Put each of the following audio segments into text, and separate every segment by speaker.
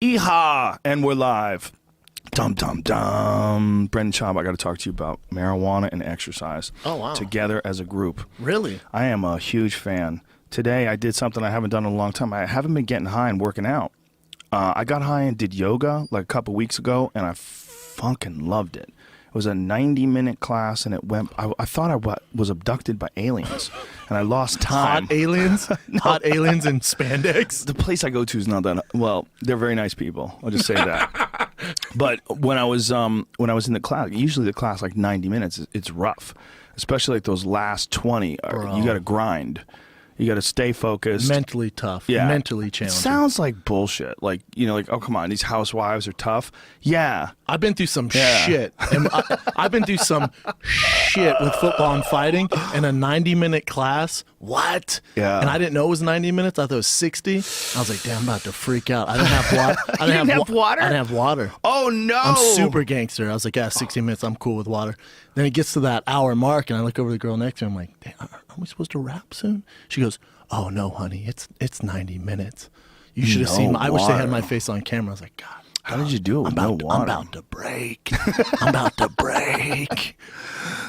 Speaker 1: Yeehaw! And we're live. Dum dum dum. Brendan Schaub, I got to talk to you about marijuana and exercise.
Speaker 2: Oh, wow.
Speaker 1: Together as a group.
Speaker 2: Really?
Speaker 1: I am a huge fan. Today I did something I haven't done in a long time. I haven't been getting high and working out. I got high and did yoga like a couple weeks ago, and I fucking loved it. It was a 90-minute class, and it went. I thought I was abducted by aliens, and I lost time.
Speaker 2: Hot aliens?
Speaker 1: No.
Speaker 2: Hot aliens in spandex?
Speaker 1: The place I go to is not that well. They're very nice people. I'll just say that. But when I was in the class, usually the class like 90 minutes. It's rough, especially like those last 20. You got to grind. You got to stay focused.
Speaker 2: Mentally tough.
Speaker 1: Yeah.
Speaker 2: Mentally challenging.
Speaker 1: It sounds like bullshit. Like, like, oh, come on, these housewives are tough. Yeah.
Speaker 2: I've been through some shit. And I've been through some shit with football and fighting in a 90-minute class. What?
Speaker 1: Yeah.
Speaker 2: And I didn't know it was 90 minutes. I thought it was 60. I was like, damn, I'm about to freak out. I didn't have water.
Speaker 1: You didn't have water?
Speaker 2: I didn't have water.
Speaker 1: Oh, no.
Speaker 2: I'm super gangster. I was like, yeah, 60 minutes. I'm cool with water. Then it gets to that hour mark, and I look over the girl next to me. I'm like, damn, are we supposed to wrap soon? She goes, oh, no, honey, it's 90 minutes. You should have seen. I wish they had my face on camera. I was like, God.
Speaker 1: How did you do it with
Speaker 2: I'm
Speaker 1: no water?
Speaker 2: about to break. I'm about to break.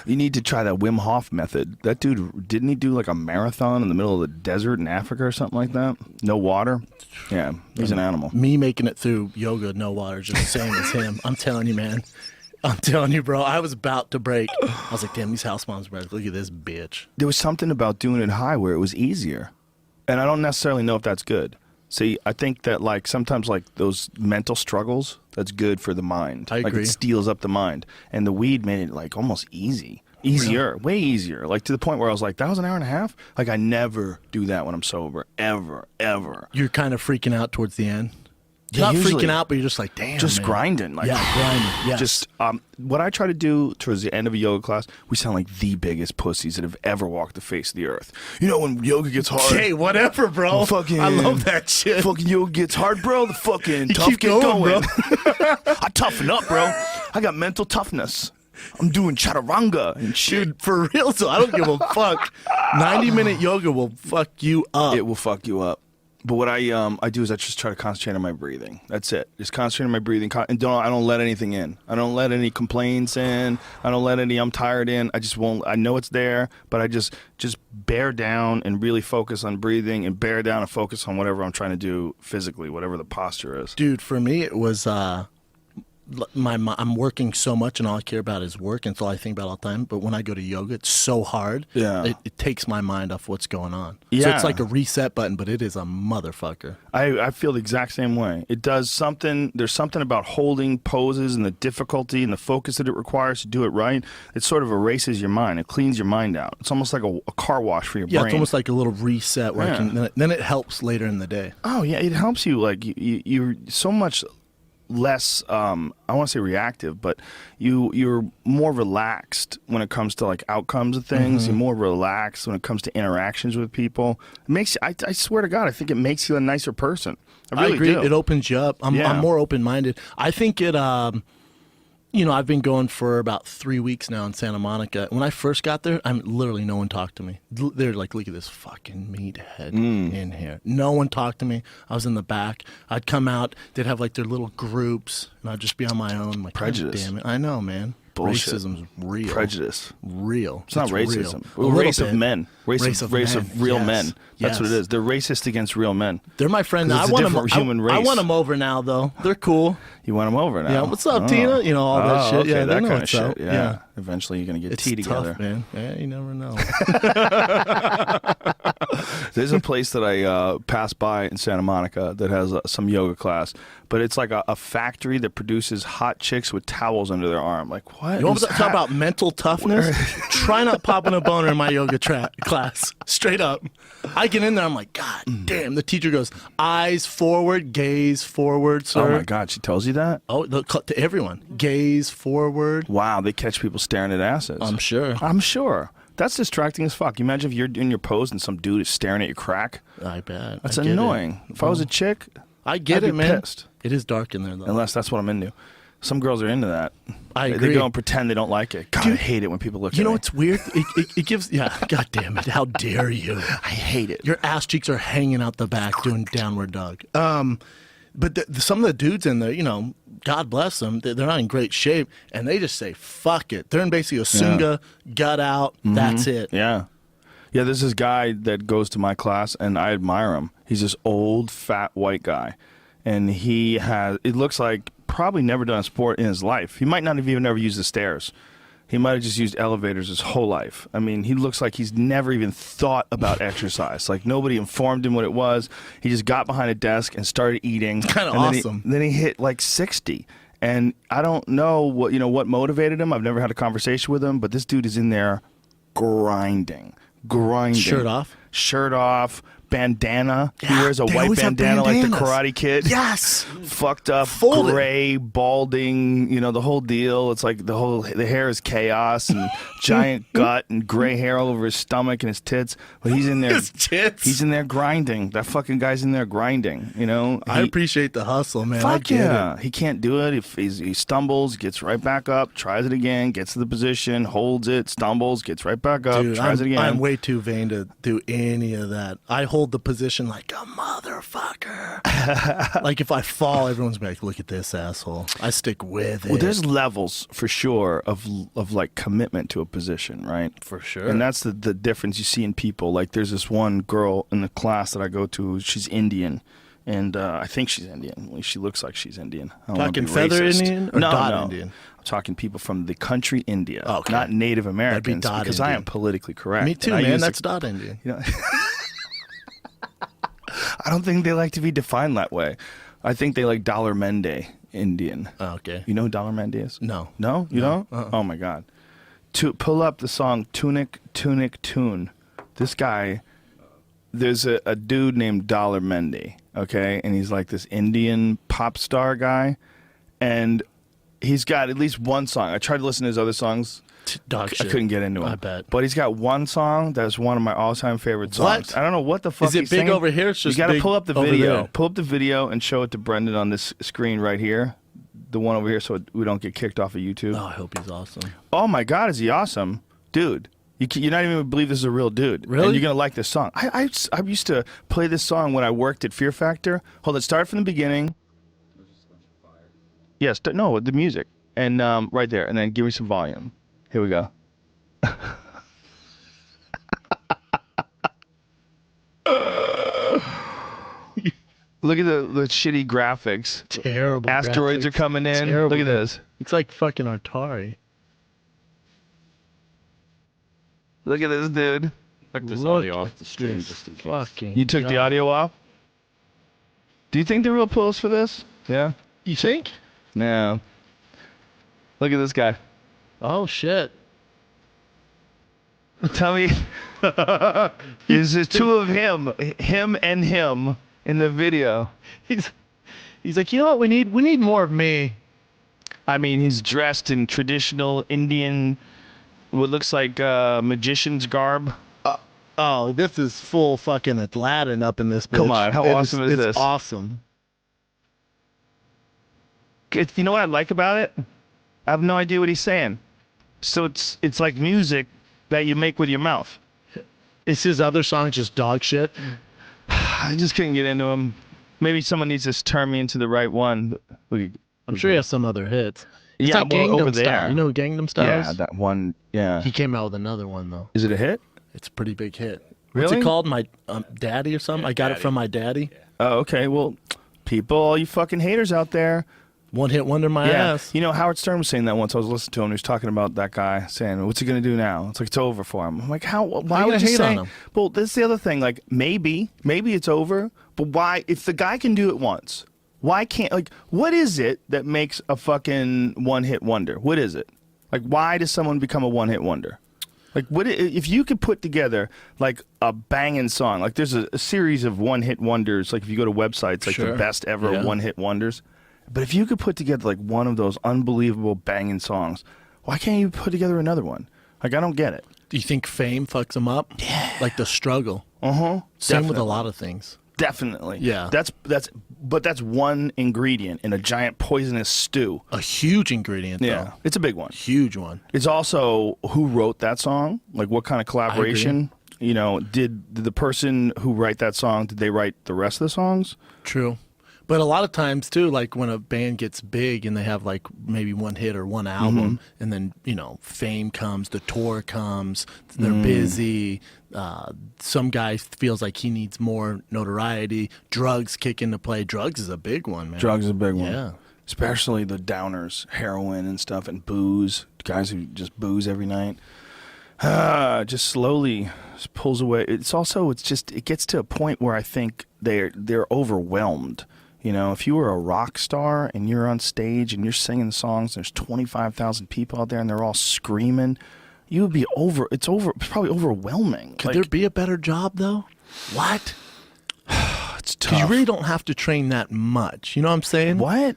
Speaker 1: You need to try that Wim Hof method. That dude, didn't he do like a marathon in the middle of the desert in Africa or something like that? No water? Yeah, he's an animal.
Speaker 2: Me making it through yoga, no water, just the same as him. I'm telling you, man. I'm telling you, bro. I was about to break. I was like, damn, these house moms, bro. Look at this bitch.
Speaker 1: There was something about doing it high where it was easier. And I don't necessarily know if that's good. See, I think that like sometimes like those mental struggles, that's good for the mind.
Speaker 2: I agree.
Speaker 1: Like it steals up the mind. And the weed made it like almost easy. Easier, way easier. Like to the point where I was like, that was an hour and a half? Like I never do that when I'm sober. Ever, ever.
Speaker 2: You're kind of freaking out towards the end. You're
Speaker 1: Yeah,
Speaker 2: not
Speaker 1: usually.
Speaker 2: freaking out, but you're just like, damn,
Speaker 1: Just
Speaker 2: man.
Speaker 1: grinding. Like,
Speaker 2: Yeah, grinding. Yes.
Speaker 1: Just what I try to do towards the end of a yoga class, we sound like the biggest pussies that have ever walked the face of the earth. You know when yoga gets hard.
Speaker 2: Hey, whatever, bro.
Speaker 1: Fucking,
Speaker 2: I love that shit.
Speaker 1: Fucking yoga gets hard, bro. The fucking
Speaker 2: You
Speaker 1: tough
Speaker 2: keep
Speaker 1: get
Speaker 2: going,
Speaker 1: going.
Speaker 2: bro.
Speaker 1: I toughen up, bro. I got mental toughness. I'm doing chaturanga and shit.
Speaker 2: Dude, for real, so I don't give a fuck. 90-minute yoga will fuck you up.
Speaker 1: It will fuck you up. But what I do is I just try to concentrate on my breathing. That's it. Just concentrate on my breathing, and I don't let anything in. I don't let any complaints in. I don't let any I'm tired in. I just won't. I know it's there, but I just bear down and really focus on breathing and bear down and focus on whatever I'm trying to do physically, whatever the posture is.
Speaker 2: Dude, for me, it was I'm working so much, and all I care about is work, and it's all I think about all the time. But when I go to yoga, it's so hard.
Speaker 1: Yeah.
Speaker 2: It takes my mind off what's going on. So
Speaker 1: Yeah.
Speaker 2: it's like a reset button, but it is a motherfucker.
Speaker 1: I feel the exact same way. It does something. There's something about holding poses and the difficulty and the focus that it requires to do it right. It sort of erases your mind. It cleans your mind out. It's almost like a car wash for your
Speaker 2: Yeah,
Speaker 1: brain.
Speaker 2: it's almost like a little reset where
Speaker 1: Yeah.
Speaker 2: then it helps later in the day.
Speaker 1: Oh yeah, it helps you. Like you're so much less. I want to say reactive, but you're more relaxed when it comes to like outcomes of things. You're more relaxed when it comes to interactions with people. It makes you, I swear to God, I think it makes you a nicer person. I really
Speaker 2: agree.
Speaker 1: do.
Speaker 2: It opens you up. I'm more open-minded. I think it. I've been going for about 3 weeks now in Santa Monica. When I first got there, literally no one talked to me. They're like, look at this fucking meathead in here. No one talked to me. I was in the back. I'd come out. They'd have like their little groups, and I'd just be on my own. Like,
Speaker 1: Prejudice.
Speaker 2: God damn it. I know, man.
Speaker 1: Bullshit.
Speaker 2: Racism's real.
Speaker 1: Rejudice.
Speaker 2: Real.
Speaker 1: It's not racism.
Speaker 2: Real.
Speaker 1: Race of men. Race of real
Speaker 2: Yes.
Speaker 1: men. That's
Speaker 2: Yes.
Speaker 1: what it is. They're racist against real men.
Speaker 2: They're my friend.
Speaker 1: 'Cause
Speaker 2: I
Speaker 1: it's a
Speaker 2: want
Speaker 1: different
Speaker 2: them.
Speaker 1: human
Speaker 2: I
Speaker 1: race.
Speaker 2: want them over now, though. They're cool.
Speaker 1: You want them over now?
Speaker 2: Yeah. What's up,
Speaker 1: Oh.
Speaker 2: Tina? You know all that shit.
Speaker 1: Okay,
Speaker 2: Yeah, they
Speaker 1: that
Speaker 2: know
Speaker 1: kind of
Speaker 2: what's
Speaker 1: shit.
Speaker 2: up.
Speaker 1: Yeah. Eventually, you're gonna get
Speaker 2: It's
Speaker 1: tea together.
Speaker 2: tough, man. Yeah, you never know.
Speaker 1: There's a place that I pass by in Santa Monica that has some yoga class, but it's like a factory that produces hot chicks with towels under their arm. Like what?
Speaker 2: You want
Speaker 1: is
Speaker 2: to talk
Speaker 1: that?
Speaker 2: about mental toughness? Try not popping a boner in my yoga class. Straight up. I get in there, I'm like, God damn. The teacher goes, eyes forward, gaze forward, sir.
Speaker 1: Oh my God, she tells you that?
Speaker 2: Oh, to everyone. Gaze forward.
Speaker 1: Wow, they catch people staring at asses.
Speaker 2: I'm sure.
Speaker 1: I'm sure. That's distracting as fuck. You imagine if you're in your pose and some dude is staring at your crack?
Speaker 2: I bet.
Speaker 1: That's
Speaker 2: I get
Speaker 1: annoying.
Speaker 2: it.
Speaker 1: If I was a chick,
Speaker 2: I get
Speaker 1: I'd
Speaker 2: it,
Speaker 1: be
Speaker 2: man.
Speaker 1: pissed.
Speaker 2: It is dark in there, though.
Speaker 1: Unless that's what I'm into. Some girls are into that.
Speaker 2: I
Speaker 1: They
Speaker 2: agree.
Speaker 1: go and pretend they don't like it. God, I hate it when people look at me.
Speaker 2: You know what's weird? It gives, yeah, God damn it. How dare you?
Speaker 1: I hate it.
Speaker 2: Your ass cheeks are hanging out the back doing downward dog. But some of the dudes in there, God bless them, they're not in great shape, and they just say, fuck it. They're in basically a Sunga, gut out, that's it.
Speaker 1: Yeah. Yeah, there's this guy that goes to my class, and I admire him. He's this old, fat, white guy. And it looks like probably never done a sport in his life. He might not have even ever used the stairs. He might have just used elevators his whole life. I mean, he looks like he's never even thought about exercise. Like, nobody informed him what it was. He just got behind a desk and started eating.
Speaker 2: It's kind of awesome.
Speaker 1: Then he hit like 60. And I don't know what motivated him. I've never had a conversation with him, but this dude is in there grinding. Shirt off. Bandana.
Speaker 2: Yeah,
Speaker 1: he wears a white bandana like the Karate Kid.
Speaker 2: Yes.
Speaker 1: Fucked up,
Speaker 2: Folded.
Speaker 1: gray, balding, the whole deal. It's like the hair is chaos and giant gut and gray hair all over his stomach and his tits. But he's in there.
Speaker 2: His tits.
Speaker 1: He's in there grinding. That fucking guy's in there grinding,
Speaker 2: I appreciate the hustle, man.
Speaker 1: Fuck
Speaker 2: I get
Speaker 1: yeah.
Speaker 2: it.
Speaker 1: He can't do it. He stumbles, gets right back up, tries it again, gets to the position, holds it, stumbles, gets right back up,
Speaker 2: Dude,
Speaker 1: tries it again.
Speaker 2: I'm way too vain to do any of that. I hold the position like a motherfucker. Like if I fall, everyone's gonna be like, look at this asshole. I stick with it.
Speaker 1: Well, there's levels for sure of like commitment to a position, right?
Speaker 2: For sure.
Speaker 1: And that's the difference you see in people. Like there's this one girl in the class that I go to, she's Indian. And I think she's Indian. At least she looks like she's Indian. I don't wanna
Speaker 2: Talking
Speaker 1: be
Speaker 2: feather
Speaker 1: racist.
Speaker 2: Indian or dot Indian?
Speaker 1: I'm talking people from the country India,
Speaker 2: Okay.
Speaker 1: not Native Americans,
Speaker 2: dot
Speaker 1: because I am
Speaker 2: Indian.
Speaker 1: politically correct.
Speaker 2: Me too,
Speaker 1: And I
Speaker 2: man.
Speaker 1: use
Speaker 2: That's dot Indian.
Speaker 1: I don't think they like to be defined that way. I think they like Dollar Mende Indian.
Speaker 2: Oh, okay.
Speaker 1: You know who Dollar Mende is?
Speaker 2: No.
Speaker 1: No? You don't? Oh, my God. Pull up the song Tunic, Tunic, Tune. This guy, there's a dude named Dollar Mende, okay? And he's like this Indian pop star guy. And he's got at least one song. I tried to listen to his other songs.
Speaker 2: Dog shit.
Speaker 1: I couldn't get into him.
Speaker 2: I bet.
Speaker 1: But he's got one song that's one of my all-time favorite songs.
Speaker 2: What?
Speaker 1: I don't know what the fuck
Speaker 2: Is it
Speaker 1: he's
Speaker 2: big
Speaker 1: singing.
Speaker 2: over here? It's just
Speaker 1: you got to
Speaker 2: big
Speaker 1: pull up the
Speaker 2: over
Speaker 1: video.
Speaker 2: there.
Speaker 1: Pull up the video and show it to Brendan on this screen right here. The one over here so we don't get kicked off of YouTube.
Speaker 2: Oh, I hope he's awesome.
Speaker 1: Oh, my God, is he awesome? Dude, you're not even going to believe this is a real dude.
Speaker 2: Really?
Speaker 1: And you're going to like this song. I used to play this song when I worked at Fear Factor. Hold it, start from the beginning. Yes, no, the music. And right there. And then give me some volume. Here we go. Look at the shitty graphics.
Speaker 2: Terrible.
Speaker 1: Asteroids
Speaker 2: graphics.
Speaker 1: are coming in.
Speaker 2: Terrible.
Speaker 1: Look at this.
Speaker 2: It's like fucking Atari.
Speaker 1: Look at this dude.
Speaker 3: Took this
Speaker 2: Look
Speaker 3: audio off the stream
Speaker 2: this
Speaker 3: just in case.
Speaker 2: fucking.
Speaker 1: You took the
Speaker 2: God.
Speaker 1: audio off? Do you think they're real pulls for this? Yeah?
Speaker 2: You think?
Speaker 1: No. Look at this guy.
Speaker 2: Oh shit.
Speaker 1: Tell me. Is there two of him and him in the video?
Speaker 2: He's like, you know what we need? We need more of me.
Speaker 1: I mean, he's dressed in traditional Indian, what looks like magician's garb.
Speaker 2: Oh, this is full fucking Aladdin up in this bitch.
Speaker 1: Come on, how awesome is this?
Speaker 2: It's awesome.
Speaker 1: You know what I like about it? I have no idea what he's saying. So it's like music that you make with your mouth.
Speaker 2: Is his other song just dog shit?
Speaker 1: I just couldn't get into him. Maybe someone needs to turn me into the right one.
Speaker 2: I'm sure he has some other hits. It's
Speaker 1: Yeah,
Speaker 2: like
Speaker 1: well,
Speaker 2: Gangnam
Speaker 1: over
Speaker 2: Style.
Speaker 1: there.
Speaker 2: You know who Gangnam Style
Speaker 1: Yeah,
Speaker 2: is?
Speaker 1: that one. Yeah.
Speaker 2: He came out with another one though.
Speaker 1: Is it a hit?
Speaker 2: It's a pretty big hit. What's
Speaker 1: Really?
Speaker 2: it called? My daddy or something? I got it from my daddy.
Speaker 1: Oh, okay. Well, people, all you fucking haters out there.
Speaker 2: One hit wonder my ass.
Speaker 1: You know, Howard Stern was saying that once. I was listening to him. He was talking about that guy saying, "What's he gonna do now?" It's like it's over for him. I'm like, how? Why
Speaker 2: you
Speaker 1: would
Speaker 2: gonna
Speaker 1: you
Speaker 2: hate
Speaker 1: say?
Speaker 2: on him?
Speaker 1: Well, that's the other thing. Like, maybe it's over, but why? If the guy can do it once, why can't? Like, what is it that makes a fucking one-hit wonder? What is it? Like, why does someone become a one-hit wonder? Like, if you could put together like a banging song? Like, there's a series of one-hit wonders. Like, if you go to websites, like
Speaker 2: Sure.
Speaker 1: the best ever
Speaker 2: Yeah.
Speaker 1: one-hit wonders. But if you could put together like one of those unbelievable banging songs, why can't you put together another one? Like, I don't get it.
Speaker 2: Do you think fame fucks him up? Yeah. Like the struggle. Same with a lot of things.
Speaker 1: Definitely.
Speaker 2: Yeah.
Speaker 1: That's one ingredient in a giant poisonous stew.
Speaker 2: A huge ingredient,
Speaker 1: Yeah.
Speaker 2: though.
Speaker 1: It's a big one.
Speaker 2: Huge one.
Speaker 1: It's also who wrote that song, like what kind of collaboration. Did the person who write that song, did they write the rest of the songs?
Speaker 2: True. But a lot of times too, like when a band gets big and they have like maybe one hit or one album, and then fame comes, the tour comes, they're busy. Some guy feels like he needs more notoriety. Drugs kick into play. Drugs is a big one, man.
Speaker 1: Drugs is a big one.
Speaker 2: Yeah.
Speaker 1: Especially the downers, heroin and stuff, and booze. Guys who just booze every night. Just slowly just pulls away. It gets to a point where I think they're overwhelmed. If you were a rock star and you're on stage and you're singing songs, there's 25,000 people out there and they're all screaming, you would be it's probably overwhelming.
Speaker 2: Could there be a better job though? What?
Speaker 1: It's tough.
Speaker 2: Because you really don't have to train that much. You know what I'm saying?
Speaker 1: What?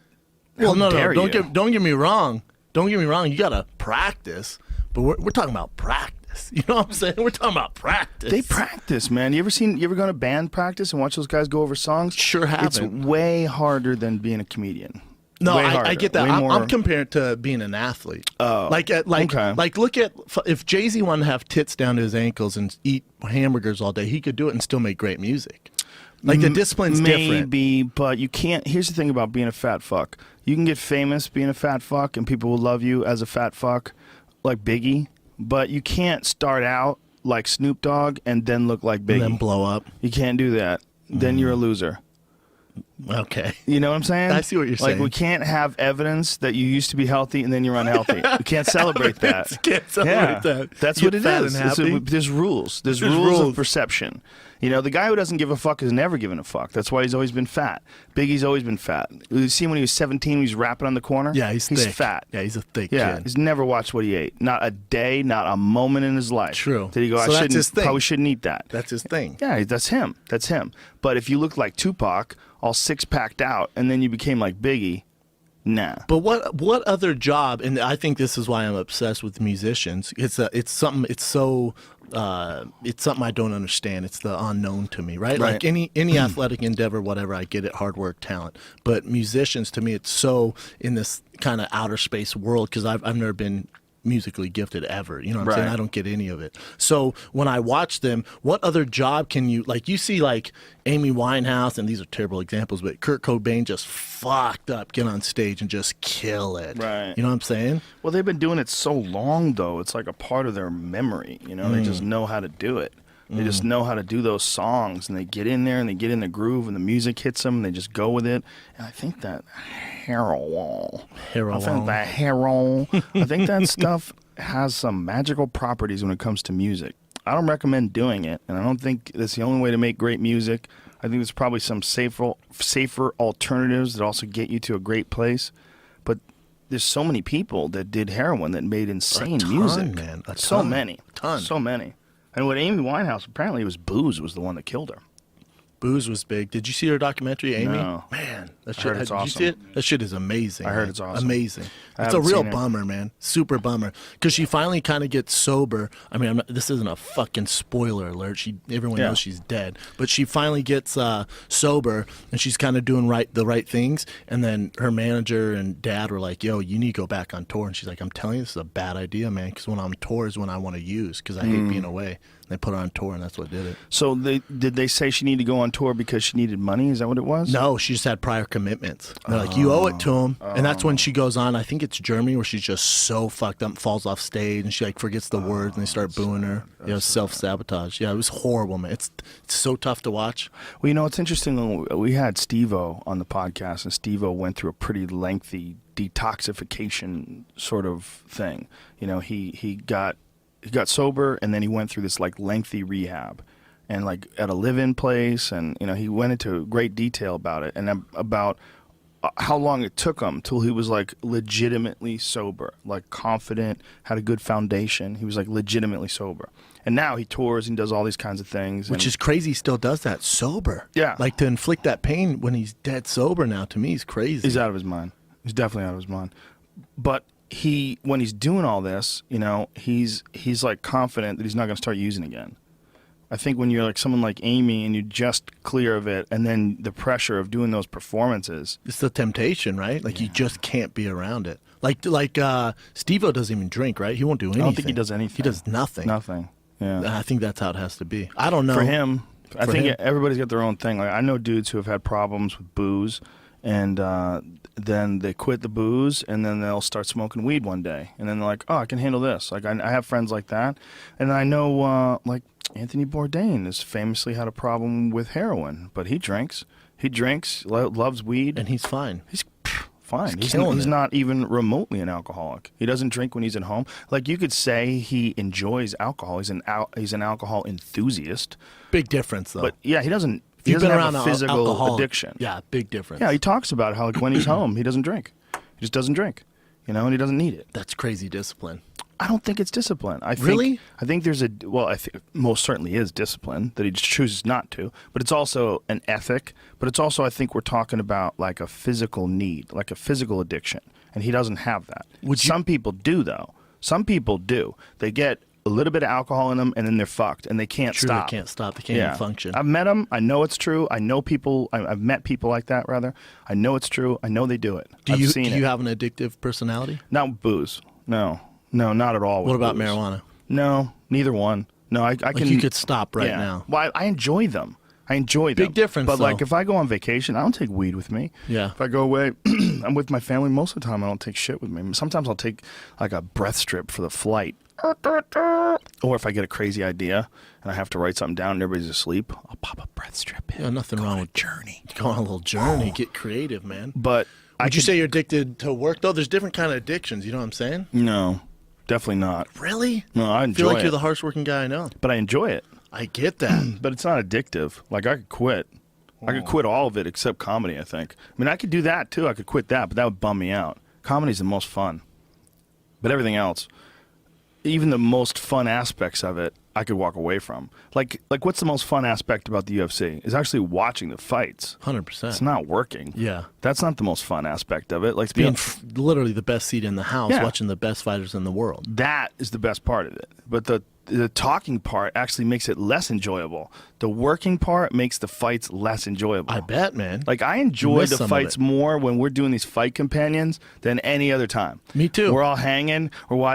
Speaker 2: Well, no,
Speaker 1: dare
Speaker 2: don't
Speaker 1: you?
Speaker 2: get me wrong. Don't get me wrong. You gotta practice, but we're talking about practice. You know what I'm saying? We're talking about practice.
Speaker 1: They practice, man. You ever go to band practice and watch those guys go over songs?
Speaker 2: Sure haven't.
Speaker 1: It's way harder than being a comedian.
Speaker 2: No,
Speaker 1: Way
Speaker 2: I
Speaker 1: harder.
Speaker 2: get that.
Speaker 1: Way
Speaker 2: I'm
Speaker 1: more-
Speaker 2: comparing it to being an athlete.
Speaker 1: Oh,
Speaker 2: okay. Look at if Jay-Z wanted to have tits down to his ankles and eat hamburgers all day, he could do it and still make great music. Like the discipline's different.
Speaker 1: Maybe, but you can't. Here's the thing about being a fat fuck. You can get famous being a fat fuck, and people will love you as a fat fuck, like Biggie. But you can't start out like Snoop Dogg and then look like Biggie.
Speaker 2: And then blow up.
Speaker 1: You can't do that. Then you're a loser.
Speaker 2: Okay.
Speaker 1: You know what I'm saying?
Speaker 2: I see what you're saying.
Speaker 1: Like, we can't have evidence that you used to be healthy and then you're unhealthy. We can't celebrate that.
Speaker 2: Can't celebrate that.
Speaker 1: That's
Speaker 2: Get
Speaker 1: what it
Speaker 2: fat
Speaker 1: is.
Speaker 2: and happy.
Speaker 1: There's rules. There's
Speaker 2: There's
Speaker 1: rules
Speaker 2: rules.
Speaker 1: of perception. The guy who doesn't give a fuck has never given a fuck. That's why he's always been fat. Biggie's always been fat. You see him when he was 17, he was rapping on the corner?
Speaker 2: Yeah, he's thick.
Speaker 1: fat.
Speaker 2: Yeah, he's a thick
Speaker 1: Yeah,
Speaker 2: kid.
Speaker 1: he's never watched what he ate. Not a day, not a moment in his life.
Speaker 2: True.
Speaker 1: Did he go,
Speaker 2: So that's his thing.
Speaker 1: probably shouldn't eat that.
Speaker 2: That's his thing.
Speaker 1: Yeah, that's him. That's him. But if you look like Tupac, all six-packed out, and then you became like Biggie, nah.
Speaker 2: But what other job? And I think this is why I'm obsessed with musicians. It's something I don't understand. It's the unknown to me, right?
Speaker 1: Right.
Speaker 2: Like any athletic endeavor, whatever, I get it, hard work, talent. But musicians, to me, it's so in this kind of outer space world because I've never been musically gifted ever. You know what I'm saying?
Speaker 1: Right.
Speaker 2: I don't get any of it. So when I watch them, what other job can you, like you see like Amy Winehouse, and these are terrible examples, but Kurt Cobain just fucked up, get on stage and just kill it.
Speaker 1: Right.
Speaker 2: You know what I'm saying?
Speaker 1: Well, they've been doing it so long, though. It's like a part of their memory. They just know how to do it. They just know how to do those songs, and they get in there, and they get in the groove, and the music hits them, and they just go with it. And I think that heroin. I think that stuff has some magical properties when it comes to music. I don't recommend doing it, and I don't think that's the only way to make great music. I think there's probably some safer alternatives that also get you to a great place. But there's so many people that did heroin that made insane music.
Speaker 2: Man.
Speaker 1: So many.
Speaker 2: Ton.
Speaker 1: So many. And with Amy Winehouse, apparently it was booze was the one that killed her.
Speaker 2: Booze was big. Did you see her documentary, Amy?
Speaker 1: No.
Speaker 2: Man, that
Speaker 1: I
Speaker 2: shit.
Speaker 1: heard it's
Speaker 2: Did you see
Speaker 1: awesome.
Speaker 2: it? That shit is amazing.
Speaker 1: I heard
Speaker 2: man.
Speaker 1: it's awesome.
Speaker 2: Amazing.
Speaker 1: I
Speaker 2: It's a
Speaker 1: haven't
Speaker 2: real
Speaker 1: seen it.
Speaker 2: bummer, man. Super bummer. Because she finally kind of gets sober. I mean, this isn't a fucking spoiler alert. Everyone knows she's dead. But she finally gets sober, and she's kind of doing the right things. And then her manager and dad were like, "Yo, you need to go back on tour." And she's like, "I'm telling you, this is a bad idea, man. Because when I'm on tour is when I want to use. Because I hate being away." They put her on tour, and that's what did it.
Speaker 1: So did they say she needed to go on tour because she needed money? Is that what it was?
Speaker 2: No, she just had prior commitments. They're like, you owe it to him. And that's when she goes on, I think it's Germany, where she's just so fucked up, falls off stage, and she like forgets the words, and they start booing her. Self-sabotage. Yeah, it was horrible, man. It's so tough to watch.
Speaker 1: Well, it's interesting. We had Steve-O on the podcast, and Steve-O went through a pretty lengthy detoxification sort of thing. He got sober, and then he went through this like lengthy rehab, and like at a live-in place, and he went into great detail about it, and about how long it took him till he was like legitimately sober, like confident, had a good foundation. He was like legitimately sober, and now he tours and does all these kinds of things,
Speaker 2: Which is crazy. He still does that sober.
Speaker 1: Yeah.
Speaker 2: Like to inflict that pain when he's dead sober now, to me, is crazy.
Speaker 1: He's out of his mind. He's definitely out of his mind. But when he's doing all this, he's like confident that he's not going to start using again. I think when you're like someone like Amy and you're just clear of it, and then the pressure of doing those performances.
Speaker 2: It's the temptation, right? Like you just can't be around it. Like Steve-O doesn't even drink, right? He won't do anything.
Speaker 1: I don't think he does anything.
Speaker 2: He does nothing.
Speaker 1: Nothing. Yeah.
Speaker 2: And I think that's how it has to be. I don't know.
Speaker 1: For him, I
Speaker 2: For
Speaker 1: think
Speaker 2: him.
Speaker 1: everybody's got their own thing. Like I know dudes who have had problems with booze, and then they quit the booze, and then they'll start smoking weed one day, and then they're like, oh, I can handle this. Like I have friends like that, and I know like Anthony Bourdain has famously had a problem with heroin, but he drinks, loves weed,
Speaker 2: And he's fine.
Speaker 1: he's fine. He's
Speaker 2: killing it.
Speaker 1: not even remotely an alcoholic. He doesn't drink when he's at home. Like you could say he enjoys alcohol. He's an alcohol enthusiast.
Speaker 2: Big difference, though.
Speaker 1: But yeah, he doesn't. He
Speaker 2: You've
Speaker 1: doesn't
Speaker 2: been
Speaker 1: have
Speaker 2: around
Speaker 1: a physical
Speaker 2: alcohol.
Speaker 1: addiction.
Speaker 2: Yeah, big difference.
Speaker 1: Yeah, he talks about how like when he's home, he doesn't drink. He just doesn't drink, and he doesn't need it.
Speaker 2: That's crazy discipline.
Speaker 1: I don't think it's discipline.
Speaker 2: Really?
Speaker 1: I think there's I think most certainly is discipline that he just chooses not to. But it's also an ethic. But it's also, I think we're talking about like a physical need, like a physical addiction, and he doesn't have that. Some people do, though. Some people do. They get a little bit of alcohol in them, and then they're fucked, and they can't
Speaker 2: True,
Speaker 1: stop.
Speaker 2: they can't stop. They can't even function.
Speaker 1: I've met them. I know it's true. I know people. I've met people like that, rather. I know it's true. I know they do it.
Speaker 2: Do
Speaker 1: I've
Speaker 2: you
Speaker 1: seen it.
Speaker 2: have an addictive personality?
Speaker 1: Not booze. No, not at all.
Speaker 2: What about
Speaker 1: booze.
Speaker 2: marijuana?
Speaker 1: No, neither one. No, I
Speaker 2: Like
Speaker 1: can.
Speaker 2: you could stop right
Speaker 1: yeah.
Speaker 2: now.
Speaker 1: Well, I enjoy them. I enjoy them.
Speaker 2: Big difference,
Speaker 1: But like,
Speaker 2: though.
Speaker 1: if I go on vacation, I don't take weed with me.
Speaker 2: Yeah.
Speaker 1: If I go away, I'm with my family. Most of the time, I don't take shit with me. Sometimes I'll take like a breath strip for the flight. Or if I get a crazy idea and I have to write something down and everybody's asleep, I'll pop a breath strip in.
Speaker 2: Yeah, nothing
Speaker 1: Go
Speaker 2: wrong
Speaker 1: on a
Speaker 2: with
Speaker 1: journey.
Speaker 2: Go on a little journey. Get creative, man.
Speaker 1: But
Speaker 2: Would you say you're addicted to work, though? There's different kind of addictions. You know what I'm saying?
Speaker 1: No, definitely not.
Speaker 2: Really?
Speaker 1: No, I
Speaker 2: I
Speaker 1: enjoy
Speaker 2: feel like
Speaker 1: it.
Speaker 2: you're the hardest working guy I know.
Speaker 1: But I enjoy it.
Speaker 2: I get that.
Speaker 1: But it's not addictive. Like I could quit. I could quit all of it except comedy, I think. I mean, I could do that too. I could quit that, but that would bum me out. Comedy's the most fun. But everything else, even the most fun aspects of it, I could walk away from. Like what's the most fun aspect about the UFC? Is actually watching the fights.
Speaker 2: 100%.
Speaker 1: It's not working.
Speaker 2: Yeah.
Speaker 1: That's not the most fun aspect of it. Like
Speaker 2: Being literally the best seat in the house,
Speaker 1: Yeah.
Speaker 2: watching the best fighters in the world.
Speaker 1: that is the best part of it. But the talking part actually makes it less enjoyable. The working part makes the fights less enjoyable.
Speaker 2: I bet, man.
Speaker 1: Like I enjoy
Speaker 2: miss
Speaker 1: the
Speaker 2: some of
Speaker 1: fights
Speaker 2: it.
Speaker 1: more when we're doing these fight companions than any other time.
Speaker 2: Me too.
Speaker 1: We're all hanging,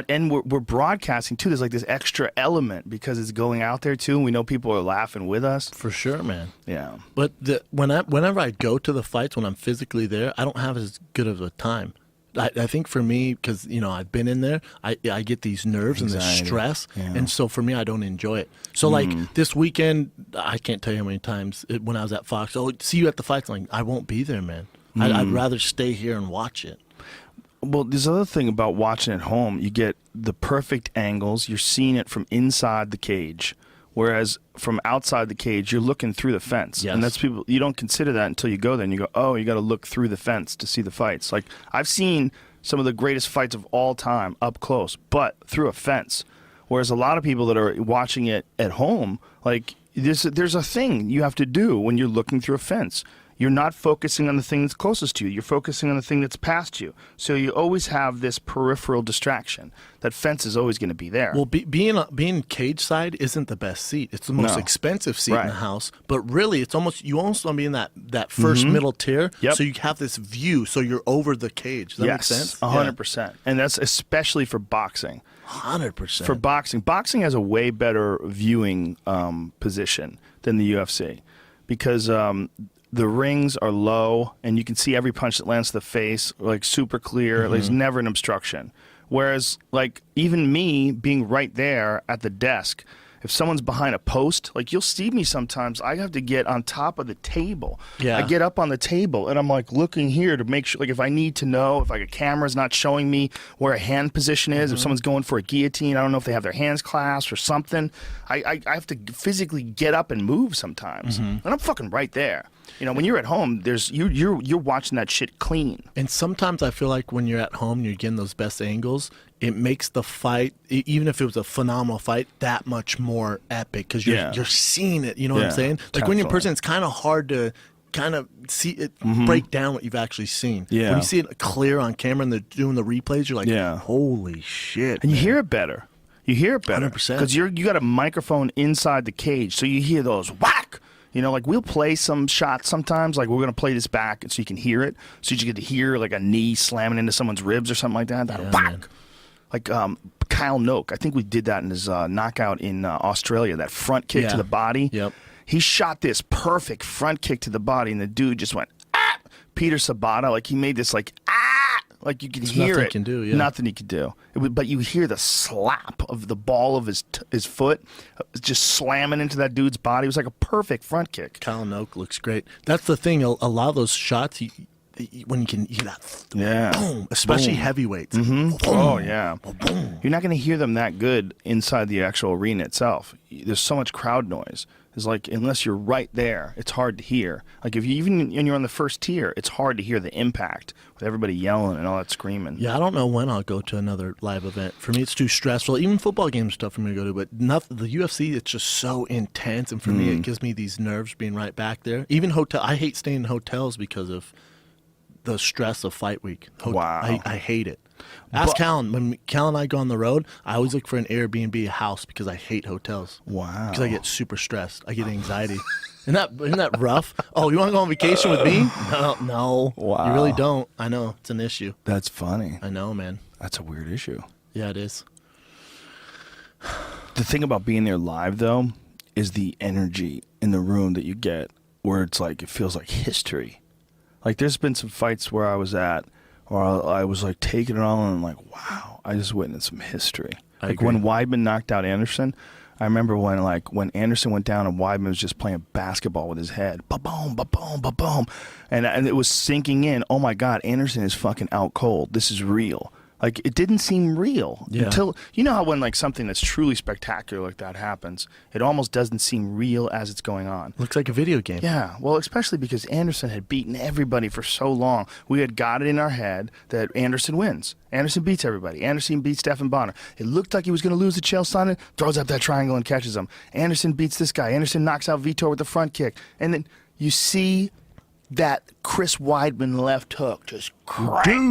Speaker 1: and we're broadcasting too. There's like this extra element because it's going out there too, and we know people are laughing with us.
Speaker 2: For sure, man.
Speaker 1: Yeah.
Speaker 2: But whenever I go to the fights, when I'm physically there, I don't have as good of a time. I think for me, because I've been in there, I get these nerves and this
Speaker 1: Anxiety.
Speaker 2: stress,
Speaker 1: Yeah.
Speaker 2: and so for me, I don't enjoy it. So like this weekend, I can't tell you how many times when I was at Fox, see you at the fights. I'm like, I won't be there, man. I'd rather stay here and watch it.
Speaker 1: Well, there's another thing about watching at home. You get the perfect angles. You're seeing it from inside the cage. Whereas from outside the cage, you're looking through the fence.
Speaker 2: Yes.
Speaker 1: And that's you don't consider that until you go there and you go, oh, you got to look through the fence to see the fights. Like I've seen some of the greatest fights of all time up close, but through a fence. Whereas a lot of people that are watching it at home, like there's a thing you have to do when you're looking through a fence. You're not focusing on the thing that's closest to you. You're focusing on the thing that's past you. So you always have this peripheral distraction. That fence is always going to be there.
Speaker 2: Well, being cage side isn't the best seat. It's the most
Speaker 1: No.
Speaker 2: expensive seat
Speaker 1: Right.
Speaker 2: in the house. But really, you almost want to be in that first middle tier.
Speaker 1: Yep.
Speaker 2: So you have this view. So you're over the cage. Does that make sense?
Speaker 1: 100%. And that's especially for boxing.
Speaker 2: 100%.
Speaker 1: For boxing has a way better viewing position than the UFC because the rings are low and you can see every punch that lands to the face, like super clear. There's never an obstruction. Whereas, like, even me being right there at the desk, if someone's behind a post, like, you'll see me sometimes, I have to get on top of the table.
Speaker 2: Yeah.
Speaker 1: I get up on the table and I'm like looking here to make sure, like, if I need to know, if like a camera's not showing me where a hand position is, if someone's going for a guillotine, I don't know if they have their hands clasped or something. I have to physically get up and move sometimes. And I'm fucking right there. When you're at home, you're watching that shit clean.
Speaker 2: And sometimes I feel like when you're at home, you're getting those best angles. It makes the fight, even if it was a phenomenal fight, that much more epic because you're seeing it. You know what I'm
Speaker 1: Yeah,
Speaker 2: saying? Like when you're in
Speaker 1: definitely.
Speaker 2: person, it's kind of hard to kind of see it, break down what you've actually seen.
Speaker 1: Yeah.
Speaker 2: When you see it clear on camera and they're doing the replays, you're like,
Speaker 1: Yeah.
Speaker 2: holy shit.
Speaker 1: And you
Speaker 2: man.
Speaker 1: hear it better. You hear it better
Speaker 2: 100%.
Speaker 1: because you got a microphone inside the cage, so you hear those whack. Like we'll play some shots sometimes. Like we're gonna play this back, so you can hear it. So you get to hear like a knee slamming into someone's ribs or something like that. That
Speaker 2: Yeah,
Speaker 1: whack.
Speaker 2: man.
Speaker 1: Like Kyle Noak, I think we did that in his knockout in Australia. That front kick
Speaker 2: Yeah.
Speaker 1: to the body.
Speaker 2: Yep.
Speaker 1: He shot this perfect front kick to the body, and the dude just went Peter Sabata, like he made this like like you could
Speaker 2: There's
Speaker 1: hear
Speaker 2: nothing
Speaker 1: it.
Speaker 2: Can do, yeah.
Speaker 1: Nothing he could do. But you hear the slap of the ball of his foot just slamming into that dude's body. It was like a perfect front kick.
Speaker 2: Kyle Noak looks great. That's the thing. A lot of those shots, when you can hear that, boom, especially heavyweights.
Speaker 1: Mm-hmm.
Speaker 2: Boom,
Speaker 1: Oh yeah,
Speaker 2: boom.
Speaker 1: you're not going to hear them that good inside the actual arena itself. There's so much crowd noise. It's like unless you're right there, it's hard to hear. Like if you even when you're on the first tier, it's hard to hear the impact with everybody yelling and all that screaming.
Speaker 2: Yeah, I don't know when I'll go to another live event. For me, it's too stressful. Even football games stuff for me to go to, but nothing. The UFC, it's just so intense, and for me, it gives me these nerves being right back there. Even I hate staying in hotels because of the stress of fight week.
Speaker 1: Wow.
Speaker 2: I hate it. Ask Callan. When Callan and I go on the road, I always look for an Airbnb house because I hate hotels.
Speaker 1: Wow.
Speaker 2: Because I get super stressed. I get anxiety. Isn't that rough? Oh, you want to go on vacation with me? No.
Speaker 1: Wow.
Speaker 2: You really don't. I know. It's an issue.
Speaker 1: That's funny.
Speaker 2: I know, man.
Speaker 1: That's a weird issue.
Speaker 2: Yeah, it is.
Speaker 1: The thing about being there live, though, is the energy in the room that you get where it's like it feels like history. Like there's been some fights where I was at or I was like taking it all and like, wow, I just witnessed some history.
Speaker 2: I
Speaker 1: Like
Speaker 2: agree.
Speaker 1: when Weidman knocked out Anderson, I remember when Anderson went down and Weidman was just playing basketball with his head. Ba-boom, ba-boom, ba-boom. And it was sinking in. Oh my God, Anderson is fucking out cold. This is real. Like it didn't seem real until you know how when like something that's truly spectacular like that happens, it almost doesn't seem real as it's going on.
Speaker 2: Looks like a video game.
Speaker 1: Yeah, well, especially because Anderson had beaten everybody for so long. We had got it in our head that Anderson wins. Anderson beats everybody. Anderson beats Stephen Bonner. It looked like he was going to lose to Chael Sonnen, throws up that triangle and catches him. Anderson beats this guy. Anderson knocks out Vitor with the front kick. And then you see that Chris Weidman left hook just crank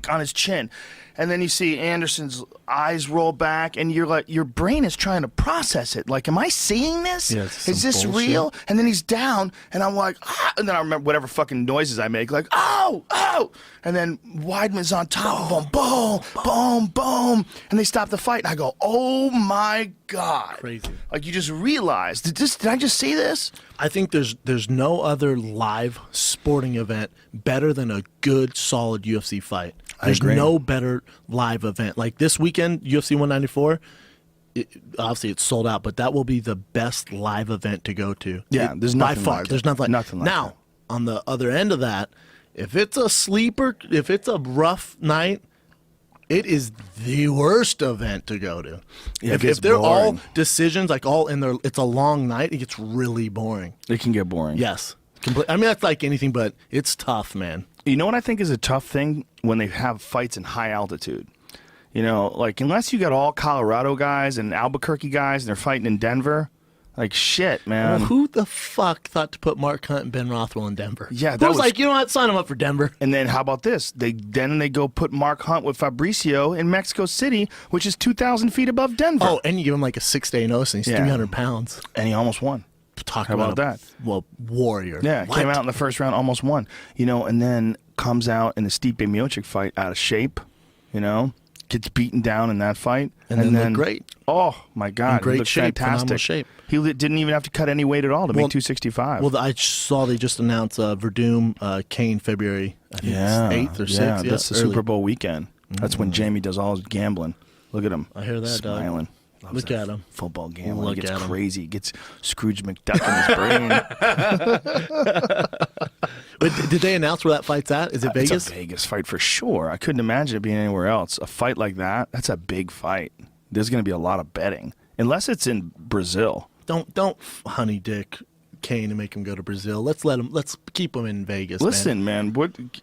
Speaker 1: on his chin. And then you see Anderson's eyes roll back, and you're like, your brain is trying to process it. Like, am I seeing this?
Speaker 2: Yeah,
Speaker 1: is this
Speaker 2: bullshit.
Speaker 1: real? And then he's down, and I'm like, and then I remember whatever fucking noises I make, like, oh. And then Weidman's on top of him, boom, boom, boom. And they stop the fight, and I go, oh my God.
Speaker 2: Crazy.
Speaker 1: Like, you just realize, did I just see this?
Speaker 2: I think there's no other live sporting event better than a good, solid UFC fight. There's
Speaker 1: agree.
Speaker 2: no better live event. Like this weekend, UFC 194, obviously it's sold out, but that will be the best live event to go to.
Speaker 1: Yeah, there's
Speaker 2: by
Speaker 1: nothing
Speaker 2: far.
Speaker 1: like
Speaker 2: There's
Speaker 1: that.
Speaker 2: nothing like
Speaker 1: Nothing like
Speaker 2: now,
Speaker 1: that.
Speaker 2: on the other end of that, if it's a sleeper, if it's a rough night, it is the worst event to go to.
Speaker 1: Yeah, it
Speaker 2: if
Speaker 1: gets
Speaker 2: they're all
Speaker 1: boring.
Speaker 2: decisions, like all in there, it's a long night, it gets really boring.
Speaker 1: It can get boring.
Speaker 2: Yes. I mean, that's like anything, but it's tough, man.
Speaker 1: You know what I think is a tough thing? When they have fights in high altitude. You know, like unless you got all Colorado guys and Albuquerque guys and they're fighting in Denver, like shit, man.
Speaker 2: Well, who the fuck thought to put Mark Hunt and Ben Rothwell in Denver?
Speaker 1: Yeah,
Speaker 2: that
Speaker 1: that
Speaker 2: was
Speaker 1: was-
Speaker 2: like, you know what? Sign him up for Denver.
Speaker 1: And then how about this? They go put Mark Hunt with Fabricio in Mexico City, which is 2,000 feet above Denver.
Speaker 2: Oh, and you give him like a 6-day notice, and he's
Speaker 1: Yeah.
Speaker 2: 300 pounds.
Speaker 1: And he almost won.
Speaker 2: Talk
Speaker 1: How about that?
Speaker 2: Well, warrior.
Speaker 1: Yeah,
Speaker 2: What?
Speaker 1: came out in the first round, almost won. You know, and then comes out in the Stipe Miocic fight out of shape. You know, gets beaten down in that fight,
Speaker 2: And then looked great.
Speaker 1: Oh my God,
Speaker 2: great
Speaker 1: he looked
Speaker 2: shape, phenomenal
Speaker 1: fantastic.
Speaker 2: shape.
Speaker 1: He didn't even have to cut any weight at all to make 265.
Speaker 2: Well, I saw they just announced Verdum, Kane, February, I think it's 8th or 6th.
Speaker 1: Yeah,
Speaker 2: Yeah,
Speaker 1: that's the
Speaker 2: early.
Speaker 1: Super Bowl weekend. That's when Jamie does all his gambling. Look at him.
Speaker 2: I hear that, dog.
Speaker 1: smiling. Loves
Speaker 2: Look
Speaker 1: that
Speaker 2: at him.
Speaker 1: Football gambling.
Speaker 2: Look
Speaker 1: He gets
Speaker 2: at him.
Speaker 1: crazy. He gets Scrooge McDuck in his brain.
Speaker 2: But did they announce where that fight's at? Is it Vegas?
Speaker 1: It's a Vegas fight for sure. I couldn't imagine it being anywhere else. A fight like that, that's a big fight. There's going to be a lot of betting. Unless it's in Brazil.
Speaker 2: Don't honey dick Kane and make him go to Brazil. Let's keep him in Vegas.
Speaker 1: Listen, man,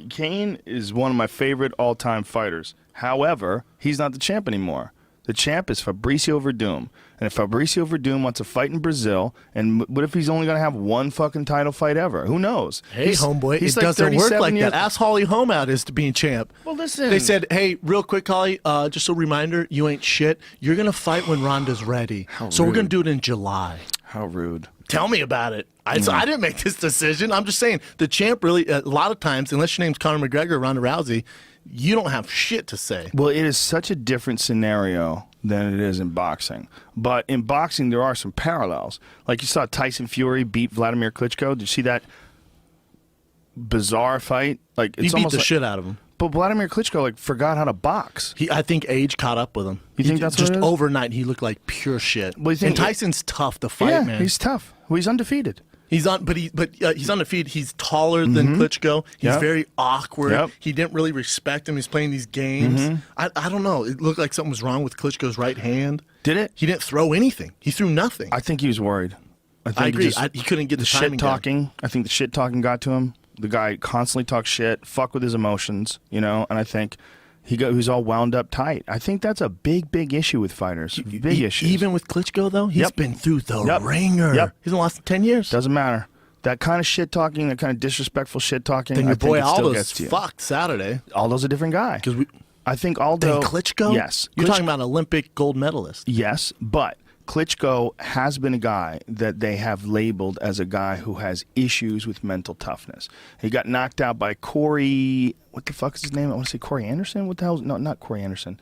Speaker 1: Kane is one of my favorite all-time fighters. However, he's not the champ anymore. The champ is Fabricio Verdum. And if Fabricio Verdum wants to fight in Brazil, and what if he's only going to have one fucking title fight ever? Who knows?
Speaker 2: Hey, homeboy, it
Speaker 1: like
Speaker 2: doesn't work
Speaker 1: 37
Speaker 2: like
Speaker 1: years-
Speaker 2: that. Ask Holly Holm out as to being champ.
Speaker 1: Well, listen.
Speaker 2: They said, hey, real quick, Holly, just a reminder, you ain't shit. You're going to fight when Ronda's ready. So we're
Speaker 1: rude.
Speaker 2: going to do it in July.
Speaker 1: How rude.
Speaker 2: Tell me about it. So I didn't make this decision. I'm just saying, the champ really, a lot of times, unless your name's Conor McGregor or Ronda Rousey, you don't have shit to say.
Speaker 1: Well, it is such a different scenario than it is in boxing. But in boxing, there are some parallels. Like you saw Tyson Fury beat Vladimir Klitschko. Did you see that bizarre fight. Like
Speaker 2: He
Speaker 1: it's
Speaker 2: beat
Speaker 1: almost
Speaker 2: the
Speaker 1: like,
Speaker 2: shit out of him.
Speaker 1: But Vladimir Klitschko like forgot how to box.
Speaker 2: I think age caught up with him.
Speaker 1: You think that's
Speaker 2: just
Speaker 1: what it is?
Speaker 2: overnight? He looked like pure shit.
Speaker 1: Well, you think-
Speaker 2: and Tyson's tough to fight,
Speaker 1: Yeah,
Speaker 2: man.
Speaker 1: he's tough. Well, he's undefeated.
Speaker 2: He's undefeated. He's taller than Klitschko. He's
Speaker 1: Yep.
Speaker 2: very awkward.
Speaker 1: Yep.
Speaker 2: He didn't really respect him. He's playing these games. I don't know. It looked like something was wrong with Klitschko's right hand.
Speaker 1: Did it?
Speaker 2: He didn't throw anything. He threw nothing.
Speaker 1: I think he was worried.
Speaker 2: I agree.
Speaker 1: Just,
Speaker 2: He couldn't get the
Speaker 1: shit
Speaker 2: timing down.
Speaker 1: talking. I think the shit talking got to him. The guy constantly talks shit, fuck with his emotions, you know. And I think he's all wound up tight. I think that's a big issue with fighters. Big issue.
Speaker 2: Even with Klitschko, though, he's
Speaker 1: Yep.
Speaker 2: been through the
Speaker 1: Yep.
Speaker 2: ringer.
Speaker 1: Yep.
Speaker 2: He hasn't lost in 10 years.
Speaker 1: Doesn't matter. That kind of shit talking, that kind of disrespectful shit talking.
Speaker 2: Then
Speaker 1: I
Speaker 2: your
Speaker 1: think
Speaker 2: boy
Speaker 1: it still
Speaker 2: Aldo's
Speaker 1: gets to you.
Speaker 2: fucked Saturday.
Speaker 1: Aldo's a different guy.
Speaker 2: Because
Speaker 1: I think Aldo.
Speaker 2: Klitschko?
Speaker 1: Yes.
Speaker 2: You're talking about an Olympic gold medalist.
Speaker 1: Yes, but Klitschko has been a guy that they have labeled as a guy who has issues with mental toughness. He got knocked out by Corey. What the fuck is his name? I want to say Corey Anderson. What the hell? No, not Corey Anderson.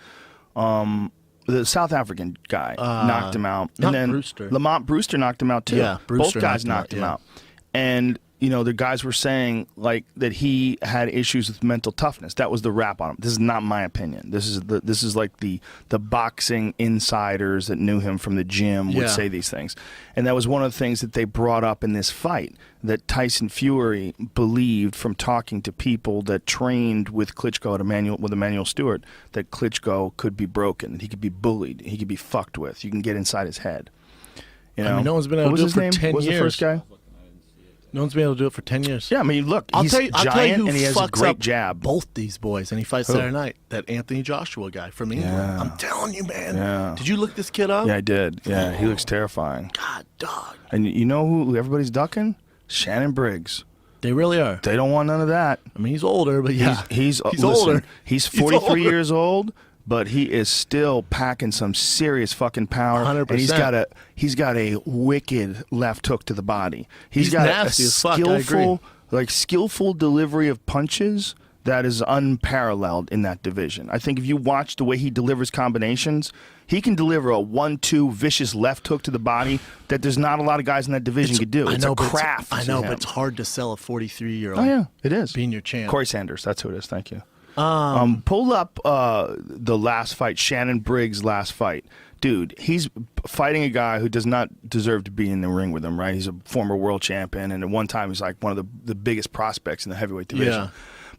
Speaker 1: The South African guy knocked him out,
Speaker 2: not
Speaker 1: and then
Speaker 2: Brewster.
Speaker 1: Lamont Brewster knocked him out too.
Speaker 2: Yeah, Brewster
Speaker 1: both guys
Speaker 2: knocked him
Speaker 1: knocked him
Speaker 2: out,
Speaker 1: out, and. You know, the guys were saying like that he had issues with mental toughness. That was the rap on him. This is not my opinion. This is like the boxing insiders that knew him from the gym would
Speaker 2: Yeah.
Speaker 1: say these things. And that was one of the things that they brought up in this fight, that Tyson Fury believed from talking to people that trained with Klitschko with Emmanuel Stewart, that Klitschko could be broken, that he could be bullied, he could be fucked with. You can get inside his head. You know?
Speaker 2: I mean, no one's been able
Speaker 1: What
Speaker 2: to
Speaker 1: was
Speaker 2: do it
Speaker 1: his
Speaker 2: for
Speaker 1: name?
Speaker 2: 10
Speaker 1: What was
Speaker 2: years.
Speaker 1: the first guy?
Speaker 2: No one's been able to do it for 10 years.
Speaker 1: Yeah, I mean, look, he's
Speaker 2: I'll tell you
Speaker 1: giant
Speaker 2: who
Speaker 1: and he has a
Speaker 2: fucks
Speaker 1: great
Speaker 2: up
Speaker 1: jab.
Speaker 2: both these boys, and he fights
Speaker 1: Who?
Speaker 2: Saturday night. That Anthony Joshua guy from England.
Speaker 1: Yeah.
Speaker 2: I'm telling you, man.
Speaker 1: Yeah.
Speaker 2: Did you look this kid up?
Speaker 1: Yeah, I did. Yeah, he looks terrifying.
Speaker 2: God, dog.
Speaker 1: And you know who everybody's ducking? Shannon Briggs.
Speaker 2: They really are.
Speaker 1: They don't want none of that.
Speaker 2: I mean, he's older, but yeah.
Speaker 1: He's
Speaker 2: listen,
Speaker 1: older. He's 43
Speaker 2: older.
Speaker 1: years old, but he is still packing some serious fucking power.
Speaker 2: 100%.
Speaker 1: And he's got a wicked left hook to the body.
Speaker 2: He's
Speaker 1: got
Speaker 2: nasty
Speaker 1: a
Speaker 2: as fuck, I agree.
Speaker 1: skillful delivery of punches that is unparalleled in that division. I think if you watch the way he delivers combinations, he can deliver a 1-2 vicious left hook to the body that there's not a lot of guys in that division could do. It's a craft.
Speaker 2: I know,
Speaker 1: to
Speaker 2: but
Speaker 1: him.
Speaker 2: it's hard to sell a 43-year-old.
Speaker 1: Oh yeah, it is.
Speaker 2: Being your champ.
Speaker 1: Corey Sanders, that's who it is. Thank you. Pull up the last fight, Shannon Briggs' last fight. Dude, he's fighting a guy who does not deserve to be in the ring with him, right? He's a former world champion, and at one time he's like one of the biggest prospects in the heavyweight division.
Speaker 2: Yeah.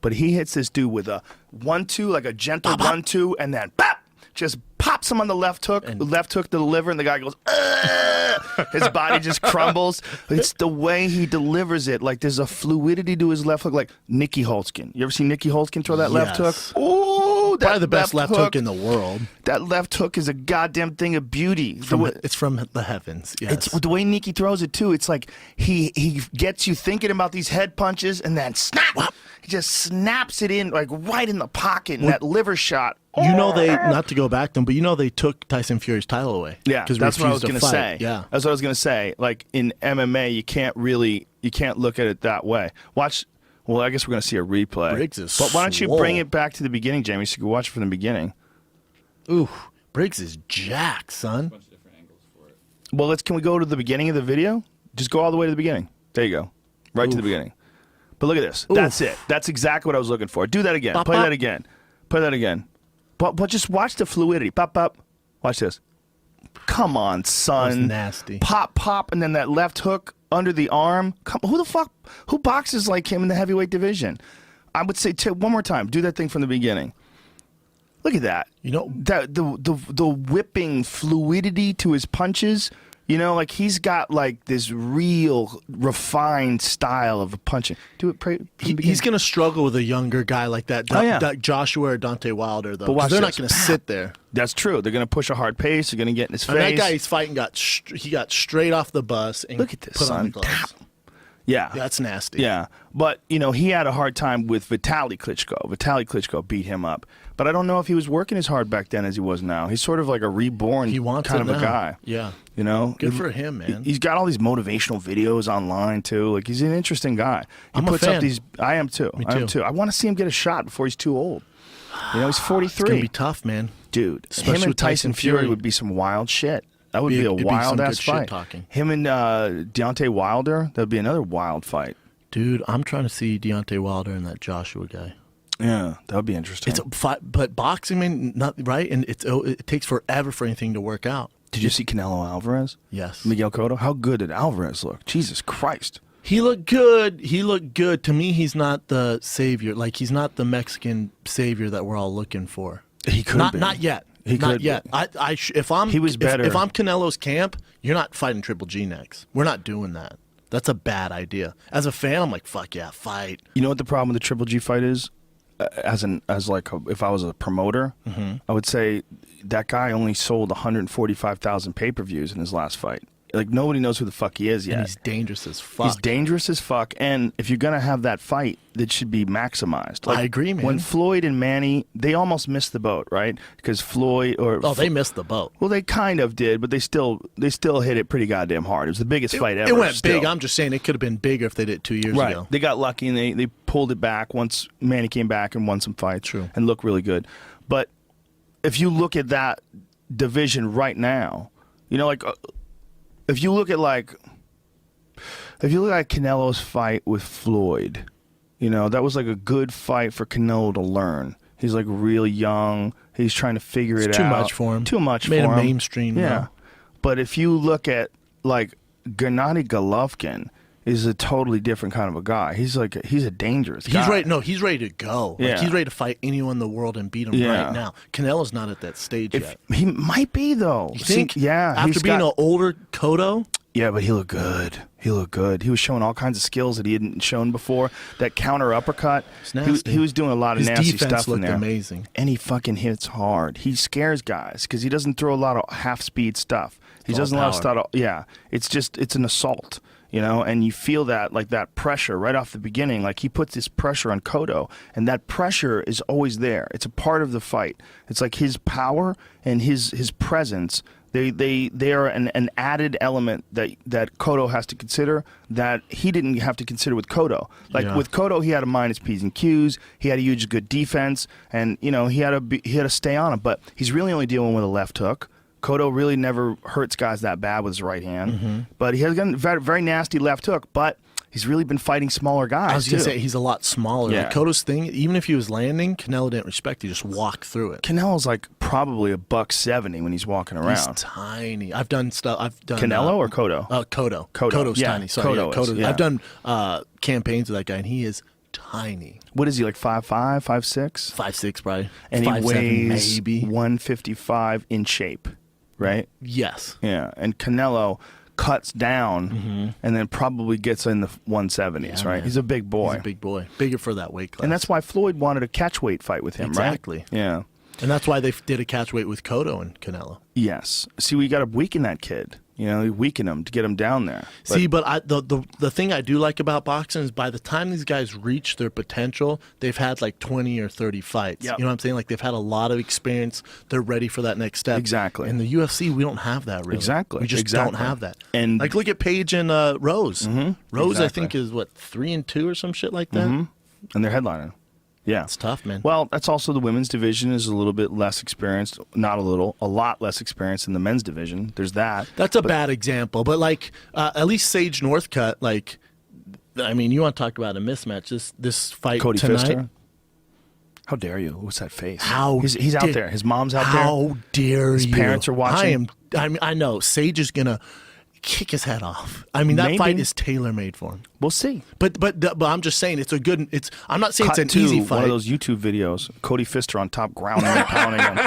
Speaker 1: But he hits this dude with a 1-2, like a gentle 1-2, and then bop, just pops him on the left hook to the liver, and the guy goes, "Ugh!" His body just crumbles. It's the way he delivers it. Like there's a fluidity to his left hook, like Nicky Holtzkin. You ever see Nicky Holtzkin throw that left hook?
Speaker 2: Yes.
Speaker 1: Ooh, that
Speaker 2: Probably the best left hook in the world.
Speaker 1: That left hook is a goddamn thing of beauty.
Speaker 2: It's from the heavens. Yes.
Speaker 1: It's the way Nicky throws it too. It's like he gets you thinking about these head punches, and then snap, he just snaps it in like right in the pocket. And that liver shot.
Speaker 2: You know not to go back them, but you know they took Tyson Fury's title away.
Speaker 1: Yeah, that's what I was
Speaker 2: going to
Speaker 1: say.
Speaker 2: Yeah,
Speaker 1: that's what I was going to say. Like in MMA, you can't look at it that way. Watch. Well, I guess we're going to see a replay.
Speaker 2: Briggs is
Speaker 1: But why don't you
Speaker 2: swole.
Speaker 1: bring it back to the beginning, Jamie, so you can watch it from the beginning?
Speaker 2: Ooh, Briggs is jacked, son.
Speaker 1: Well, can we go to the beginning of the video? Just go all the way to the beginning. There you go. Right to the beginning. But look at this.
Speaker 2: Oof.
Speaker 1: That's it. That's exactly what I was looking for. Do that again.
Speaker 2: Bop,
Speaker 1: Play
Speaker 2: bop.
Speaker 1: that again. Play that again. But just watch the fluidity. Pop, pop. Watch this. Come on, son.
Speaker 2: That was nasty.
Speaker 1: Pop, pop, and then that left hook under the arm. Who boxes like him in the heavyweight division? I would say, one more time. Do that thing from the beginning. Look at that.
Speaker 2: You know,
Speaker 1: That the whipping fluidity to his punches. You know, like he's got like this real refined style of punching. Do it. From the beginning.
Speaker 2: he's going to struggle with a younger guy like that.
Speaker 1: Oh, yeah.
Speaker 2: Joshua or Deontay Wilder, though.
Speaker 1: But
Speaker 2: 'cause
Speaker 1: watch
Speaker 2: they're not
Speaker 1: this.
Speaker 2: going to sit there.
Speaker 1: That's true. They're going to push a hard pace. They're going to get in his
Speaker 2: And
Speaker 1: face.
Speaker 2: that guy he's fighting he got straight off the bus and
Speaker 1: Look at this,
Speaker 2: put on the
Speaker 1: son.
Speaker 2: gloves.
Speaker 1: Yeah.
Speaker 2: That's nasty.
Speaker 1: Yeah. But, you know, he had a hard time with Vitaly Klitschko. Vitaly Klitschko beat him up. But I don't know if he was working as hard back then as he was now. He's sort of like a reborn
Speaker 2: He wants
Speaker 1: kind
Speaker 2: it
Speaker 1: of a
Speaker 2: now.
Speaker 1: guy.
Speaker 2: Yeah.
Speaker 1: You know?
Speaker 2: Good for him, man.
Speaker 1: He's got all these motivational videos online, too. Like, he's an interesting guy. He
Speaker 2: I'm a
Speaker 1: puts up
Speaker 2: fan.
Speaker 1: these. I am, too.
Speaker 2: Me
Speaker 1: I am,
Speaker 2: too.
Speaker 1: too. I want to see him get a shot before he's too old. You know, he's 43.
Speaker 2: It's going to be tough, man.
Speaker 1: Dude,
Speaker 2: Especially
Speaker 1: him and
Speaker 2: with Tyson
Speaker 1: Tyson Fury
Speaker 2: Fury.
Speaker 1: would be some wild shit. That would be a
Speaker 2: It'd be some
Speaker 1: wild
Speaker 2: good
Speaker 1: ass
Speaker 2: shit
Speaker 1: fight.
Speaker 2: talking.
Speaker 1: Him and Deontay Wilder, that'd be another wild fight.
Speaker 2: Dude, I'm trying to see Deontay Wilder and that Joshua guy.
Speaker 1: Yeah, that would be interesting.
Speaker 2: It's a fight, but boxing, man, not right, and it takes forever for anything to work out.
Speaker 1: Did you see Canelo Alvarez?
Speaker 2: Yes.
Speaker 1: Miguel Cotto? How good did Alvarez look? Jesus Christ.
Speaker 2: He looked good. He looked good. To me, he's not the savior. Like, he's not the Mexican savior that we're all looking for.
Speaker 1: He could be.
Speaker 2: Not yet.
Speaker 1: He
Speaker 2: not
Speaker 1: could
Speaker 2: yet.
Speaker 1: He was better.
Speaker 2: If I'm Canelo's camp, you're not fighting Triple G next. We're not doing that. That's a bad idea. As a fan, I'm like, fuck yeah, fight.
Speaker 1: You know what the problem with the Triple G fight is? If I was a promoter, I would say that guy only sold 145,000 pay-per-views in his last fight. Like, nobody knows who the fuck he is yet.
Speaker 2: And he's dangerous as fuck.
Speaker 1: He's dangerous as fuck. And if you're going to have that fight, that should be maximized. Like,
Speaker 2: I agree, man.
Speaker 1: When Floyd and Manny, they almost missed the boat, right? Because Floyd
Speaker 2: they missed the boat.
Speaker 1: Well, they kind of did, but they still hit it pretty goddamn hard. It was the biggest fight ever.
Speaker 2: It went
Speaker 1: still.
Speaker 2: big. I'm just saying it could have been bigger if they did it 2 years ago.
Speaker 1: They got lucky and they pulled it back once Manny came back and won some fights.
Speaker 2: True.
Speaker 1: And looked really good. But if you look at that division right now, you know, like if you look at Canelo's fight with Floyd, you know, that was like a good fight for Canelo to learn. He's like really young. He's trying to figure it out.
Speaker 2: Too much for him.
Speaker 1: Too much
Speaker 2: Made
Speaker 1: for him.
Speaker 2: Made him mainstream.
Speaker 1: Yeah.
Speaker 2: Now.
Speaker 1: But if you look at like Gennady Golovkin, is a totally different kind of a guy. He's a dangerous guy.
Speaker 2: He's ready. No, he's ready to go.
Speaker 1: Yeah.
Speaker 2: Like, he's ready to fight anyone in the world and beat him right now. Canelo's not at that stage yet.
Speaker 1: He might be though.
Speaker 2: You think?
Speaker 1: Yeah.
Speaker 2: After being an older Cotto.
Speaker 1: Yeah, but he looked good. He was showing all kinds of skills that he hadn't shown before. That counter uppercut. He was doing a lot of nasty stuff in there.
Speaker 2: His defense looked amazing.
Speaker 1: And he fucking hits hard. He scares guys because he doesn't throw a lot of half-speed stuff. He doesn't allow stuff. Yeah, it's an assault. You know, and you feel that, like, that pressure right off the beginning. Like, he puts this pressure on Cotto, and that pressure is always there. It's a part of the fight. It's like his power and his presence. They are an added element that Cotto has to consider that he didn't have to consider with Cotto. Like with Cotto, he had to mind his P's and Q's. He had a huge good defense, and you know he had to stay on him. But he's really only dealing with a left hook. Cotto really never hurts guys that bad with his right hand, but he has gotten very, very nasty left hook. But he's really been fighting smaller guys.
Speaker 2: I was going to say he's a lot smaller.
Speaker 1: Yeah.
Speaker 2: Like Cotto's thing, even if he was landing, Canelo didn't respect. He just walked through it.
Speaker 1: Canelo's like probably $170 when he's walking around.
Speaker 2: He's tiny. I've done
Speaker 1: Canelo or Cotto?
Speaker 2: Cotto.
Speaker 1: Cotto.
Speaker 2: Cotto's tiny. Sorry, Cotto.
Speaker 1: Yeah.
Speaker 2: I've done campaigns with that guy, and he is tiny.
Speaker 1: What is he, like 5'5", 5'6"?
Speaker 2: 5'6", probably.
Speaker 1: And
Speaker 2: 5'7",
Speaker 1: he weighs
Speaker 2: maybe
Speaker 1: 155 in shape, right?
Speaker 2: Yes.
Speaker 1: Yeah, and Canelo cuts down and then probably gets in the 170s, right?
Speaker 2: Man.
Speaker 1: He's a big boy.
Speaker 2: He's a big boy. Bigger for that weight class.
Speaker 1: And that's why Floyd wanted a catchweight fight with him,
Speaker 2: exactly.
Speaker 1: right? Yeah.
Speaker 2: And that's why they did a catchweight with Cotto and Canelo.
Speaker 1: Yes. See, we got to weaken that kid. You know, weaken him to get him down there.
Speaker 2: But the thing I do like about boxing is by the time these guys reach their potential, they've had like 20 or 30 fights.
Speaker 1: Yep.
Speaker 2: You know what I'm saying? Like they've had a lot of experience. They're ready for that next step.
Speaker 1: Exactly.
Speaker 2: In the UFC, we don't have that really.
Speaker 1: Exactly.
Speaker 2: We just don't have that.
Speaker 1: And
Speaker 2: like look at Paige and Rose. Rose,
Speaker 1: Exactly.
Speaker 2: I think, is what 3-2 or some shit like that.
Speaker 1: And they're headlining. Yeah.
Speaker 2: It's tough, man.
Speaker 1: Well, that's also the women's division is a little bit less experienced. Not a little, a lot less experienced than the men's division. There's that.
Speaker 2: That's a bad example. But, like, at least Sage Northcutt, like, I mean, you want to talk about a mismatch. This fight
Speaker 1: Cody
Speaker 2: tonight.
Speaker 1: Pfister. How dare you? What's that face? He's out there. His mom's out there.
Speaker 2: How dare
Speaker 1: His
Speaker 2: you?
Speaker 1: parents are watching.
Speaker 2: I know. Sage is going to kick his head off. I mean, that
Speaker 1: Maybe.
Speaker 2: fight is tailor-made for him.
Speaker 1: We'll see.
Speaker 2: But I'm just saying it's a good. I'm not saying
Speaker 1: Cut
Speaker 2: it's an
Speaker 1: to
Speaker 2: easy fight.
Speaker 1: one of those YouTube videos. Cody Pfister on top, grounding and pounding him,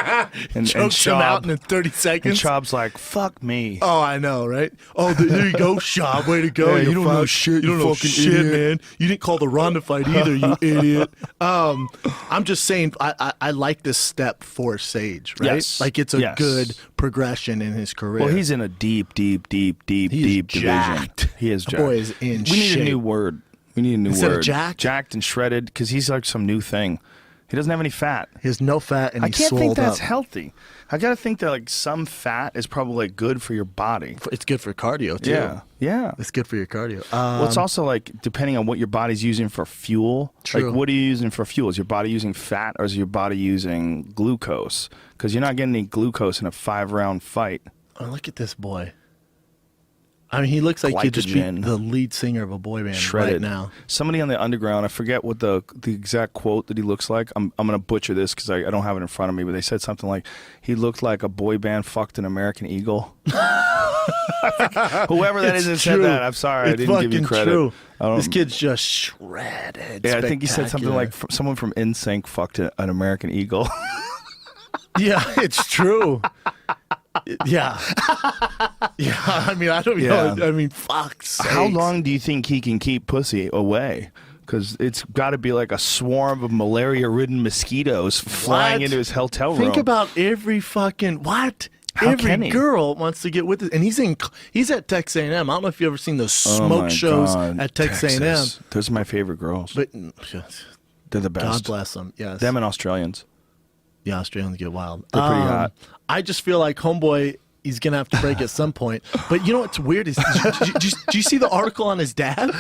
Speaker 1: and
Speaker 2: Chokes him out in 30 seconds.
Speaker 1: And Schaub's like, "Fuck me."
Speaker 2: Oh, I know, right? Oh, there you go, Schaub. Way to go.
Speaker 1: Yeah, you don't know shit.
Speaker 2: You don't know
Speaker 1: fucking
Speaker 2: shit,
Speaker 1: idiot.
Speaker 2: man. You didn't call the Ronda fight either, you idiot. I'm just saying, I like this step for Sage, right?
Speaker 1: Yes.
Speaker 2: Like it's a
Speaker 1: Yes.
Speaker 2: good progression in his career.
Speaker 1: Well, he's in a deep division.
Speaker 2: jacked.
Speaker 1: He is
Speaker 2: The
Speaker 1: jacked.
Speaker 2: boy is in
Speaker 1: We need
Speaker 2: shape.
Speaker 1: a new word. We need a new
Speaker 2: Instead of
Speaker 1: word.
Speaker 2: jacked?
Speaker 1: Jacked and shredded, because he's like some new thing. He doesn't have any fat.
Speaker 2: He has no fat and
Speaker 1: I
Speaker 2: he's
Speaker 1: can't think
Speaker 2: swolled
Speaker 1: that's
Speaker 2: up.
Speaker 1: healthy. I gotta think that like some fat is probably good for your body.
Speaker 2: It's good for cardio too.
Speaker 1: Yeah.
Speaker 2: It's good for your cardio.
Speaker 1: Well, it's also like depending on what your body's using for fuel.
Speaker 2: True.
Speaker 1: Like, what are you using for fuel? Is your body using fat or is your body using glucose? Because you're not getting any glucose in a 5-round fight.
Speaker 2: Oh, look at this boy. I mean, he looks like he'd just be
Speaker 1: Glycogen.
Speaker 2: the lead singer of a boy band
Speaker 1: Shredded.
Speaker 2: right now.
Speaker 1: Somebody on the underground, I forget what the exact quote that he looks like. I'm going to butcher this because I don't have it in front of me, but they said something like, he looked like a boy band fucked an American Eagle. Whoever that is that said that, I'm sorry, I didn't give you credit.
Speaker 2: True. This kid's just shredded.
Speaker 1: Yeah, I think he said something like, someone from NSYNC fucked an American Eagle.
Speaker 2: Yeah, it's true. Yeah. Yeah, I mean, I don't know. I mean, fuck sakes.
Speaker 1: How long do you think he can keep pussy away? Because it's got to be like a swarm of malaria-ridden mosquitoes flying into his hotel room.
Speaker 2: Think about every fucking what?
Speaker 1: How can he?
Speaker 2: Every girl wants to get with it, and he's at Texas A&M. I don't know if you ever seen those smoke shows at Texas A&M.
Speaker 1: Those are my favorite girls.
Speaker 2: But
Speaker 1: they're the best.
Speaker 2: God bless them. Yes,
Speaker 1: Them and Australians.
Speaker 2: Yeah, Australians get wild.
Speaker 1: They're pretty hot.
Speaker 2: I just feel like homeboy, he's gonna have to break at some point. But you know what's weird is, do you see the article on his dad?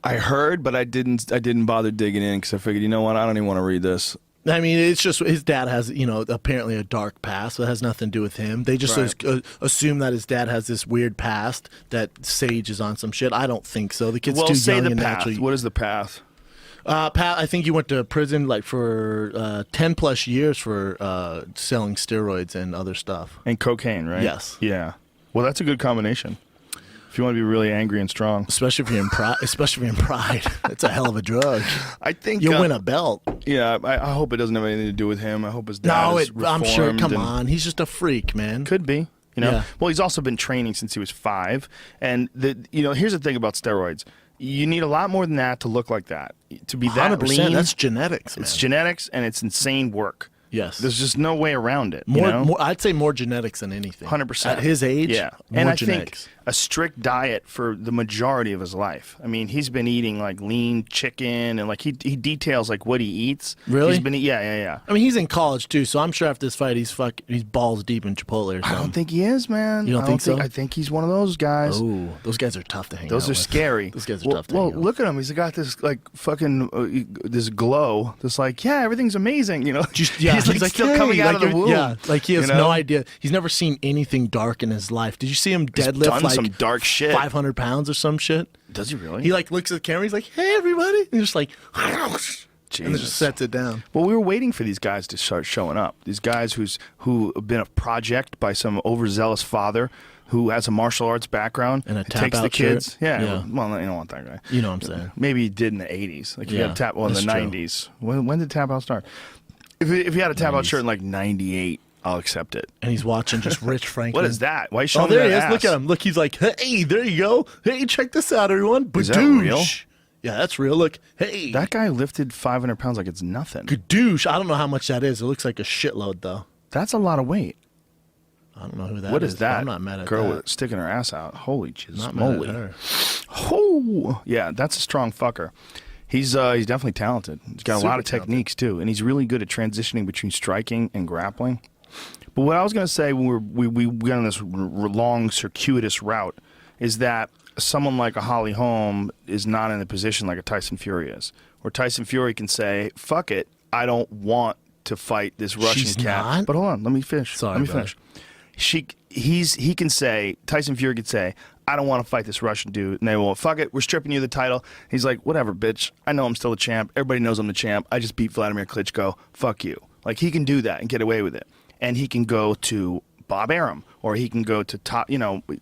Speaker 1: I heard, but I didn't bother digging in because I figured, you know what, I don't even want to read this.
Speaker 2: I mean, it's just his dad has, apparently a dark past. So it has nothing to do with him. They just assume that his dad has this weird past that Sage is on some shit. I don't think so. The kid's too young and naturally.
Speaker 1: What is the path?
Speaker 2: Pat, I think he went to prison like for 10 plus years for selling steroids and other stuff.
Speaker 1: And cocaine, right?
Speaker 2: Yes.
Speaker 1: Yeah. Well, that's a good combination. If you want to be really angry and strong,
Speaker 2: especially if you're in pride, it's a hell of a drug.
Speaker 1: I think
Speaker 2: you'll win a belt.
Speaker 1: Yeah, I hope it doesn't have anything to do with him. I hope his dad is reformed.
Speaker 2: I'm sure. Come on, he's just a freak, man.
Speaker 1: Could be. Yeah. Well, he's also been training since he was 5, and here's the thing about steroids. You need a lot more than that to look like that. To be that
Speaker 2: 100%,
Speaker 1: lean,
Speaker 2: that's genetics. Man.
Speaker 1: It's genetics, and it's insane work.
Speaker 2: Yes.
Speaker 1: There's just no way around it.
Speaker 2: More, I'd say more genetics than anything.
Speaker 1: 100%.
Speaker 2: At his age,
Speaker 1: yeah.
Speaker 2: More
Speaker 1: and I
Speaker 2: genetics.
Speaker 1: think a strict diet for the majority of his life. I mean, he's been eating like lean chicken and like he details like what he eats.
Speaker 2: Really?
Speaker 1: He's been yeah.
Speaker 2: I mean, he's in college too, so I'm sure after this fight he's balls deep in Chipotle or something.
Speaker 1: I don't think he is, man.
Speaker 2: You don't think so?
Speaker 1: I think he's one of those guys.
Speaker 2: Oh, those guys are tough to hang out
Speaker 1: with. Those are scary.
Speaker 2: Those guys are tough to hang out with.
Speaker 1: Look at him. He's got this like fucking this glow. This like, yeah, everything's amazing, he's like still coming out of the womb.
Speaker 2: Yeah, like he has no idea. He's never seen anything dark in his life. Did you see him deadlift
Speaker 1: done some dark shit.
Speaker 2: 500 pounds or some shit?
Speaker 1: Does he really?
Speaker 2: He like looks at the camera. He's like, "Hey, everybody!" And he's just like,
Speaker 1: Jesus.
Speaker 2: And then just sets it down.
Speaker 1: Well, we were waiting for these guys to start showing up. These guys who have been a project by some overzealous father who has a martial arts background
Speaker 2: and
Speaker 1: takes the kids.
Speaker 2: Shirt.
Speaker 1: Yeah. Well, you don't want that guy.
Speaker 2: You know what I'm saying?
Speaker 1: Maybe he did in the 80s. Like if you had a tap in the 90s.
Speaker 2: True.
Speaker 1: When did tap out start? If you had a tap out shirt in like 98. I'll accept it.
Speaker 2: And he's watching just Rich Franklin.
Speaker 1: What is that? Why are you showing
Speaker 2: there
Speaker 1: me
Speaker 2: he
Speaker 1: that
Speaker 2: is.
Speaker 1: ass?
Speaker 2: Look at him. Look, he's like, hey, there you go. Hey, check this out, everyone.
Speaker 1: Is that real?
Speaker 2: Yeah, that's real. Look, hey.
Speaker 1: That guy lifted 500 pounds like it's nothing.
Speaker 2: Gadoosh. I don't know how much that is. It looks like a shitload, though.
Speaker 1: That's a lot of weight.
Speaker 2: I don't know who that is.
Speaker 1: What is that?
Speaker 2: I'm not mad at
Speaker 1: girl
Speaker 2: that.
Speaker 1: sticking her ass out. Holy Jesus
Speaker 2: Not
Speaker 1: moly.
Speaker 2: mad at her.
Speaker 1: Oh, yeah, that's a strong fucker. He's definitely talented. He's got a lot of techniques, too, and he's really good at transitioning between striking and grappling. But what I was going to say when we went on this long, circuitous route is that someone like a Holly Holm is not in a position like a Tyson Fury is, where Tyson Fury can say, fuck it, I don't want to fight this Russian cat.
Speaker 2: Not?
Speaker 1: But hold on, let me finish.
Speaker 2: Sorry,
Speaker 1: let me finish. He can say, Tyson Fury could say, I don't want to fight this Russian dude. And they will, fuck it, we're stripping you of the title. He's like, whatever, bitch. I know I'm still the champ. Everybody knows I'm the champ. I just beat Vladimir Klitschko. Fuck you. Like, he can do that and get away with it. And he can go to Bob Arum, or he can go to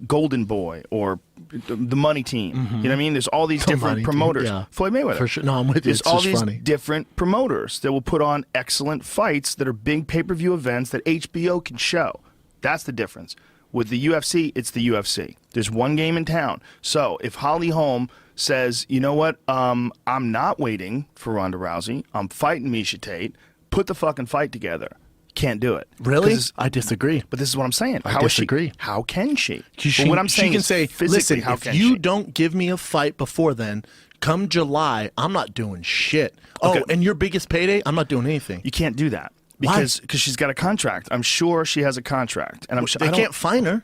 Speaker 1: Golden Boy, or the Money Team.
Speaker 2: Mm-hmm.
Speaker 1: You know what I mean? There's all these different promoters.
Speaker 2: Yeah.
Speaker 1: Floyd Mayweather.
Speaker 2: For sure. No, I'm with you.
Speaker 1: There's
Speaker 2: It's
Speaker 1: all
Speaker 2: just
Speaker 1: these
Speaker 2: funny.
Speaker 1: different promoters that will put on excellent fights that are big pay-per-view events that HBO can show. That's the difference. With the UFC, it's the UFC. There's one game in town. So if Holly Holm says, you know what, I'm not waiting for Ronda Rousey. I'm fighting Miesha Tate. Put the fucking fight together. Can't do it.
Speaker 2: Really? I disagree.
Speaker 1: But this is what I'm saying.
Speaker 2: I disagree.
Speaker 1: How can she?
Speaker 2: But
Speaker 1: what I'm saying
Speaker 2: she can
Speaker 1: is
Speaker 2: say,
Speaker 1: physically,
Speaker 2: listen,
Speaker 1: how
Speaker 2: if
Speaker 1: can
Speaker 2: you
Speaker 1: she?
Speaker 2: don't give me a fight before then, come July, I'm not doing shit.
Speaker 1: Okay.
Speaker 2: Oh, and your biggest payday, I'm not doing anything.
Speaker 1: You can't do that. Because she's got a contract. I'm sure she has a contract. And I'm sure
Speaker 2: They can't fine her.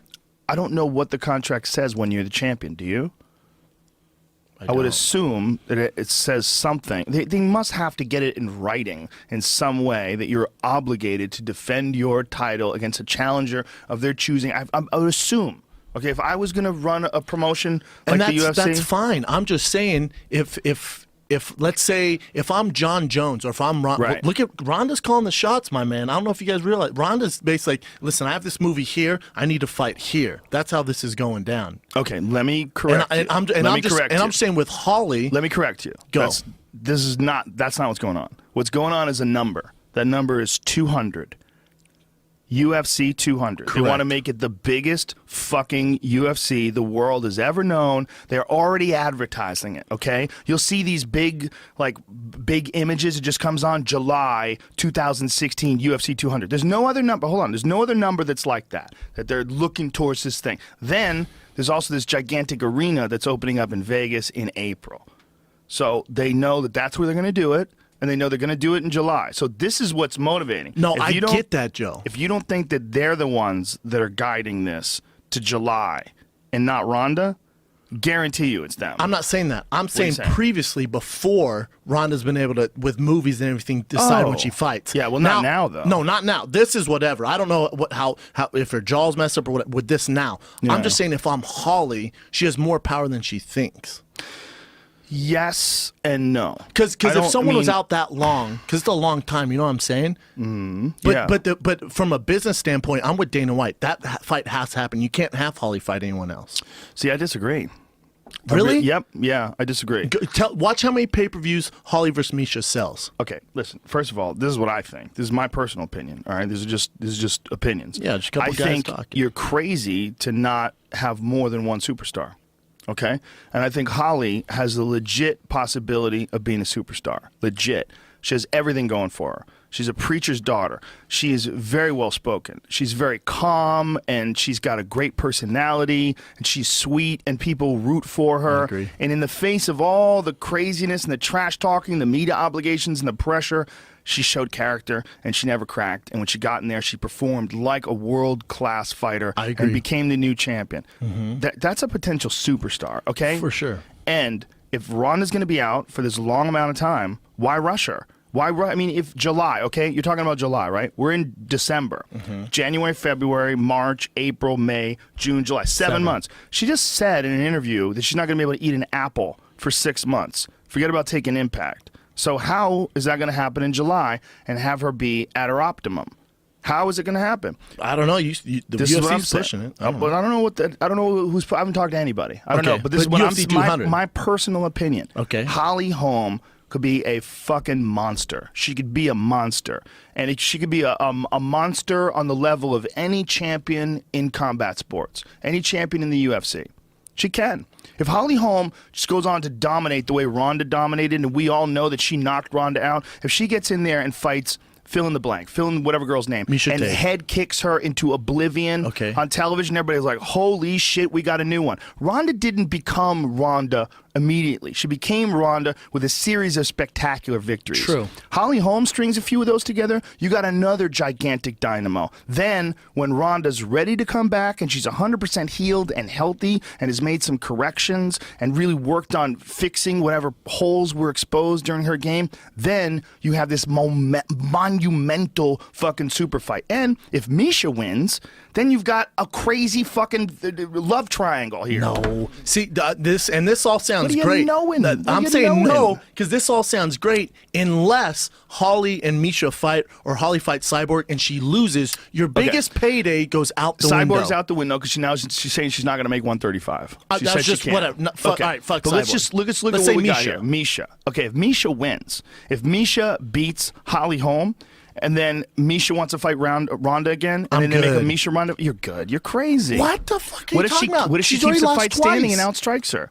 Speaker 1: I don't know what the contract says when you're the champion. Do you? I would assume that it says something. They must have to get it in writing in some way that you're obligated to defend your title against a challenger of their choosing. I would assume. Okay, if I was going to run a promotion
Speaker 2: And
Speaker 1: like the UFC,
Speaker 2: that's fine. I'm just saying, if let's say if I'm John Jones or if I'm Ron,
Speaker 1: Right.
Speaker 2: look at Ronda's calling the shots, my man. I don't know if you guys realize Ronda's basically like, listen, I have this movie here. I need to fight here. That's how this is going down.
Speaker 1: okay, let me correct you.
Speaker 2: I'm just saying with Holly.
Speaker 1: Let me correct you.
Speaker 2: Go.
Speaker 1: That's not what's going on. What's going on is a number. That number is 200. UFC 200.
Speaker 2: Correct.
Speaker 1: They want to make it the biggest fucking UFC the world has ever known. They're already advertising it, okay? You'll see these big images. It just comes on July 2016 UFC 200. There's no other number. Hold on. There's no other number that's like that they're looking towards this thing. Then there's also this gigantic arena that's opening up in Vegas in April. So they know that that's where they're going to do it. And they know they're going to do it in July. So this is what's motivating.
Speaker 2: No, I get that, Joe.
Speaker 1: If you don't think that they're the ones that are guiding this to July and not Ronda, guarantee you it's them.
Speaker 2: I'm not saying that. I'm saying previously, before Ronda's been able to, with movies and everything, decide when she fights.
Speaker 1: Yeah, well, not now, though.
Speaker 2: No, not now. This is whatever. I don't know how if her jaw's messed up or what with this now.
Speaker 1: Yeah.
Speaker 2: I'm just saying if I'm Holly, she has more power than she thinks.
Speaker 1: Yes and no.
Speaker 2: Because if someone was out that long, because it's a long time, you know what I'm saying? But from a business standpoint, I'm with Dana White. That fight has to happen. You can't have Holly fight anyone else.
Speaker 1: See, I disagree.
Speaker 2: Really?
Speaker 1: Yep. Yeah, I disagree.
Speaker 2: Watch how many pay-per-views Holly versus Misha sells.
Speaker 1: Okay, listen. First of all, this is what I think. This is my personal opinion. All right, this is just opinions.
Speaker 2: Yeah, just a couple
Speaker 1: I
Speaker 2: guys
Speaker 1: think
Speaker 2: talking.
Speaker 1: you're crazy to not have more than one superstar. Okay? And I think Holly has the legit possibility of being a superstar. Legit. She has everything going for her. She's a preacher's daughter. She is very well spoken. She's very calm, and she's got a great personality, and she's sweet, and people root for her.
Speaker 2: I agree.
Speaker 1: And in the face of all the craziness and the trash talking, the media obligations and the pressure, she showed character, and she never cracked. And when she got in there, she performed like a world-class fighter and became the new champion. Mm-hmm. That's a potential superstar, okay?
Speaker 2: For sure.
Speaker 1: And if Ronda's going to be out for this long amount of time, why rush her? I mean, if July, okay? You're talking about July, right? We're in December. Mm-hmm. January, February, March, April, May, June, July. 7 months. She just said in an interview that she's not going to be able to eat an apple for 6 months. Forget about taking Impact. So how is that going to happen in July and have her be at her optimum? How is it going to happen?
Speaker 2: I don't know. The UFC's pushing it.
Speaker 1: But I don't know I don't know who's. I haven't talked to anybody. I don't know. But this is what my personal opinion.
Speaker 2: Okay.
Speaker 1: Holly Holm could be a fucking monster. She could be a monster, and she could be a monster on the level of any champion in combat sports, any champion in the UFC. She can. If Holly Holm just goes on to dominate the way Ronda dominated, and we all know that she knocked Ronda out, if she gets in there and fights, fill in the blank, fill in whatever girl's name, and head kicks her into oblivion on television, everybody's like, holy shit, we got a new one. Ronda didn't become Ronda immediately. She became Ronda with a series of spectacular victories.
Speaker 2: True.
Speaker 1: Holly Holm strings a few of those together, you got another gigantic dynamo. Then, when Ronda's ready to come back and she's 100% healed and healthy and has made some corrections and really worked on fixing whatever holes were exposed during her game, then you have this monumental fucking super fight. And if Misha wins, then you've got a crazy fucking love triangle here.
Speaker 2: No. See, this all sounds
Speaker 1: great.
Speaker 2: I'm saying no, because this all sounds great unless Holly and Misha fight or Holly fights Cyborg and she loses. Your biggest payday goes out the window.
Speaker 1: Cyborg's out the window because she's saying she's not going to make 135. She said
Speaker 2: just
Speaker 1: she can't.
Speaker 2: whatever. No, all right, fuck
Speaker 1: but
Speaker 2: Cyborg.
Speaker 1: let's look at what we got here. Misha. Okay, if Misha wins, if Misha beats Holly Holm, and then Misha wants to fight Ronda again, and then they make a Misha Ronda, you're good. You're crazy.
Speaker 2: What the fuck are you talking about?
Speaker 1: What if she keeps the fight standing and outstrikes her?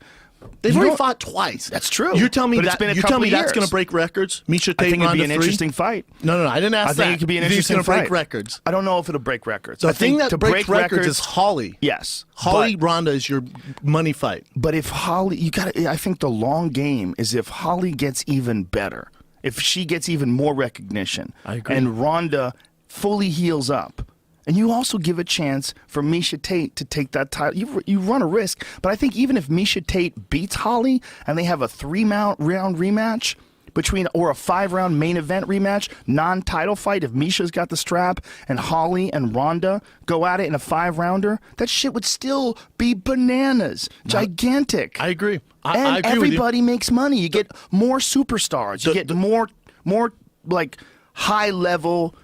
Speaker 2: They've already fought twice.
Speaker 1: That's true.
Speaker 2: You're telling me
Speaker 1: that's
Speaker 2: that's going to break records? Misha Tate,
Speaker 1: I think it'd be an
Speaker 2: 3?
Speaker 1: interesting fight.
Speaker 2: No, I didn't ask that.
Speaker 1: I think it could be an interesting fight.
Speaker 2: It's going to break records.
Speaker 1: I don't know if it'll break records.
Speaker 2: The thing that breaks records is Holly.
Speaker 1: Yes.
Speaker 2: Holly Ronda is your money fight.
Speaker 1: But if Holly, I think the long game is if Holly gets even better, if she gets even more recognition,
Speaker 2: I agree.
Speaker 1: And Ronda fully heals up. And you also give a chance for Misha Tate to take that title. You run a risk, but I think even if Misha Tate beats Holly and they have a 3-round rematch, or a 5-round main event rematch, non-title fight, if Misha's got the strap and Holly and Ronda go at it in a 5-rounder, that shit would still be bananas. Gigantic.
Speaker 2: I agree.
Speaker 1: And
Speaker 2: I agree
Speaker 1: everybody makes money. You get more superstars. You get more like high level,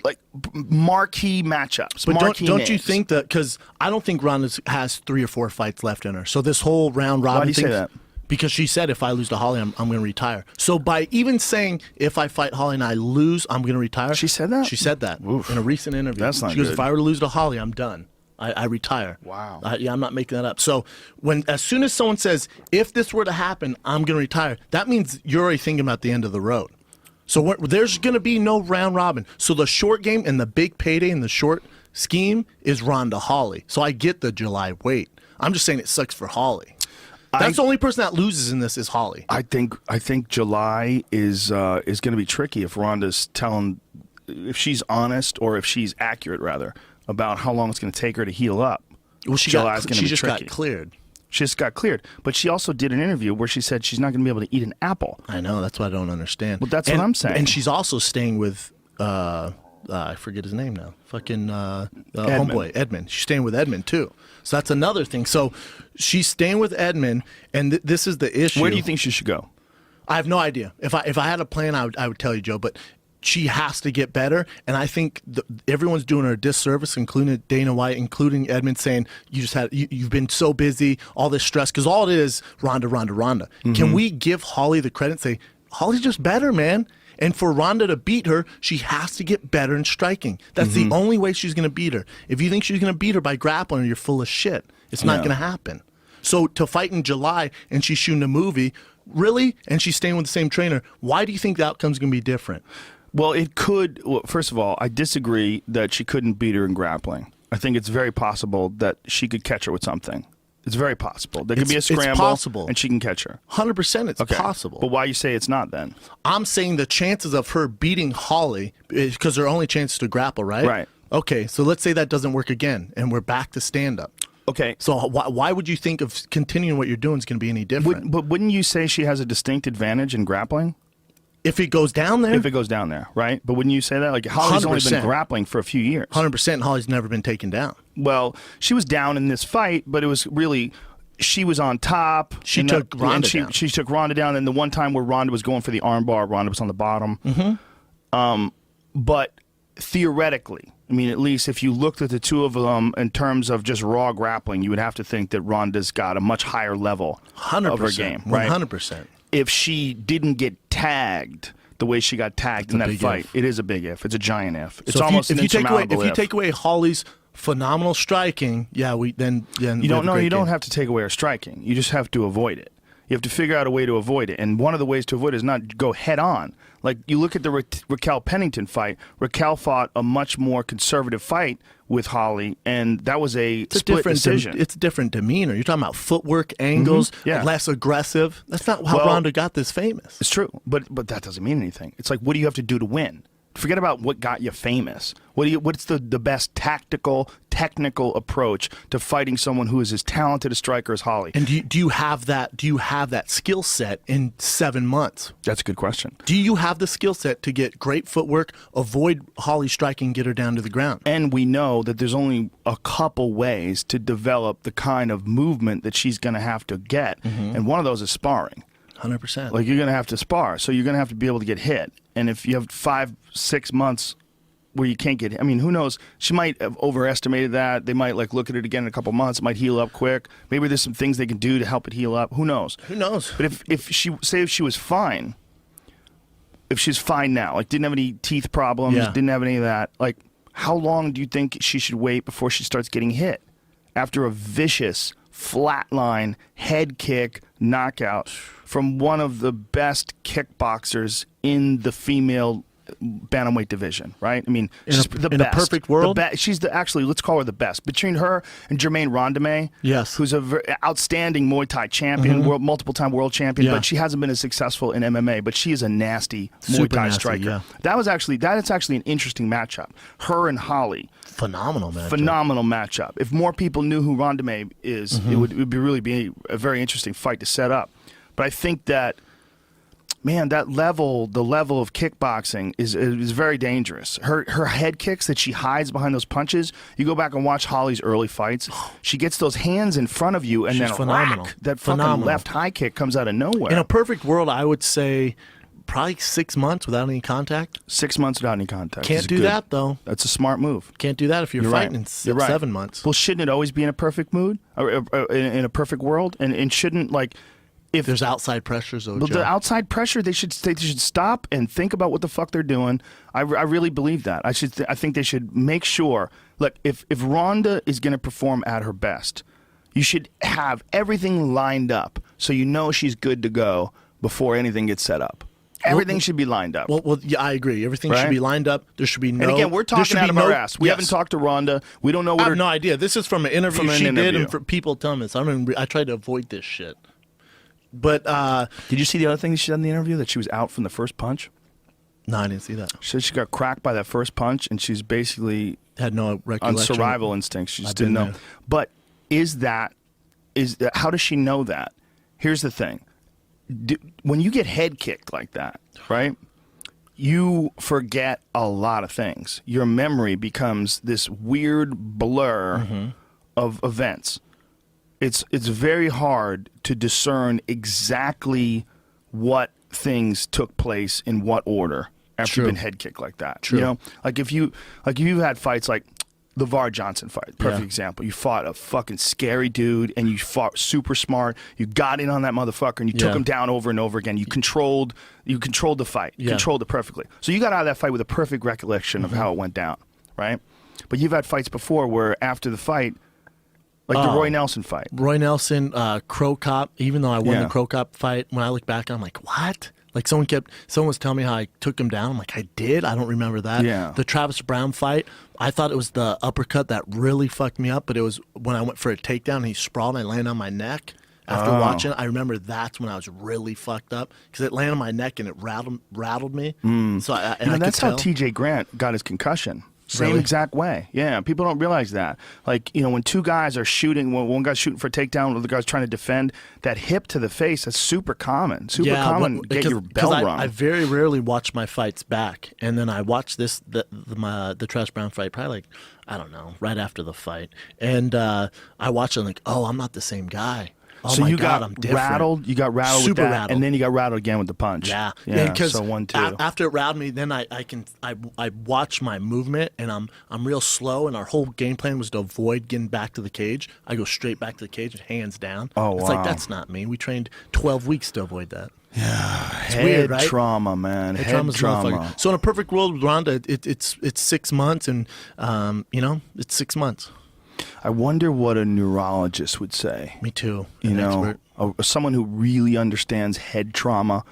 Speaker 1: like marquee matchups.
Speaker 2: But
Speaker 1: marquee
Speaker 2: don't
Speaker 1: names.
Speaker 2: you think that, because I don't think Ronda has 3 or 4 fights left in her. So this whole round robin
Speaker 1: Why do you
Speaker 2: thing,
Speaker 1: say that?
Speaker 2: because she said if I lose to Holly, I'm going to retire. So by even saying if I fight Holly and I lose, I'm going to retire.
Speaker 1: She said that?
Speaker 2: She said that in a recent interview.
Speaker 1: That's not
Speaker 2: She goes,
Speaker 1: good.
Speaker 2: if I were to lose to Holly, I'm done. I retire.
Speaker 1: Wow.
Speaker 2: Yeah, I'm not making that up. So as soon as someone says, if this were to happen, I'm going to retire, that means you're already thinking about the end of the road. So there's going to be no round robin. So the short game and the big payday in the short scheme is Ronda Holly. So I get the July wait. I'm just saying it sucks for Holly. That's the only person that loses in this is Holly.
Speaker 1: I think July is going to be tricky if Ronda's if she's honest, or if she's accurate rather, about how long it's going to take her to heal up.
Speaker 2: Well, she just got cleared.
Speaker 1: She just got cleared. But she also did an interview where she said she's not going to be able to eat an apple.
Speaker 2: I know. That's what I don't understand.
Speaker 1: Well, that's what I'm saying.
Speaker 2: And she's also staying with, I forget his name now. Fucking homeboy, Edmund. She's staying with Edmund, too. So that's another thing. So she's staying with Edmund, and this is the issue.
Speaker 1: Where do you think she should go?
Speaker 2: I have no idea. If I had a plan, I would tell you, Joe, but she has to get better, and I think everyone's doing her a disservice, including Dana White, including Edmund, saying you've been so busy, all this stress, because all it is Ronda. Mm-hmm. Can we give Holly the credit and say Holly's just better, man? And for Ronda to beat her, she has to get better in striking. That's the only way she's going to beat her. If you think she's going to beat her by grappling her, you're full of shit. It's not going to happen. So to fight in July and she's shooting a movie, really, and she's staying with the same trainer, why do you think the outcome's going to be different?
Speaker 1: Well, it could. Well, first of all, I disagree that she couldn't beat her in grappling. I think it's very possible that she could catch her with something. It's very possible. There could be a scramble,
Speaker 2: it's possible.
Speaker 1: And she can catch her.
Speaker 2: 100% it's possible.
Speaker 1: But why you say it's not then?
Speaker 2: I'm saying the chances of her beating Holly, because her only chance is to grapple, right?
Speaker 1: Right.
Speaker 2: Okay, so let's say that doesn't work again, and we're back to stand-up.
Speaker 1: Okay.
Speaker 2: So why would you think of continuing what you're doing is going to be any different?
Speaker 1: But wouldn't you say she has a distinct advantage in grappling?
Speaker 2: If it goes down there?
Speaker 1: If it goes down there, right? But wouldn't you say that? Like, Holly's
Speaker 2: 100%.
Speaker 1: only been grappling for a few years.
Speaker 2: 100%, and Holly's never been taken down.
Speaker 1: Well, she was down in this fight, but it was really... She was on top.
Speaker 2: She took Ronda down.
Speaker 1: She took Ronda down, and the one time where Ronda was going for the armbar, Ronda was on the bottom. Mm-hmm. But theoretically, I mean, at least if you looked at the two of them in terms of just raw grappling, you would have to think that Ronda's got a much higher level
Speaker 2: 100%,
Speaker 1: of her game. Right?
Speaker 2: 100%.
Speaker 1: If she didn't get tagged the way she got tagged in that fight, it is a big if. It's a giant if. It's almost an insurmountable if.
Speaker 2: If you take away Holly's phenomenal striking, then
Speaker 1: you don't have to take away her striking. You just have to avoid it. You have to figure out a way to avoid it, and one of the ways to avoid it is not go head on. Like, you look at the Raquel Pennington fight. Raquel fought a much more conservative fight with Holly, and that was a split decision.
Speaker 2: It's a different demeanor. You're talking about footwork, angles, less aggressive. That's not how Ronda got this famous.
Speaker 1: It's true, but that doesn't mean anything. It's like, what do you have to do to win? Forget about what got you famous. What's the best technical approach to fighting someone who is as talented a striker as Holly?
Speaker 2: And do you have that? Do you have that skill set in 7 months?
Speaker 1: That's a good question.
Speaker 2: Do you have the skill set to get great footwork, avoid Holly striking, get her down to the ground?
Speaker 1: And we know that there's only a couple ways to develop the kind of movement that she's going to have to get, and one of those is sparring.
Speaker 2: 100%.
Speaker 1: Like, you're going to have to spar, so you're going to have to be able to get hit. And if you have 5-6 months where you can't get hit, I mean, who knows? She might have overestimated that. They might look at it again in a couple months. It might heal up quick. Maybe there's some things they can do to help it heal up. Who knows?
Speaker 2: Who knows?
Speaker 1: But if she was fine, if she's fine now, like didn't have any teeth problems, didn't have any of that, like, how long do you think she should wait before she starts getting hit? After a vicious flatline head kick knockout from one of the best kickboxers in the female bantamweight division, right? I mean, she's the best.
Speaker 2: In a perfect world?
Speaker 1: She's actually, let's call her the best. Between her and Jermaine Rondamay, who's a very outstanding Muay Thai champion, multiple-time world champion, but she hasn't been as successful in MMA, but she is a nasty Muay Thai striker. Yeah. That's actually an interesting matchup. Her and Holly.
Speaker 2: Phenomenal
Speaker 1: matchup. If more people knew who Rondamay is, it would really be a very interesting fight to set up. But I think that man, the level of kickboxing is very dangerous. Her head kicks that she hides behind those punches. You go back and watch Holly's early fights. She gets those hands in front of you, and
Speaker 2: She's
Speaker 1: then
Speaker 2: phenomenal.
Speaker 1: Whack, that fucking left high kick comes out of nowhere.
Speaker 2: In a perfect world, I would say probably 6 months without any contact.
Speaker 1: 6 months without any contact.
Speaker 2: Can't do that, though.
Speaker 1: That's a smart move.
Speaker 2: Can't do that if you're fighting in 7 months.
Speaker 1: Well, shouldn't it always be in a perfect mood, or in a perfect world, and shouldn't like if
Speaker 2: there's outside pressures, though,
Speaker 1: the outside pressure, they should stop and think about what the fuck they're doing. I really believe that. I think they should make sure. Look, if Ronda is going to perform at her best, you should have everything lined up so you know she's good to go before anything gets set up. Everything should be lined up.
Speaker 2: Well, yeah, I agree. Everything should be lined up. There should be no.
Speaker 1: And again, we're talking out of our ass. We haven't talked to Ronda. We don't know what.
Speaker 2: I have no idea. This is from an interview she did, and for people telling us. I try to avoid this shit. But
Speaker 1: did you see the other thing that she said in the interview, that she was out from the first punch?
Speaker 2: No, I didn't see that.
Speaker 1: She said she got cracked by that first punch, and she's basically
Speaker 2: had no recollection.
Speaker 1: On survival instincts. She just didn't know. But how does she know that? Here's the thing. When you get head kicked like that, right, you forget a lot of things. Your memory becomes this weird blur of events. It's very hard to discern exactly what things took place in what order after you've been head kicked like that.
Speaker 2: True.
Speaker 1: You know, like if you've had fights like the VAR Johnson fight, perfect example. You fought a fucking scary dude, and you fought super smart. You got in on that motherfucker, and you took him down over and over again. You controlled the fight. You controlled it perfectly. So you got out of that fight with a perfect recollection of how it went down, right? But you've had fights before where after the fight, like the Roy Nelson fight.
Speaker 2: Roy Nelson, Crow Cop, even though I won the Crow Cop fight, when I look back, I'm like, what? Like someone was telling me how I took him down. I'm like, I did? I don't remember that.
Speaker 1: Yeah.
Speaker 2: The Travis Brown fight, I thought it was the uppercut that really fucked me up, but it was when I went for a takedown and he sprawled and I landed on my neck. After watching it, I remember that's when I was really fucked up because it landed on my neck and it rattled me. So
Speaker 1: that's how TJ Grant got his concussion. Same exact way. Yeah, people don't realize that. Like, you know, when two guys are shooting, when one guy's shooting for a takedown, the other guy's trying to defend, that hip to the face, that's super common. Get your bell rung.
Speaker 2: I very rarely watch my fights back. And then I watched the Travis Brown fight probably like, I don't know, right after the fight. And I watched it and like, oh, I'm not the same guy. Oh
Speaker 1: so
Speaker 2: my
Speaker 1: you
Speaker 2: God,
Speaker 1: got
Speaker 2: I'm different.
Speaker 1: rattled. You got rattled
Speaker 2: Super
Speaker 1: with that,
Speaker 2: rattled.
Speaker 1: and then you got rattled again with the punch.
Speaker 2: Yeah.
Speaker 1: So 1-2.
Speaker 2: After it rattled me, then I watch my movement, and I'm real slow. And our whole game plan was to avoid getting back to the cage. I go straight back to the cage, hands down.
Speaker 1: Oh,
Speaker 2: it's like that's not me. We trained 12 weeks to avoid that.
Speaker 1: Yeah,
Speaker 2: it's weird, right?
Speaker 1: Trauma, man. Head trauma.
Speaker 2: So in a perfect world with Ronda, it's 6 months, and it's 6 months.
Speaker 1: I wonder what a neurologist would say.
Speaker 2: Me too.
Speaker 1: You know, someone who really understands head trauma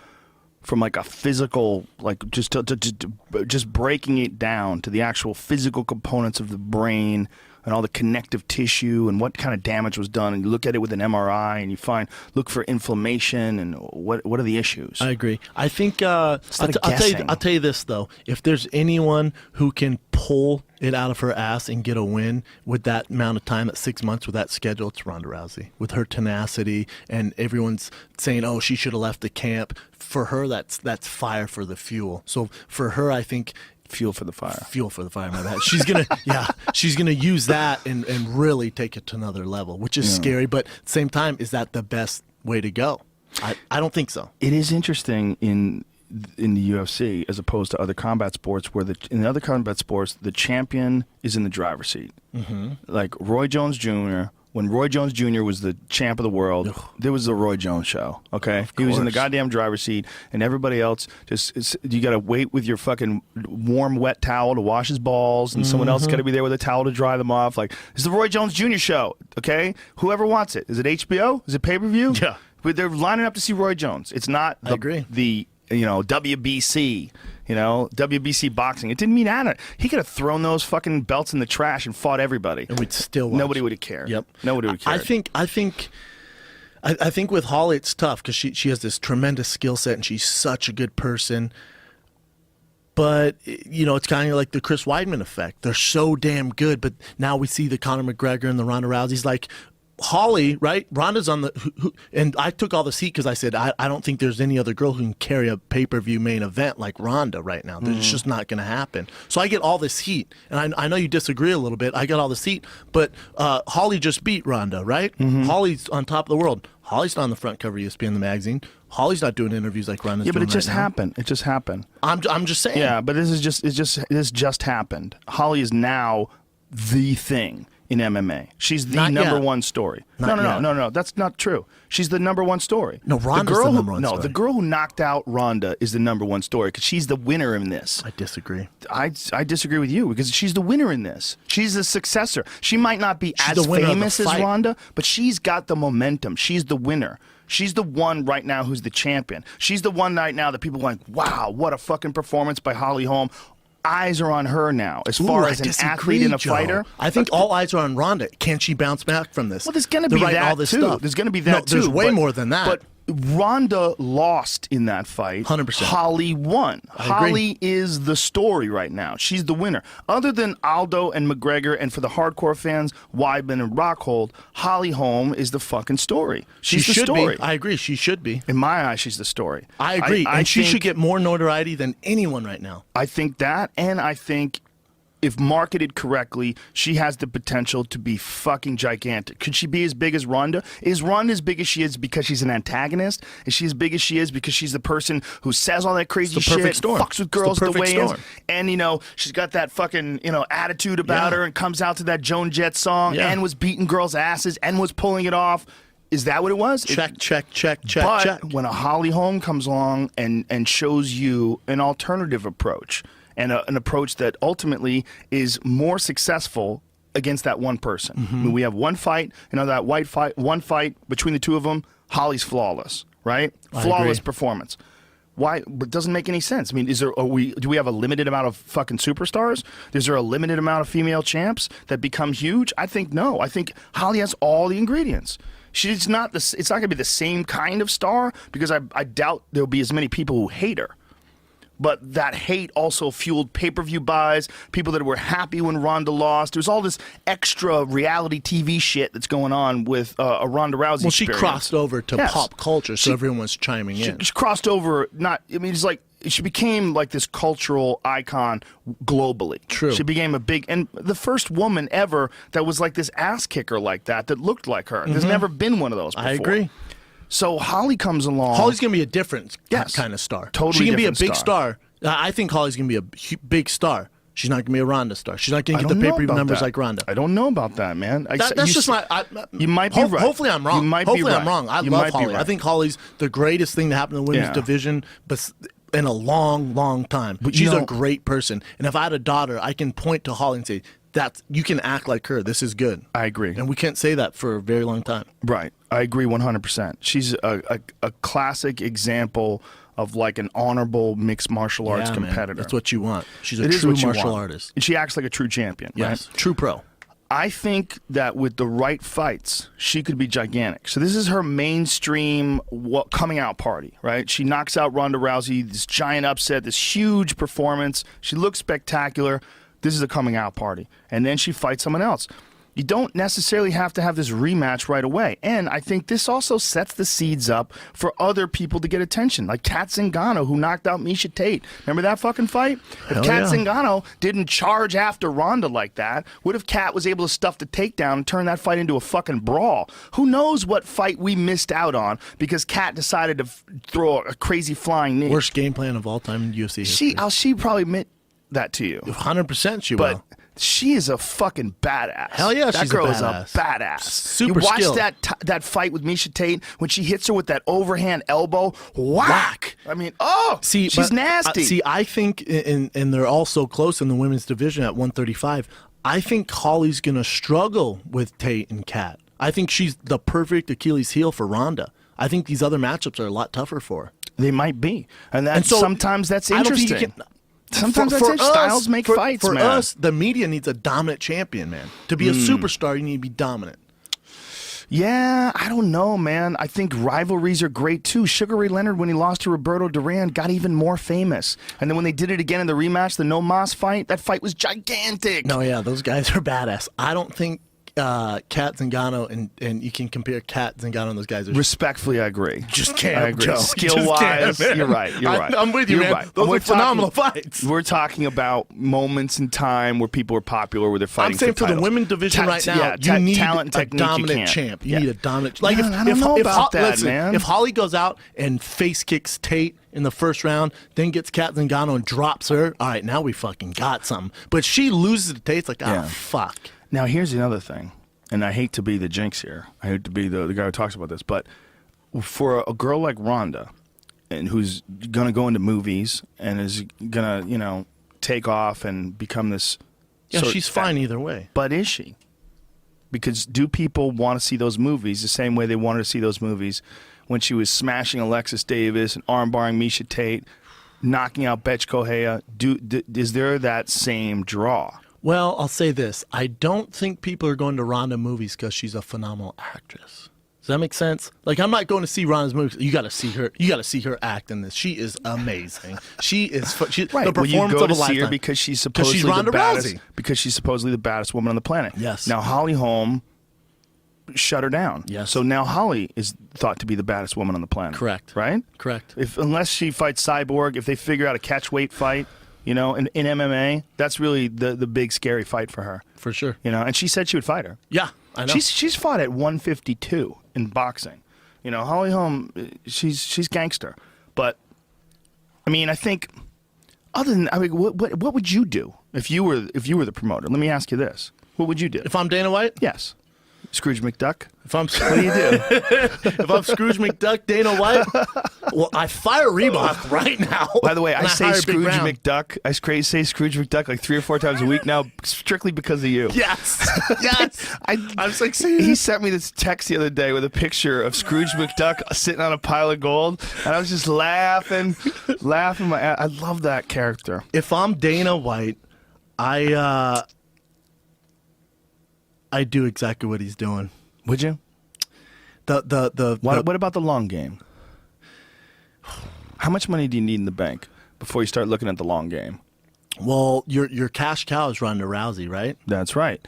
Speaker 1: from like a physical, like just breaking it down to the actual physical components of the brain and all the connective tissue and what kind of damage was done. And you look at it with an MRI and you look for inflammation and what are the issues.
Speaker 2: I agree. I think I'll tell you this though. If there's anyone who can pull it out of her ass and get a win with that amount of time, at 6 months with that schedule, it's Ronda Rousey. With her tenacity, and everyone's saying, "Oh, she should have left the camp." For her, that's fire for the fuel. So for her, I think.
Speaker 1: Fuel for the fire.
Speaker 2: Fuel for the fire, my bad. She's gonna use that and really take it to another level, which is scary. But at the same time, is that the best way to go? I don't think so.
Speaker 1: It is interesting in the UFC as opposed to other combat sports, where in the other combat sports, the champion is in the driver's seat. Mm-hmm. Like Roy Jones Jr., when Roy Jones Jr. was the champ of the world, there was the Roy Jones show, okay? He was in the goddamn driver's seat, and everybody else you got to wait with your fucking warm, wet towel to wash his balls, and someone else got to be there with a towel to dry them off. Like, it's the Roy Jones Jr. show, okay? Whoever wants it. Is it HBO? Is it pay-per-view?
Speaker 2: Yeah.
Speaker 1: They're lining up to see Roy Jones. It's not
Speaker 2: I agree.
Speaker 1: the WBC. WBC boxing. It didn't mean that. He could have thrown those fucking belts in the trash and fought everybody.
Speaker 2: And we'd still watch.
Speaker 1: Nobody would have cared.
Speaker 2: Yep.
Speaker 1: Nobody would have cared.
Speaker 2: I think with Holly it's tough because she has this tremendous skill set and she's such a good person. But, it's kind of like the Chris Weidman effect. They're so damn good, but now we see the Conor McGregor and the Ronda Rouseys. Like, Holly, right? Ronda's on and I took all the heat because I said I don't think there's any other girl who can carry a pay-per-view main event like Ronda right now. It's just not going to happen. So I get all this heat, and I know you disagree a little bit. I got all this heat, but Holly just beat Ronda, right? Holly's on top of the world. Holly's not on the front cover of ESPN the magazine. Holly's not doing interviews like Ronda's doing
Speaker 1: but it just
Speaker 2: right now.
Speaker 1: happened. It just happened.
Speaker 2: I'm just saying.
Speaker 1: Yeah, but this just happened. Holly is now the thing in MMA. She's the number one story. No. That's not true. She's the number one story.
Speaker 2: No, Ronda's the number one story.
Speaker 1: No, the girl who knocked out Ronda is the number one story because she's the winner in this.
Speaker 2: I disagree.
Speaker 1: I disagree with you because she's the winner in this. She's the successor. She might not be as famous as Ronda, but she's got the momentum. She's the winner. She's the one right now who's the champion. She's the one right now that people are like, wow, what a fucking performance by Holly Holm. Eyes are on her now as far as an athlete and a fighter.
Speaker 2: I think all eyes are on Ronda. Can she bounce back from this?
Speaker 1: Well, there's going to be that too.
Speaker 2: Stuff.
Speaker 1: There's going to be that too.
Speaker 2: There's way more than that.
Speaker 1: But Ronda lost in that fight.
Speaker 2: 100%.
Speaker 1: Holly won. Holly is the story right now. She's the winner. Other than Aldo and McGregor, and for the hardcore fans, Weidman and Rockhold, Holly Holm is the fucking story. She's the story.
Speaker 2: I agree. She should be.
Speaker 1: In my eyes, she's the story.
Speaker 2: I agree. And she should get more notoriety than anyone right now.
Speaker 1: I think that, and I think if marketed correctly, she has the potential to be fucking gigantic. Could she be as big as Ronda? Is Ronda as big as she is because she's an antagonist? Is she as big as she is because she's the person who says all that crazy shit, fucks with girls the weigh-ins, and she's got that fucking attitude about her, and comes out to that Joan Jett song, and was beating girls' asses, and was pulling it off? Is that what it was?
Speaker 2: Check.
Speaker 1: But when a Holly Holm comes along and shows you an alternative approach, and an approach that ultimately is more successful against that one person. I mean, we have one fight, that one fight between the two of them, Holly's flawless, right? Flawless performance. Why? It doesn't make any sense. I mean, do we have a limited amount of fucking superstars? Is there a limited amount of female champs that become huge? I think no. I think Holly has all the ingredients. She's not. It's not going to be the same kind of star because I doubt there'll be as many people who hate her. But that hate also fueled pay-per-view buys, people that were happy when Ronda lost. There's all this extra reality TV shit that's going on with a Ronda Rousey experience.
Speaker 2: She crossed over to pop culture, so everyone was chiming in.
Speaker 1: She crossed over, it's like she became like this cultural icon globally.
Speaker 2: True.
Speaker 1: She became and the first woman ever that was like this ass kicker like that looked like her. There's never been one of those before.
Speaker 2: I agree.
Speaker 1: So Holly comes along.
Speaker 2: Holly's going to be a different kind of star.
Speaker 1: Totally
Speaker 2: She can be a big star. I think Holly's going to be a big star. She's not going to be a Ronda star. She's not going to get the pay-per-view numbers like Ronda.
Speaker 1: I don't know about that, man.
Speaker 2: That's just my...
Speaker 1: you might be right.
Speaker 2: Hopefully I'm wrong.
Speaker 1: You might be right.
Speaker 2: I'm wrong. I love Holly. Right. I think Holly's the greatest thing to happen in the women's division, but in a long, long time. But she's a great person. And if I had a daughter, I can point to Holly and say, you can act like her. This is good.
Speaker 1: I agree.
Speaker 2: And we can't say that for a very long time.
Speaker 1: Right. I agree 100%. She's a classic example of like an honorable mixed martial arts competitor.
Speaker 2: Man, that's what you want. She's a true martial artist.
Speaker 1: And she acts like a true champion.
Speaker 2: Yes.
Speaker 1: Right?
Speaker 2: True pro.
Speaker 1: I think that with the right fights, she could be gigantic. So this is her mainstream coming out party, right? She knocks out Ronda Rousey, this giant upset, this huge performance. She looks spectacular. This is a coming out party. And then she fights someone else. You don't necessarily have to have this rematch right away. And I think this also sets the seeds up for other people to get attention, like Kat Zingano, who knocked out Miesha Tate. Remember that fucking fight? If Kat Zingano didn't charge after Ronda like that, what if Kat was able to stuff the takedown and turn that fight into a fucking brawl? Who knows what fight we missed out on because Kat decided to throw a crazy flying knee.
Speaker 2: Worst game plan of all time in UFC history.
Speaker 1: She'd probably admit that to you.
Speaker 2: 100% she will.
Speaker 1: But she is a fucking badass.
Speaker 2: Hell yeah,
Speaker 1: that girl is a badass.
Speaker 2: Super
Speaker 1: You watch
Speaker 2: skilled.
Speaker 1: that fight with Miesha Tate when she hits her with that overhand elbow. Whack! I mean, she's nasty.
Speaker 2: I think, and they're all so close in the women's division at 135. I think Holly's gonna struggle with Tate and Kat. I think she's the perfect Achilles heel for Ronda. I think these other matchups are a lot tougher for her.
Speaker 1: They might be, and so sometimes that's interesting. Sometimes styles make fights, man.
Speaker 2: For us, the media needs a dominant champion, man. To be a superstar, you need to be dominant.
Speaker 1: Yeah, I don't know, man. I think rivalries are great, too. Sugar Ray Leonard, when he lost to Roberto Duran, got even more famous. And then when they did it again in the rematch, the No Mas fight, that fight was gigantic.
Speaker 2: No, yeah, those guys are badass. I don't think Kat Zingano and you can compare Kat Zingano and those guys.
Speaker 1: Respectfully, I agree.
Speaker 2: Just can't.
Speaker 1: I agree.
Speaker 2: Joe.
Speaker 1: Skill-wise, you're right.
Speaker 2: I'm with you, man.
Speaker 1: Right.
Speaker 2: Those
Speaker 1: We're
Speaker 2: are phenomenal fights.
Speaker 1: We're talking about moments in time where people are popular, where they're fighting.
Speaker 2: I'm saying for the
Speaker 1: titles.
Speaker 2: women's division right now, you need
Speaker 1: talent,
Speaker 2: a
Speaker 1: technique,
Speaker 2: dominant champ. You need a dominant. Like
Speaker 1: Man, I don't know about that,
Speaker 2: listen,
Speaker 1: man.
Speaker 2: if Holly goes out and face kicks Tate in the first round, then gets Kat Zingano and drops her, all right, now we fucking got something. But she loses to Tate, it's like, fuck.
Speaker 1: Now, here's another thing, and I hate to be the jinx here. I hate to be the guy who talks about this, but for a girl like Ronda, and who's going to go into movies and is going to, take off and become this...
Speaker 2: Yeah, she's fine either way.
Speaker 1: But is she? Because do people want to see those movies the same way they wanted to see those movies when she was smashing Alexis Davis and armbarring Miesha Tate, knocking out Betch Correia? Is there that same draw?
Speaker 2: Well, I'll say this. I don't think people are going to Ronda movies because she's a phenomenal actress. Does that make sense? Like, I'm not going to see Ronda's movies. You got to see her. You got to see her act in this. She is amazing. She is
Speaker 1: right.
Speaker 2: The performance
Speaker 1: you go
Speaker 2: of a
Speaker 1: to see her
Speaker 2: lifetime.
Speaker 1: because she's supposedly
Speaker 2: Ronda
Speaker 1: the baddest.
Speaker 2: Rousey.
Speaker 1: Because she's supposedly the baddest woman on the planet.
Speaker 2: Yes.
Speaker 1: Now Holly Holm shut her down.
Speaker 2: Yes.
Speaker 1: So now Holly is thought to be the baddest woman on the planet.
Speaker 2: Correct.
Speaker 1: Right.
Speaker 2: Correct.
Speaker 1: Unless she fights Cyborg, if they figure out a catch weight fight, in MMA, that's really the big scary fight for her.
Speaker 2: For sure.
Speaker 1: And she said she would fight her.
Speaker 2: Yeah, I know.
Speaker 1: She's fought at 152 in boxing. Holly Holm, she's gangster. But I think other than what would you do if you were the promoter? Let me ask you this: what would you do
Speaker 2: if I'm Dana White?
Speaker 1: Yes, Scrooge McDuck.
Speaker 2: What do you do? If I'm Scrooge McDuck, Dana White, well, I fire Reebok right now.
Speaker 1: By the way, I say Scrooge
Speaker 2: McDuck.
Speaker 1: McDuck. I say Scrooge McDuck like 3 or 4 times a week now, strictly because of you.
Speaker 2: Yes, yes.
Speaker 1: I was like, he sent me this text the other day with a picture of Scrooge McDuck sitting on a pile of gold, and I was just laughing my ass. I love that character.
Speaker 2: If I'm Dana White, I do exactly what he's doing.
Speaker 1: Would you? What about the long game? How much money do you need in the bank before you start looking at the long game?
Speaker 2: Well, your cash cow is Ronda Rousey, right?
Speaker 1: That's right.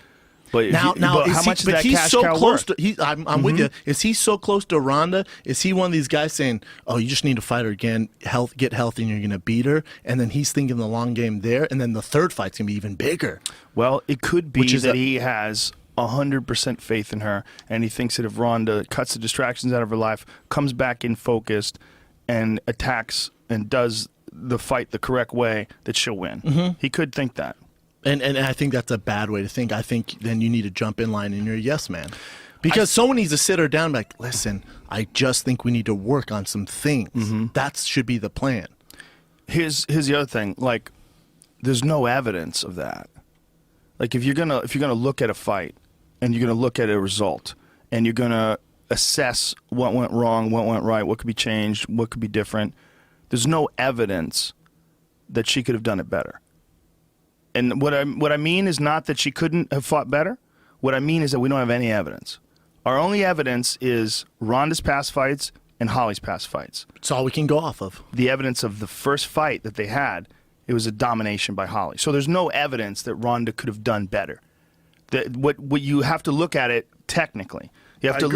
Speaker 1: But
Speaker 2: now,
Speaker 1: how much is that
Speaker 2: he's
Speaker 1: cash
Speaker 2: so
Speaker 1: cow
Speaker 2: close
Speaker 1: worth?
Speaker 2: to. I'm with you. Is he so close to Ronda? Is he one of these guys saying, "Oh, you just need to fight her again, get healthy, and you're going to beat her"? And then he's thinking the long game there, and then the third fight's going to be even bigger.
Speaker 1: Well, it could be that he has 100% faith in her, and he thinks that if Ronda cuts the distractions out of her life, comes back in focused, and attacks and does the fight the correct way, that she'll win. Mm-hmm. He could think that. And
Speaker 2: I think that's a bad way to think. I think then you need to jump in line and you're a yes man. Because someone needs to sit her down and be like, listen, I just think we need to work on some things. Mm-hmm. That should be the plan.
Speaker 1: Here's the other thing. Like, there's no evidence of that. Like, if you're gonna look at a fight and you're gonna look at a result and you're gonna assess what went wrong, what went right, what could be changed, what could be different, there's no evidence that she could have done it better. And what I mean is not that she couldn't have fought better. What I mean is that we don't have any evidence. Our only evidence is Ronda's past fights and Holly's past fights.
Speaker 2: It's all we can go off of.
Speaker 1: The evidence of the first fight that they had, it was a domination by Holly. So there's no evidence that Ronda could have done better. What you have to look at it technically. You have to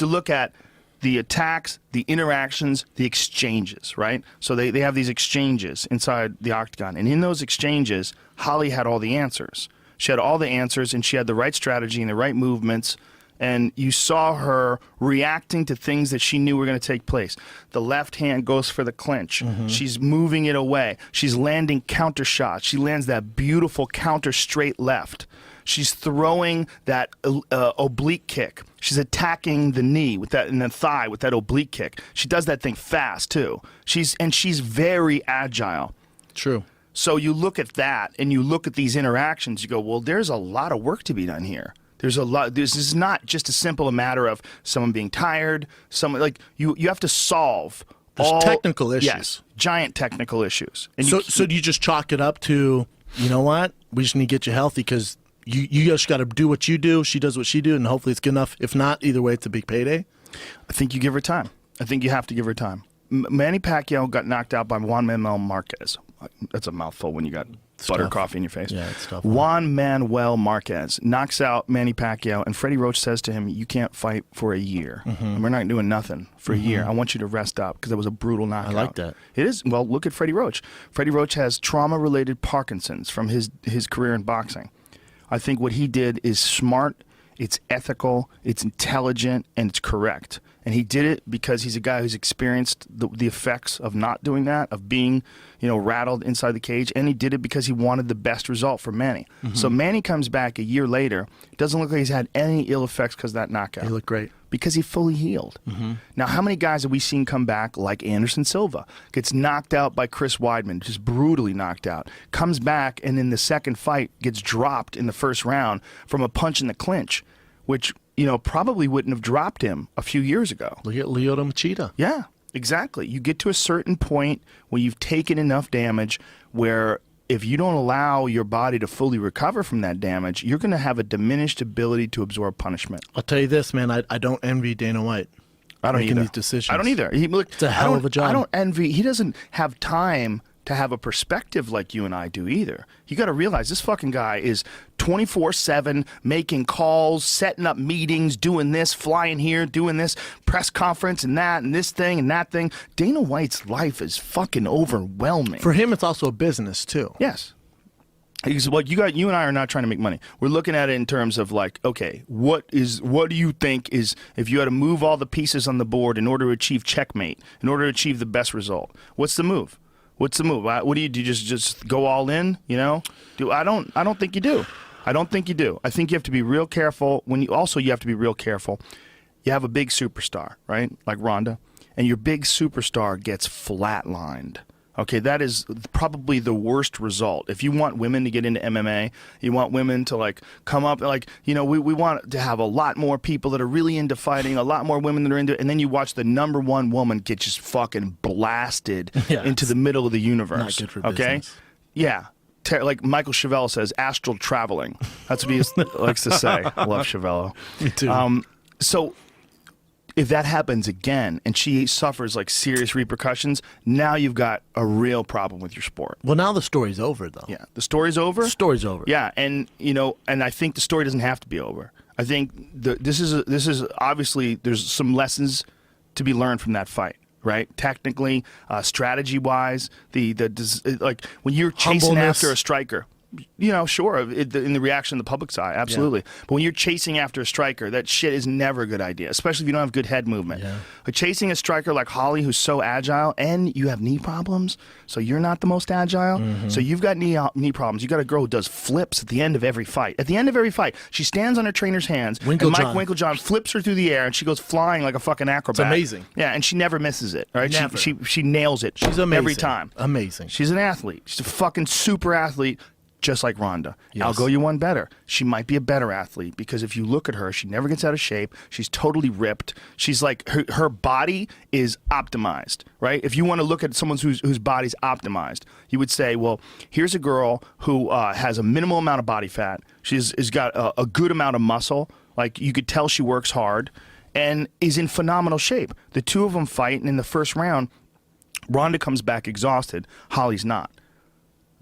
Speaker 1: look at the attacks, the interactions, the exchanges, right? So they have these exchanges inside the octagon. And in those exchanges, Holly had all the answers. She had all the answers, and she had the right strategy and the right movements. And you saw her reacting to things that she knew were going to take place. The left hand goes for the clinch. Mm-hmm. She's moving it away. She's landing counter shots. She lands that beautiful counter straight left. She's throwing that oblique kick. She's attacking the knee with that, and the thigh with that oblique kick. She does that thing fast too. She's very agile.
Speaker 2: True.
Speaker 1: So you look at that and you look at these interactions. You go, well, there's a lot of work to be done here. There's a lot. This is not just a simple matter of someone being tired. Someone like you have to solve.
Speaker 2: There's technical issues.
Speaker 1: Yes, giant technical issues. And
Speaker 2: so do you just chalk it up to, you know what? We just need to get you healthy because you just got to do what you do. She does what she do, and hopefully it's good enough. If not, either way, it's a big payday.
Speaker 1: I think you give her time. I think you have to give her time. Manny Pacquiao got knocked out by Juan Manuel Marquez. That's a mouthful when you got butter
Speaker 2: tough.
Speaker 1: coffee in your face.
Speaker 2: Yeah, it's tough.
Speaker 1: Juan Manuel Marquez knocks out Manny Pacquiao, and Freddie Roach says to him, "You can't fight for a year. And we're not doing nothing for a year. I want you to rest up because it was a brutal knockout."
Speaker 2: I like that.
Speaker 1: It is. Well, look at Freddie Roach. Freddie Roach has trauma-related Parkinson's from his career in boxing. I think what he did is smart, it's ethical, it's intelligent, and it's correct. And he did it because he's a guy who's experienced the effects of not doing that, of being, rattled inside the cage. And he did it because he wanted the best result for Manny. So Manny comes back a year later. It doesn't look like he's had any ill effects because of that knockout.
Speaker 2: He looked great.
Speaker 1: Because he fully healed. Now, how many guys have we seen come back like Anderson Silva? Gets knocked out by Chris Weidman, just brutally knocked out. Comes back and in the second fight gets dropped in the first round from a punch in the clinch, which probably wouldn't have dropped him a few years ago.
Speaker 2: Look at Lyoto Machida.
Speaker 1: Yeah, exactly. You get to a certain point when you've taken enough damage where if you don't allow your body to fully recover from that damage, you're going to have a diminished ability to absorb punishment.
Speaker 2: I'll tell you this, man. I don't envy Dana White.
Speaker 1: I don't
Speaker 2: making
Speaker 1: either.
Speaker 2: these decisions.
Speaker 1: I don't either.
Speaker 2: It's a hell of a job.
Speaker 1: I don't envy. He doesn't have time to have a perspective like you and I do either. You got to realize this fucking guy is 24/7 making calls, setting up meetings, doing this, flying here, doing this press conference and that and this thing and that thing. Dana White's life is fucking overwhelming.
Speaker 2: For him, it's also a business too.
Speaker 1: Yes. Because what you and I are not trying to make money. We're looking at it in terms of like, okay, what do you think is, if you had to move all the pieces on the board in order to achieve checkmate, in order to achieve the best result, what's the move? What's the move? What do you do? Just go all in? I don't think you do. I don't think you do. I think you have to be real careful. You have to be real careful. You have a big superstar, right? Like Ronda, and your big superstar gets flatlined. Okay, that is probably the worst result. If you want women to get into MMA, you want women to come up, we want to have a lot more people that are really into fighting, a lot more women that are into it, and then you watch the number one woman get just fucking blasted into the middle of the universe.
Speaker 2: Not good for
Speaker 1: okay?
Speaker 2: business.
Speaker 1: Yeah. Like Michael Chevelle says, astral traveling. That's what he likes to say. I love Chevelle.
Speaker 2: Me too.
Speaker 1: So if that happens again and she suffers serious repercussions, now you've got a real problem with your sport.
Speaker 2: Well, now the story's over, though.
Speaker 1: Yeah, the story's over.
Speaker 2: The story's over.
Speaker 1: Yeah, and and I think the story doesn't have to be over. I think this is obviously there's some lessons to be learned from that fight. Right, technically, strategy-wise, when you're chasing
Speaker 2: Humbleness.
Speaker 1: after a striker, sure, in the reaction of the public eye, absolutely.
Speaker 2: Yeah.
Speaker 1: But when you're chasing after a striker, that shit is never a good idea, especially if you don't have good head movement.
Speaker 2: Yeah.
Speaker 1: But chasing a striker like Holly, who's so agile, and you have knee problems, so you're not the most agile. So you've got knee problems. You got a girl who does flips at the end of every fight. At the end of every fight, she stands on her trainer's hands, and Mike Winklejohn flips her through the air, and she goes flying like a fucking acrobat.
Speaker 2: It's amazing.
Speaker 1: Yeah, and she never misses it. Right?
Speaker 2: Never.
Speaker 1: She nails it.
Speaker 2: She's amazing.
Speaker 1: Every time.
Speaker 2: Amazing.
Speaker 1: She's an athlete. She's a fucking super athlete. Just like Ronda.
Speaker 2: Yes.
Speaker 1: I'll go you one better. She might be a better athlete because if you look at her, she never gets out of shape. She's totally ripped. She's her body is optimized, right? If you want to look at someone whose body's optimized, you would say, well, here's a girl who has a minimal amount of body fat. She's got a good amount of muscle. You could tell she works hard and is in phenomenal shape. The two of them fight, and in the first round, Ronda comes back exhausted. Holly's not.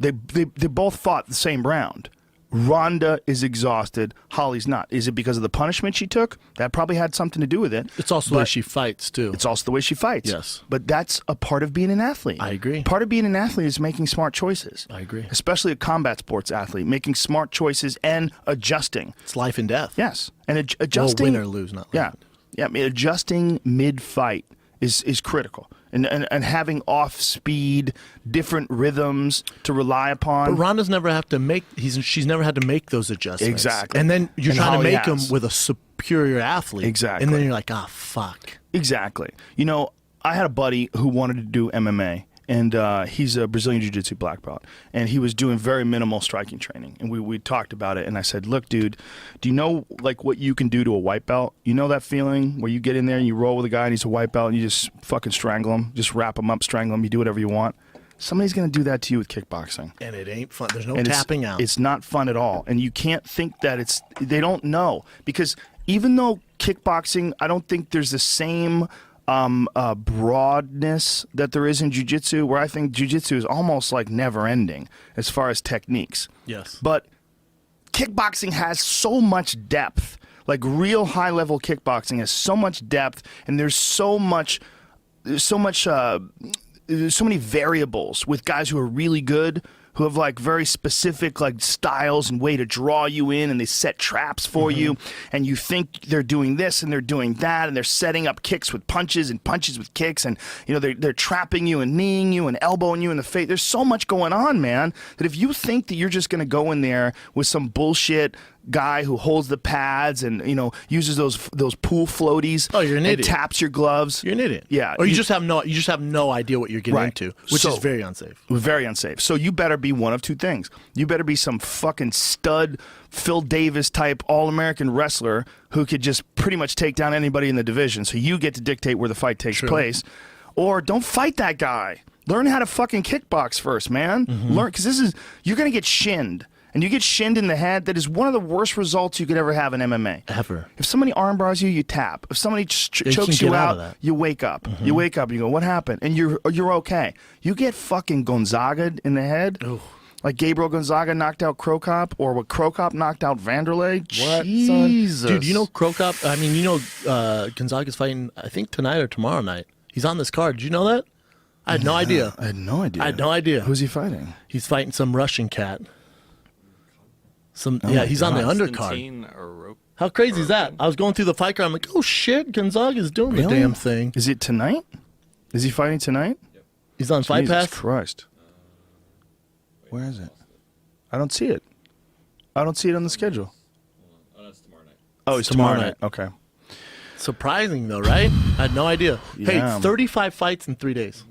Speaker 1: They both fought the same round. Ronda is exhausted. Holly's not. Is it because of the punishment she took? That probably had something to do with it.
Speaker 2: It's also the way she fights, too.
Speaker 1: It's also the way she fights.
Speaker 2: Yes.
Speaker 1: But that's a part of being an athlete.
Speaker 2: I agree.
Speaker 1: Part of being an athlete is making smart choices.
Speaker 2: I agree.
Speaker 1: Especially a combat sports athlete, making smart choices and adjusting.
Speaker 2: It's life and death.
Speaker 1: Yes. And adjusting.
Speaker 2: Well, win or lose, not life.
Speaker 1: Yeah. Adjusting mid-fight is critical. And having off-speed, different rhythms to rely upon.
Speaker 2: But Ronda's never have to make. She's never had to make those adjustments.
Speaker 1: Exactly.
Speaker 2: And then you're trying to make them
Speaker 1: has.
Speaker 2: with a superior athlete.
Speaker 1: Exactly.
Speaker 2: And then you're like, fuck.
Speaker 1: Exactly. I had a buddy who wanted to do MMA, and he's a Brazilian Jiu-Jitsu black belt, and he was doing very minimal striking training. And we talked about it, and I said, look, dude, do you know what you can do to a white belt? You know that feeling where you get in there and you roll with a guy and he's a white belt and you just fucking strangle him, just wrap him up, strangle him, you do whatever you want? Somebody's going to do that to you with kickboxing.
Speaker 2: And it ain't fun. There's no tapping out.
Speaker 1: It's not fun at all. And you can't think that they don't know. Because even though kickboxing, I don't think there's the same broadness that there is in jiu-jitsu, where I think jiu-jitsu is almost like never-ending as far as techniques.
Speaker 2: Yes.
Speaker 1: But kickboxing has so much depth. Like real high-level kickboxing has so much depth, and there's so many variables with guys who are really good, who have like very specific like styles and way to draw you in, and they set traps for you, and you think they're doing this and they're doing that, and they're setting up kicks with punches and punches with kicks, and you know they're trapping you and kneeing you and elbowing you in the face. There's so much going on, man, that if you think that you're just gonna go in there with some bullshit guy who holds the pads and uses those pool floaties,
Speaker 2: you're an idiot.
Speaker 1: Taps your gloves,
Speaker 2: You're an idiot.
Speaker 1: Yeah,
Speaker 2: Or you just have no idea what you're getting
Speaker 1: Right.
Speaker 2: into, which is very unsafe.
Speaker 1: Very unsafe. So you better be one of two things. You better be some fucking stud Phil Davis type All-American wrestler who could just pretty much take down anybody in the division, so you get to dictate where the fight takes place. Or don't fight that guy. Learn how to fucking kickbox first, man. Learn, because you're going to get shinned. And you get shinned in the head. That is one of the worst results you could ever have in MMA.
Speaker 2: Ever.
Speaker 1: If somebody armbars you, you tap. If somebody chokes you out, you wake up. You wake up and you go, what happened? And you're okay. You get fucking Gonzaga'd in the head.
Speaker 2: Ooh.
Speaker 1: Like Gabriel Gonzaga knocked out Krokop, or what Krokop knocked out Vanderlei.
Speaker 2: What,
Speaker 1: Jesus.
Speaker 2: son? Dude, you know Krokop? I mean, Gonzaga's fighting, I think, tonight or tomorrow night. He's on this card. Did you know that? I had no idea.
Speaker 1: I had no idea.
Speaker 2: I had no idea.
Speaker 1: Who's he fighting?
Speaker 2: He's fighting some Russian cat. He's on the undercard. How crazy is that? I was going through the fight card. I'm like, oh shit, Gonzaga's doing the damn thing.
Speaker 1: Is it tonight? Is he fighting tonight?
Speaker 2: Yep. He's on Fight Pass.
Speaker 1: Jesus Christ. Where is it? I don't see it. I don't see it on the schedule.
Speaker 3: Oh, that's tomorrow night.
Speaker 1: Oh, it's tomorrow night. Okay.
Speaker 2: Surprising though, right? I had no idea.
Speaker 1: Yeah.
Speaker 2: Hey, 35 fights in 3 days.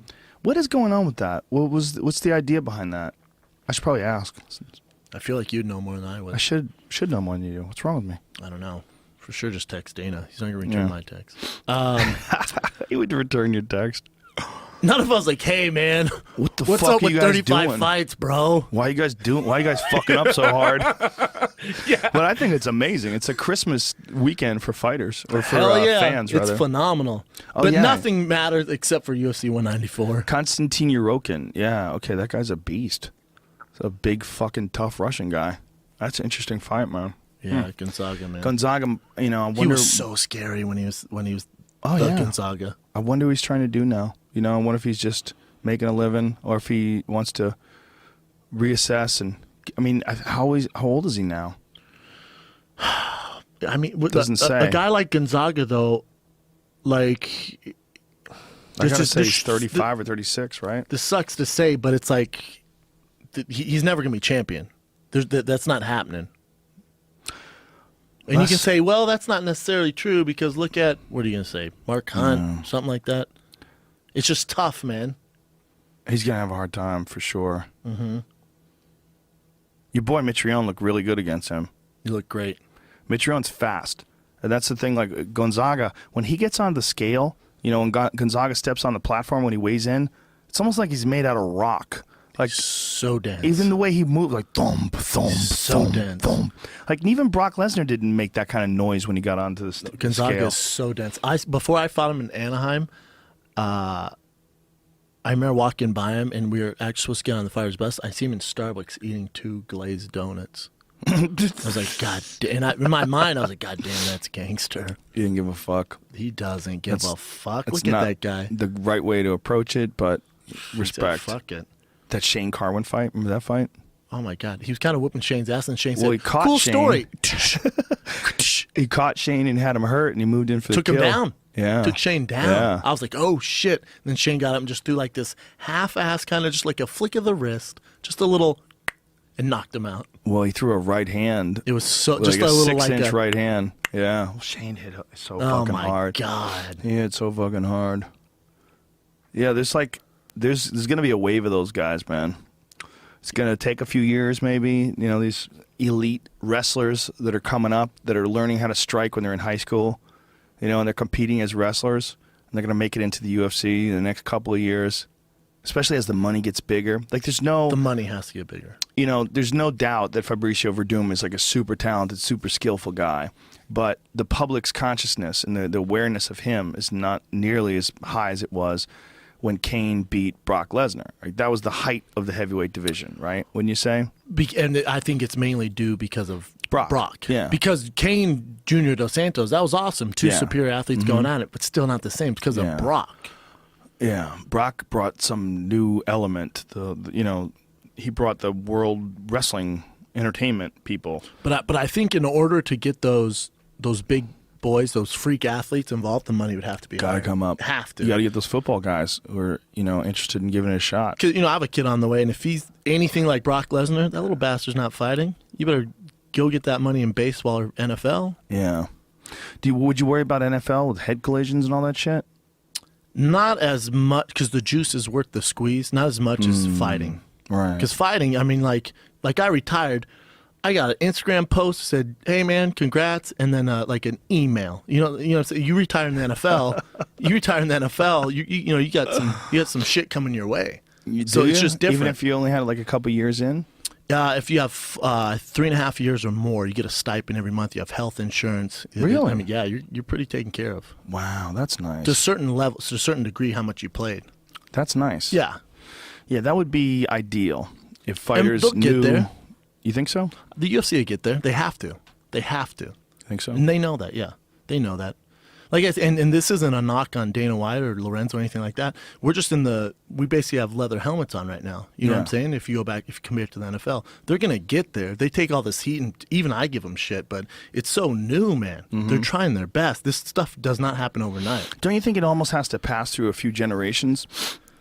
Speaker 1: What is going on with that? What's the idea behind that? I should probably ask.
Speaker 2: I feel like you'd know more than I would.
Speaker 1: I should know more than you do. What's wrong with me?
Speaker 2: I don't know. For sure, just text Dana. He's not going to return my text.
Speaker 1: He would return your text.
Speaker 2: None of us like, hey, man.
Speaker 1: What's
Speaker 2: What's
Speaker 1: fuck
Speaker 2: up
Speaker 1: are
Speaker 2: with
Speaker 1: you guys
Speaker 2: 35
Speaker 1: doing?
Speaker 2: fights, bro?
Speaker 1: Why are you guys fucking up so hard? Yeah. But I think it's amazing. It's a Christmas weekend for fighters, or for
Speaker 2: Hell yeah.
Speaker 1: fans, rather.
Speaker 2: It's phenomenal.
Speaker 1: Oh,
Speaker 2: but
Speaker 1: yeah.
Speaker 2: nothing matters except for UFC 194.
Speaker 1: Konstantin Yurokin. Yeah, okay, that guy's a beast. He's a big fucking tough Russian guy. That's an interesting fight, man.
Speaker 2: Yeah, Gonzaga, man.
Speaker 1: Gonzaga, I wonder.
Speaker 2: He was so scary when he was Gonzaga.
Speaker 1: I wonder what he's trying to do now. I wonder if he's just making a living, or if he wants to reassess. And how old is he now?
Speaker 2: I mean,
Speaker 1: Doesn't say.
Speaker 2: A guy like Gonzaga, though, like,
Speaker 1: I gotta say he's 35 or 36, right?
Speaker 2: This sucks to say, but it's like he's never gonna be champion. That's not happening. And you can say, well, that's not necessarily true, because look at, what are you gonna say, Mark Hunt, something like that. It's just tough, man.
Speaker 1: He's gonna have a hard time for sure. Your boy Mitrione looked really good against him.
Speaker 2: You look great.
Speaker 1: Mitrione's fast, and that's the thing. Like Gonzaga, when he gets on the scale, when Gonzaga steps on the platform when he weighs in, it's almost like he's made out of rock. Like
Speaker 2: so dense.
Speaker 1: Even the way he moved, like thump, thump,
Speaker 2: so
Speaker 1: thump,
Speaker 2: dense.
Speaker 1: thump. Like even Brock Lesnar didn't make that kind of noise when he got onto the
Speaker 2: Gonzaga
Speaker 1: scale.
Speaker 2: is so dense. Before I fought him in Anaheim, I remember walking by him, and we were actually supposed to get on the Fighter's Best. I see him in Starbucks eating 2 glazed donuts. I was like, God damn. And in my mind, I was like, God damn, that's gangster.
Speaker 1: He didn't give a fuck.
Speaker 2: He doesn't give a fuck.
Speaker 1: That's
Speaker 2: Look at
Speaker 1: not
Speaker 2: that guy.
Speaker 1: the right way to approach it, but respect.
Speaker 2: Said, fuck it.
Speaker 1: That Shane Carwin fight, remember that fight?
Speaker 2: Oh my God, he was kind of whooping Shane's ass, and Shane said,
Speaker 1: He caught
Speaker 2: "Cool
Speaker 1: Shane.
Speaker 2: story."
Speaker 1: He caught Shane and had him hurt, and he moved in for
Speaker 2: Took
Speaker 1: the kill.
Speaker 2: him down.
Speaker 1: Yeah,
Speaker 2: Took Shane down.
Speaker 1: Yeah.
Speaker 2: I was like, oh shit. And then Shane got up and just threw like this half-ass kind of just like a flick of the wrist, just a little, and knocked him out.
Speaker 1: Well, he threw a right hand.
Speaker 2: It was so
Speaker 1: like
Speaker 2: just
Speaker 1: a
Speaker 2: a little
Speaker 1: 6-inch right hand. Yeah, well, Shane hit so fucking hard.
Speaker 2: Oh my God.
Speaker 1: He hit so fucking hard. Yeah, there's gonna be a wave of those guys, man. It's gonna take a few years, maybe. These elite wrestlers that are coming up, that are learning how to strike when they're in high school, and they're competing as wrestlers, and they're gonna make it into the UFC in the next couple of years, especially as the money gets bigger. Like,
Speaker 2: the money has to get bigger.
Speaker 1: there's no doubt that Fabricio Verdum is like a super talented, super skillful guy, but the public's consciousness and the awareness of him is not nearly as high as it was when Kane beat Brock Lesnar. Right? That was the height of the heavyweight division, right? Wouldn't you say?
Speaker 2: And I think it's mainly due because of Brock.
Speaker 1: Yeah.
Speaker 2: Because Kane Jr. Dos Santos, that was awesome. Two superior athletes going at it, but still not the same because of Brock.
Speaker 1: Yeah, Brock brought some new element. He brought the world wrestling entertainment people.
Speaker 2: But I think in order to get those big boys, those freak athletes involved, the money would have to be
Speaker 1: Gotta
Speaker 2: higher.
Speaker 1: come up.
Speaker 2: Have to.
Speaker 1: You got to get those football guys who are interested in giving it a shot.
Speaker 2: Because I have a kid on the way, and if he's anything like Brock Lesnar, that little bastard's not fighting. You better go get that money in baseball or NFL.
Speaker 1: Yeah. Would you worry about NFL with head collisions and all that shit?
Speaker 2: Not as much, because the juice is worth the squeeze. Not as much as fighting.
Speaker 1: Right.
Speaker 2: Because fighting, I mean, like I retired, I got an Instagram post that said, "Hey man, congrats," and then like an email. So you retire in the NFL. You got some shit coming your way. It's just different.
Speaker 1: Even if you only had like a couple years in.
Speaker 2: If you have 3.5 years or more, you get a stipend every month. You have health insurance.
Speaker 1: Really?
Speaker 2: I mean, yeah, you're pretty taken care of.
Speaker 1: Wow, that's nice.
Speaker 2: To a certain level, to a certain degree, how much you played.
Speaker 1: That's nice.
Speaker 2: Yeah.
Speaker 1: Yeah, that would be ideal if fighters
Speaker 2: they'll
Speaker 1: knew.
Speaker 2: get there.
Speaker 1: You think so?
Speaker 2: The UFC will get there. They have to. They have to.
Speaker 1: Think so?
Speaker 2: And they know that. Yeah, they know that. Like I said, and this isn't a knock on Dana White or Lorenzo or anything like that. We're just we basically have leather helmets on right now. You know what I'm saying? If you go back, if you compare it to the NFL, they're going to get there. They take all this heat, and even I give them shit, but it's so new, man. They're trying their best. This stuff does not happen overnight.
Speaker 1: Don't you think it almost has to pass through a few generations?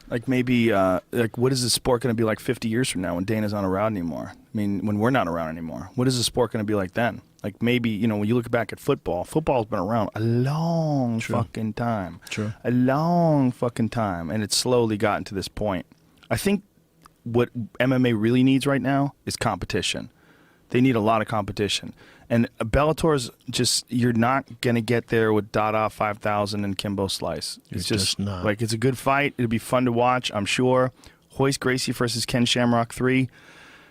Speaker 1: Like maybe, what is the sport going to be like 50 years from now when Dana's not around anymore? I mean, when we're not around anymore, what is the sport going to be like then? Like maybe, when you look back at football's been around a long fucking time.
Speaker 2: True.
Speaker 1: A long fucking time. And it's slowly gotten to this point. I think what MMA really needs right now is competition. They need a lot of competition. And Bellator's you're not going to get there with Dada 5000 and Kimbo Slice. It's just
Speaker 2: not.
Speaker 1: Like, it's a good fight. It'll be fun to watch, I'm sure. Royce Gracie versus Ken Shamrock 3.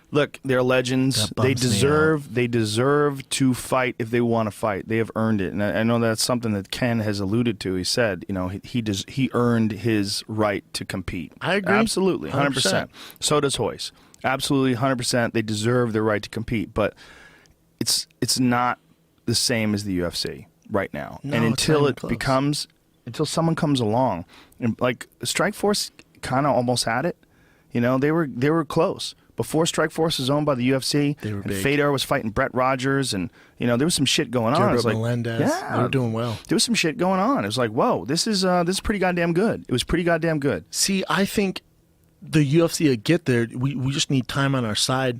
Speaker 1: Look, they're legends. They deserve to fight if they want to fight. They have earned it. And I know that's something that Ken has alluded to. He said, he earned his right to compete.
Speaker 2: I agree.
Speaker 1: Absolutely, 100%. So does Royce. Absolutely, 100%. They deserve their right to compete. But it's not the same as the UFC right now.
Speaker 2: No,
Speaker 1: and until
Speaker 2: until
Speaker 1: someone comes along, and like Strikeforce kind of almost had it. They were close. Before Strikeforce was owned by the UFC, and
Speaker 2: big.
Speaker 1: Fedor was fighting Brett Rogers, and there was some shit going on. It was like,
Speaker 2: Melendez, they were doing well.
Speaker 1: There was some shit going on. It was like, whoa, this is pretty goddamn good. It was pretty goddamn good.
Speaker 2: See, I think the UFC will get there. We just need time on our side.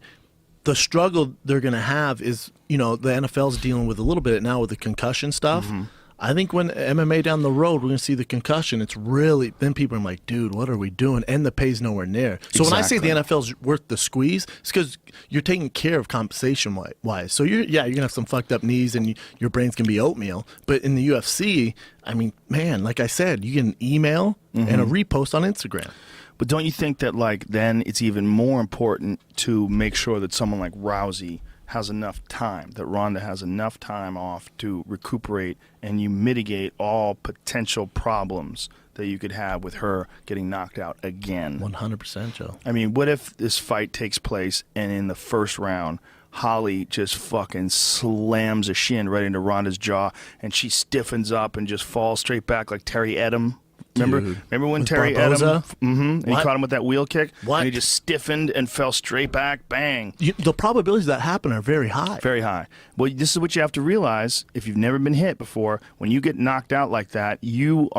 Speaker 2: The struggle they're going to have is, the NFL's dealing with a little bit now with the concussion stuff. I think when MMA down the road, we're going to see the concussion. It's really, then people are like, dude, what are we doing? And the pay's nowhere near. So when I say the NFL's worth the squeeze, it's because you're taking care of compensation-wise. So you're going to have some fucked up knees and your brain's going to be oatmeal. But in the UFC, I mean, man, like I said, you get an email and a repost on Instagram.
Speaker 1: But don't you think that, then it's even more important to make sure that someone like Rousey has enough time, that Ronda has enough time off to recuperate, and you mitigate all potential problems that you could have with her getting knocked out again?
Speaker 2: 100%, Joe.
Speaker 1: I mean, what if this fight takes place and in the first round, Holly just fucking slams a shin right into Ronda's jaw, and she stiffens up and just falls straight back like Terry Edom? Remember when
Speaker 2: With
Speaker 1: Terry
Speaker 2: Barboza?
Speaker 1: Edom, and he caught him with that wheel kick?
Speaker 2: What?
Speaker 1: And he just stiffened and fell straight back, bang.
Speaker 2: The probabilities that happen are very high.
Speaker 1: Very high. Well, this is what you have to realize if you've never been hit before. When you get knocked out like that, you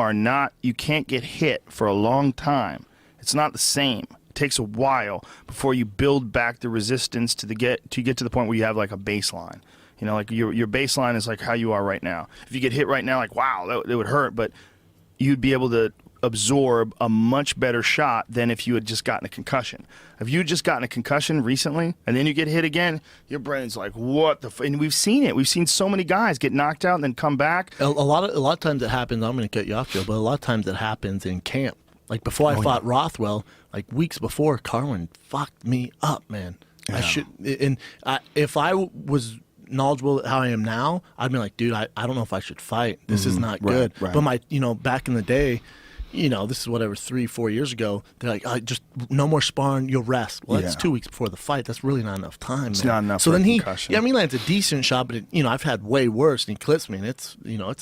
Speaker 1: can't get hit for a long time. It's not the same. It takes a while before you build back the resistance to get to the point where you have like a baseline. Like your baseline is like how you are right now. If you get hit right now, like, wow, that would hurt, but you'd be able to absorb a much better shot than if you had just gotten a concussion. If you had just gotten a concussion recently and then you get hit again, your brain's like, what the and we've seen it. We've seen so many guys get knocked out and then come back.
Speaker 2: A lot of times it happens, I'm going to cut you off, Joe, but a lot of times it happens in camp. Like before I fought Rothwell, like weeks before, Carwin fucked me up, man. I should. And if I was knowledgeable how I am now, I'd be like, dude, I don't know if I should fight. This is not good.
Speaker 1: Right.
Speaker 2: But back in the day, this is whatever 3-4 years ago. They're like, just no more sparring. You'll rest. Well, that's 2 weeks before the fight. That's really not enough time.
Speaker 1: It's
Speaker 2: man.
Speaker 1: not enough.
Speaker 2: So
Speaker 1: for
Speaker 2: then
Speaker 1: concussion.
Speaker 2: he lands a decent shot, but I've had way worse. And he clips me, and it's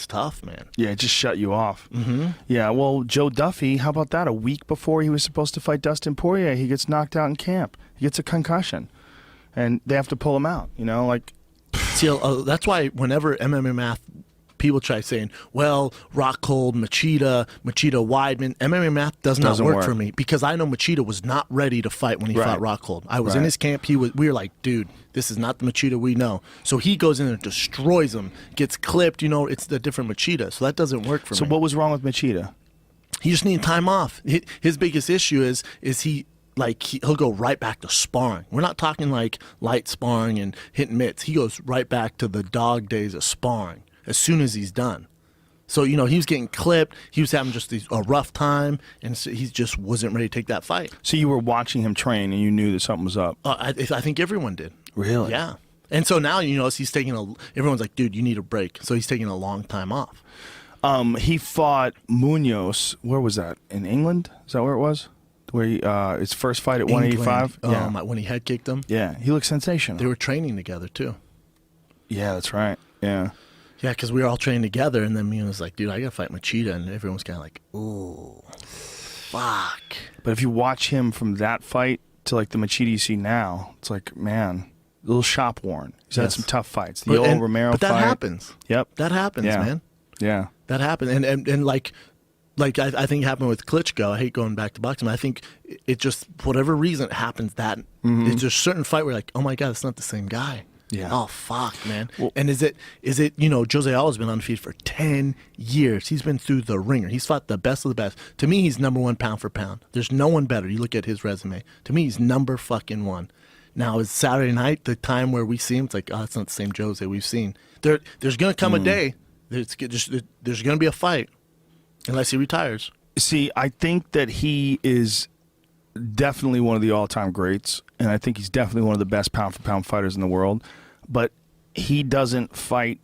Speaker 2: tough, man.
Speaker 1: Yeah, it just shut you off. Mm-hmm. Yeah, well, Joe Duffy, how about that? A week before he was supposed to fight Dustin Poirier, he gets knocked out in camp. He gets a concussion, and they have to pull him out.
Speaker 2: See, that's why whenever MMA math people try saying, well, Rockhold, Machida, Weidman, MMA math doesn't work for me because I know Machida was not ready to fight when he fought Rockhold. I was in his camp. We were like, dude, this is not the Machida we know. So he goes in and destroys him, gets clipped. It's the different Machida. So that doesn't work for me.
Speaker 1: So what was wrong with Machida?
Speaker 2: He just needed time off. His biggest issue is he'll go right back to sparring. We're not talking like light sparring and hitting mitts. He goes right back to the dog days of sparring as soon as he's done. So, he was getting clipped. He was having just a rough time, and so he just wasn't ready to take that fight.
Speaker 1: So you were watching him train, and you knew that something was up?
Speaker 2: I think everyone did.
Speaker 1: Really?
Speaker 2: Yeah. And so now, he's taking everyone's like, dude, you need a break. So he's taking a long time off.
Speaker 1: He fought Munoz. Where was that? In England? Is that where it was? Where he, his first fight at 185?
Speaker 2: Yeah. When he head kicked him?
Speaker 1: Yeah, he looked sensational.
Speaker 2: They were training together, too.
Speaker 1: Yeah, that's right. Yeah.
Speaker 2: Yeah, because we were all training together, and then was like, dude, I got to fight Machida, and everyone was kind of like, ooh, fuck.
Speaker 1: But if you watch him from that fight to, like, the Machida you see now, it's like, man, a little shop worn. He's had some tough fights. The old Romero fight.
Speaker 2: But that happens.
Speaker 1: Yep.
Speaker 2: That happens, man.
Speaker 1: Yeah.
Speaker 2: That happens. And like I think it happened with Klitschko. I hate going back to boxing, but I think it just, for whatever reason, it happens that it's just a certain fight where you're like, oh my God, it's not the same guy.
Speaker 1: Yeah.
Speaker 2: Oh, fuck, man. Well, and is it Jose Aldo's been undefeated for 10 years. He's been through the ringer. He's fought the best of the best. To me, he's number one pound for pound. There's no one better. You look at his resume. To me, he's number fucking one. Now, it's Saturday night, the time where we see him, it's like, oh, that's not the same Jose we've seen. There's going to come a day, there's going to be a fight, unless he retires.
Speaker 1: See, I think that he is definitely one of the all-time greats, and I think he's definitely one of the best pound-for-pound fighters in the world, but he doesn't fight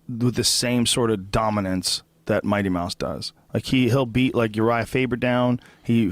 Speaker 1: with the same sort of dominance that Mighty Mouse does. Like, he'll beat, like, Uriah Faber down. He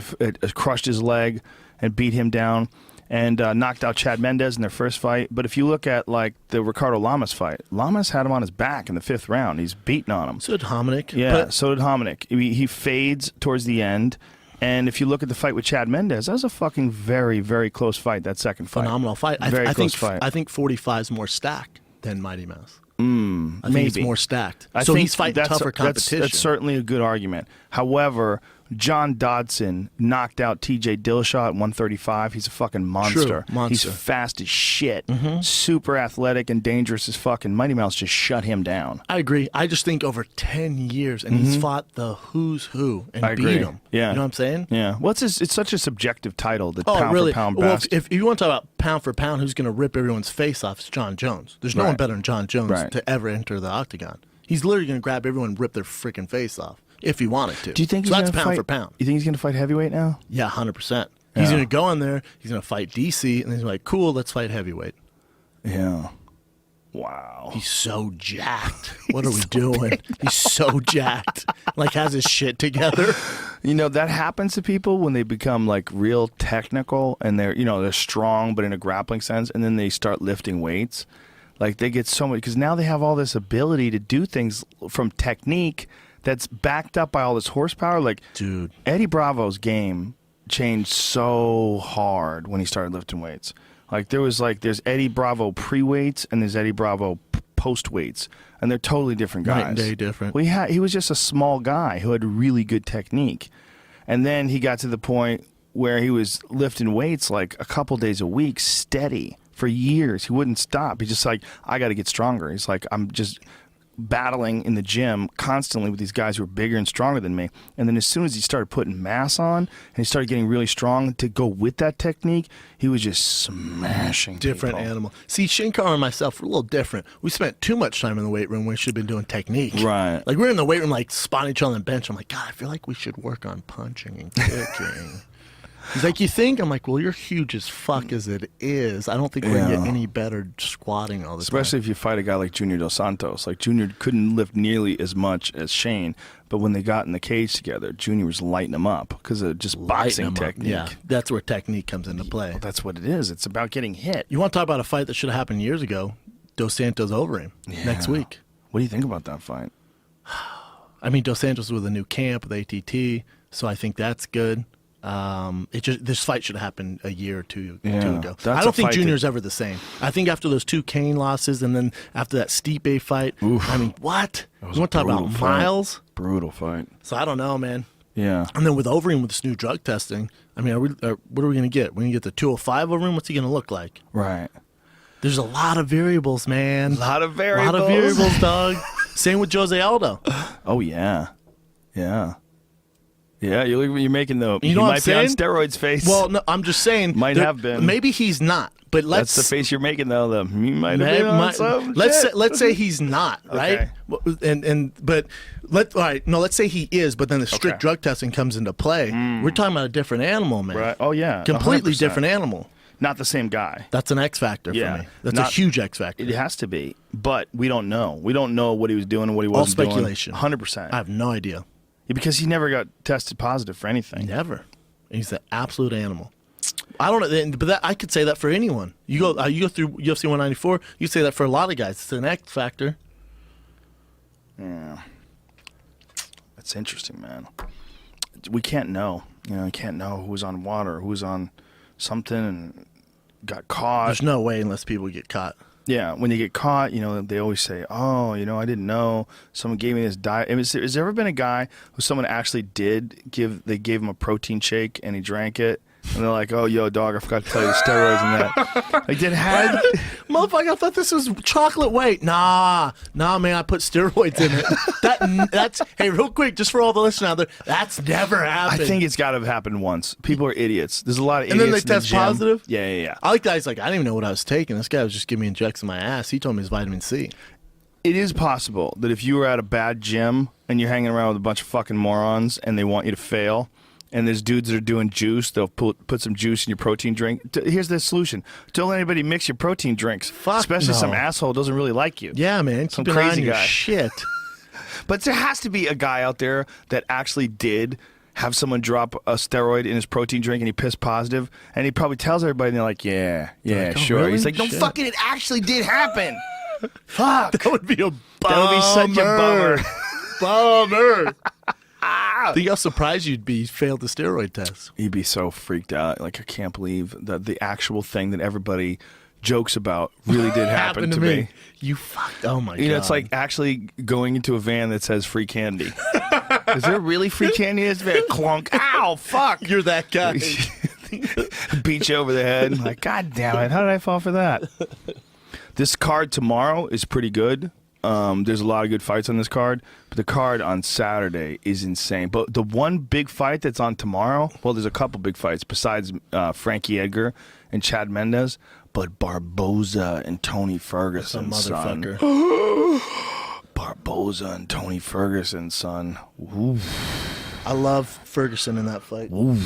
Speaker 1: crushed his leg and beat him down and knocked out Chad Mendez in their first fight. But if you look at, like, the Ricardo Lamas fight, Lamas had him on his back in the 5th round. He's beating on him.
Speaker 2: So did Hominick.
Speaker 1: Yeah, so did Hominick. He fades towards the end. And if you look at the fight with Chad Mendez, that was a fucking very, very close fight, that second fight.
Speaker 2: Phenomenal fight.
Speaker 1: Very close fight.
Speaker 2: I think 45 is more stacked than Mighty Mouse. I
Speaker 1: maybe.
Speaker 2: think it's more stacked.
Speaker 1: I
Speaker 2: so
Speaker 1: think
Speaker 2: he's fighting tougher competition.
Speaker 1: That's certainly a good argument. However, John Dodson knocked out TJ Dillashaw at 135. He's a fucking monster.
Speaker 2: True, monster.
Speaker 1: He's fast as shit. Super athletic and dangerous as fucking. Mighty Mouse just shut him down.
Speaker 2: I agree. I just think over 10 years, and he's fought the who's who and
Speaker 1: I
Speaker 2: beat
Speaker 1: agree.
Speaker 2: him.
Speaker 1: Yeah.
Speaker 2: You know what I'm saying?
Speaker 1: Yeah. Well, it's such a subjective title, the pound
Speaker 2: really?
Speaker 1: for pound
Speaker 2: Well,
Speaker 1: best.
Speaker 2: if you want to talk about pound for pound, who's going to rip everyone's face off, it's John Jones. There's no one better than John Jones to ever enter the octagon. He's literally going to grab everyone and rip their freaking face off if he wanted to.
Speaker 1: Do you think
Speaker 2: so
Speaker 1: he's
Speaker 2: that's
Speaker 1: gonna
Speaker 2: pound
Speaker 1: fight,
Speaker 2: for pound?
Speaker 1: You think he's going to fight heavyweight now?
Speaker 2: Yeah, 100%. He's going to go in there, he's going to fight DC, and he's like, cool, let's fight heavyweight.
Speaker 1: Yeah. Wow.
Speaker 2: He's so jacked. What are we doing? He's so jacked. Like, has his shit together.
Speaker 1: You know, that happens to people when they become, like, real technical and they're strong but in a grappling sense, and then they start lifting weights. Like, they get so much, because now they have all this ability to do things from technique that's backed up by all this horsepower. Like,
Speaker 2: dude,
Speaker 1: Eddie Bravo's game changed so hard when he started lifting weights. Like, there's Eddie Bravo pre-weights and there's Eddie Bravo post-weights, and they're totally different guys.
Speaker 2: Night and day different.
Speaker 1: Well, he was just a small guy who had really good technique. And then he got to the point where he was lifting weights like a couple days a week, steady, for years. He wouldn't stop. He's just like, I got to get stronger. He's like, I'm just battling in the gym constantly with these guys who are bigger and stronger than me. And then as soon as he started putting mass on and he started getting really strong to go with that technique, he was just smashing
Speaker 2: different
Speaker 1: people.
Speaker 2: Animal. See, Shinkar and myself were a little different. We spent too much time in the weight room when we should have been doing technique.
Speaker 1: Right.
Speaker 2: Like, we're in the weight room, like, spotting each other on the bench. I'm like, God, I feel like we should work on punching and kicking. He's like, you think? I'm like, well, you're huge as fuck as it is. I don't think we're gonna get any better squatting all the
Speaker 1: Especially if you fight a guy like Junior Dos Santos. Like Junior couldn't lift nearly as much as Shane, but when they got in the cage together, Junior was lighting him up because of just boxing technique.
Speaker 2: Yeah, that's where technique comes into play.
Speaker 1: Well, that's what it is. It's about getting hit.
Speaker 2: You want to talk about a fight that should have happened years ago? Dos Santos over him next week.
Speaker 1: What do you think about that fight?
Speaker 2: I mean, Dos Santos with a new camp with ATT, so I think that's good. This fight should have happened a year or two ago. I don't think Junior's ever the same. I think after those 2 Kane losses and then after that Stipe fight, I mean, what? You want to talk about miles?
Speaker 1: Brutal fight.
Speaker 2: So I don't know, man.
Speaker 1: Yeah.
Speaker 2: And then with Overeem with this new drug testing, I mean, what are we going to get? We're going to get the 205 Overeem? What's he going to look like?
Speaker 1: Right.
Speaker 2: There's a lot of variables, man.
Speaker 1: A lot of variables,
Speaker 2: dog. Same with Jose Aldo.
Speaker 1: Oh, yeah. Yeah. Yeah, you're making the
Speaker 2: you know
Speaker 1: he
Speaker 2: what
Speaker 1: might be
Speaker 2: I'm
Speaker 1: on
Speaker 2: saying?
Speaker 1: steroids face.
Speaker 2: Well, no, I'm just saying.
Speaker 1: Might have been.
Speaker 2: Maybe he's not. But
Speaker 1: that's the face you're making though. He might have been on some
Speaker 2: let's say he's not, right?
Speaker 1: Okay.
Speaker 2: Let's say he is, but then the strict drug testing comes into play. We're talking about a different animal, man.
Speaker 1: Right. Oh yeah.
Speaker 2: Completely
Speaker 1: 100%.
Speaker 2: different animal.
Speaker 1: Not the same guy.
Speaker 2: That's an X factor for me. That's a huge X factor.
Speaker 1: It has to be. But we don't know. We don't know what he was doing and what he wasn't doing.
Speaker 2: All speculation.
Speaker 1: 100%.
Speaker 2: I have no idea.
Speaker 1: Yeah, because he never got tested positive for anything.
Speaker 2: Never. He's an absolute animal. I don't know, but I could say that for anyone. You go through UFC 194. You say that for a lot of guys. It's an X factor.
Speaker 1: Yeah, that's interesting, man. We can't know. You can't know who's on water, who's on something, and got caught.
Speaker 2: There's no way unless people get caught.
Speaker 1: Yeah, when you get caught, they always say, "Oh, I didn't know. Someone gave me this diet." I mean, has there ever been a guy who someone actually they gave him a protein shake and he drank it? And they're like, "Oh, yo, dog, I forgot to tell you steroids and that." Like,
Speaker 2: motherfucker, I thought this was chocolate whey. Nah, man, I put steroids in it. That's hey, real quick, just for all the listeners out there, that's never happened.
Speaker 1: I think it's got to have happened once. People are idiots. There's a lot of idiots.
Speaker 2: And then they test positive.
Speaker 1: Yeah.
Speaker 2: I like guys like I didn't even know what I was taking. This guy was just giving me injections in my ass. He told me it's vitamin C.
Speaker 1: It is possible that if you were at a bad gym and you're hanging around with a bunch of fucking morons and they want you to fail. And there's dudes that are doing juice. They'll put some juice in your protein drink. Here's the solution. Don't let anybody mix your protein drinks. Especially some asshole doesn't really like you.
Speaker 2: Yeah, man.
Speaker 1: Some
Speaker 2: keep an eye
Speaker 1: crazy
Speaker 2: on your
Speaker 1: guy.
Speaker 2: Shit.
Speaker 1: But there has to be a guy out there that actually did have someone drop a steroid in his protein drink and he pissed positive. And he probably tells everybody and they're like, yeah,
Speaker 2: like, oh,
Speaker 1: sure.
Speaker 2: really?
Speaker 1: He's like, no, fucking it actually did happen. Fuck.
Speaker 2: That would be a bummer.
Speaker 1: That would be such a bummer.
Speaker 2: Bummer. Think how surprised you'd be failed the steroid test.
Speaker 1: He'd be so freaked out. Like, I can't believe that the actual thing that everybody jokes about really did happen to me.
Speaker 2: You fucked. Oh my god.
Speaker 1: It's like actually going into a van that says free candy. Is there really free candy in this van? Clunk. Ow, fuck.
Speaker 2: You're that guy.
Speaker 1: Beat you over the head. Like, god damn it. How did I fall for that? This card tomorrow is pretty good. There's a lot of good fights on this card, but the card on Saturday is insane. But the one big fight that's on tomorrow, well, there's a couple big fights besides Frankie Edgar and Chad Mendez, but Barboza and Tony Ferguson,
Speaker 2: motherfucker.
Speaker 1: Barboza and Tony Ferguson, son. Ooh.
Speaker 2: I love Ferguson in that fight.
Speaker 1: Ooh.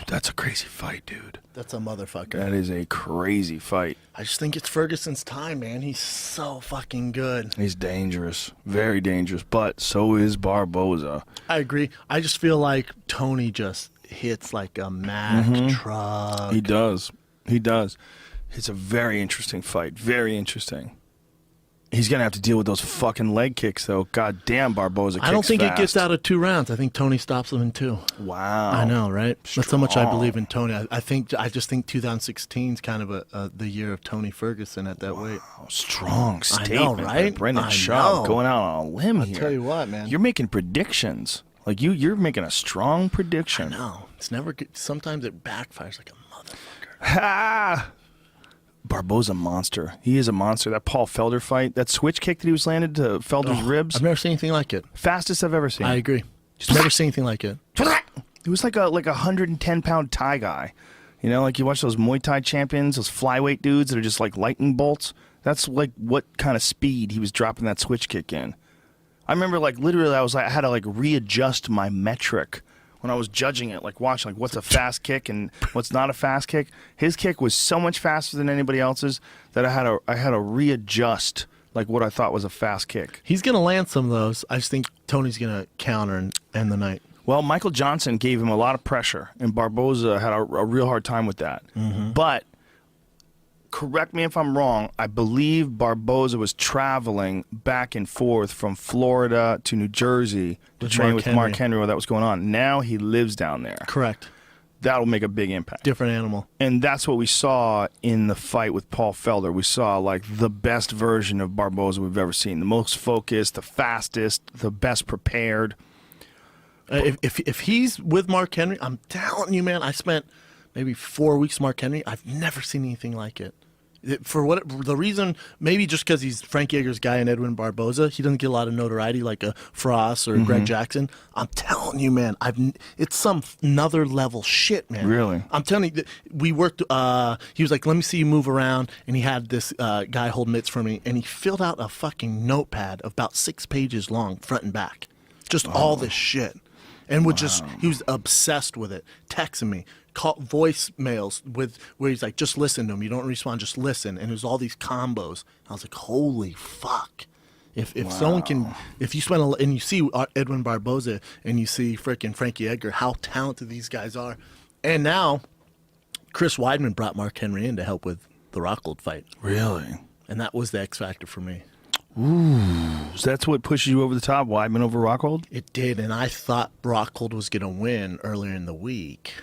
Speaker 1: That's a crazy fight, dude.
Speaker 2: That's a motherfucker.
Speaker 1: That is a crazy fight.
Speaker 2: I just think it's Ferguson's time, man. He's so fucking good.
Speaker 1: He's dangerous. Very dangerous. But so is Barboza.
Speaker 2: I agree. I just feel like Tony just hits like a Mack truck.
Speaker 1: He does. He does. It's a very interesting fight. Very interesting. He's going to have to deal with those fucking leg kicks, though. God damn, Barboza kicks
Speaker 2: I don't think
Speaker 1: fast.
Speaker 2: it gets out of 2 rounds. I think Tony stops him in 2.
Speaker 1: Wow.
Speaker 2: I know, right? That's how much I
Speaker 1: Strong.
Speaker 2: believe in Tony. I just think 2016 is kind of the year of Tony Ferguson at that weight.
Speaker 1: Strong statement.
Speaker 2: know, right?
Speaker 1: By Brendan
Speaker 2: I
Speaker 1: Schaub
Speaker 2: know.
Speaker 1: going out on a limb here.
Speaker 2: I'll tell you what, man.
Speaker 1: You're making predictions. Like, you're making a strong prediction.
Speaker 2: No, it's never good. Sometimes it backfires like a motherfucker.
Speaker 1: Ha! Barboza monster. He is a monster. That Paul Felder fight, that switch kick that he was landed to Felder's ribs,
Speaker 2: I've never seen anything like it.
Speaker 1: fastest I've ever seen.
Speaker 2: I agree. Just never seen anything like it.
Speaker 1: He was like a 110-pound Thai guy. Like you watch those Muay Thai champions, those flyweight dudes that are just like lightning bolts. That's like what kind of speed he was dropping that switch kick in. I remember like literally I had to like readjust my metric when I was judging it, like watching, like what's a fast kick and what's not a fast kick. His kick was so much faster than anybody else's that I had to readjust like what I thought was a fast kick.
Speaker 2: He's going to land some of those. I just think Tony's going to counter and end the night.
Speaker 1: Well, Michael Johnson gave him a lot of pressure, and Barboza had a real hard time with that. But correct me if I'm wrong, I believe Barboza was traveling back and forth from Florida to New Jersey to train with Mark Henry while that was going on. Now he lives down there.
Speaker 2: Correct.
Speaker 1: That'll make a big impact.
Speaker 2: Different animal.
Speaker 1: And that's what we saw in the fight with Paul Felder. We saw like the best version of Barboza we've ever seen. The most focused, the fastest, the best prepared.
Speaker 2: If he's with Mark Henry, I'm telling you, man, I spent maybe 4 weeks with Mark Henry. I've never seen anything like it. The reason, maybe just because he's Frank Yeager's guy and Edwin Barboza, he doesn't get a lot of notoriety like a Frost or Greg Jackson. I'm telling you, man, it's some another level shit, man.
Speaker 1: Really?
Speaker 2: I'm telling you, we worked. He was like, "Let me see you move around," and he had this guy hold mitts for me, and he filled out a fucking notepad about 6 pages long, front and back, just all this shit, and he was obsessed with it, texting me. Voicemails where he's like, just listen to him. You don't respond, just listen. And there's all these combos. I was like, holy fuck! If someone can, if you spend and you see Edwin Barboza and you see freaking Frankie Edgar, how talented these guys are, and now Chris Weidman brought Mark Henry in to help with the Rockhold fight.
Speaker 1: Really?
Speaker 2: And that was the X factor for me.
Speaker 1: Ooh, so that's what pushes you over the top. Weidman over Rockhold?
Speaker 2: It did, and I thought Rockhold was going to win earlier in the week.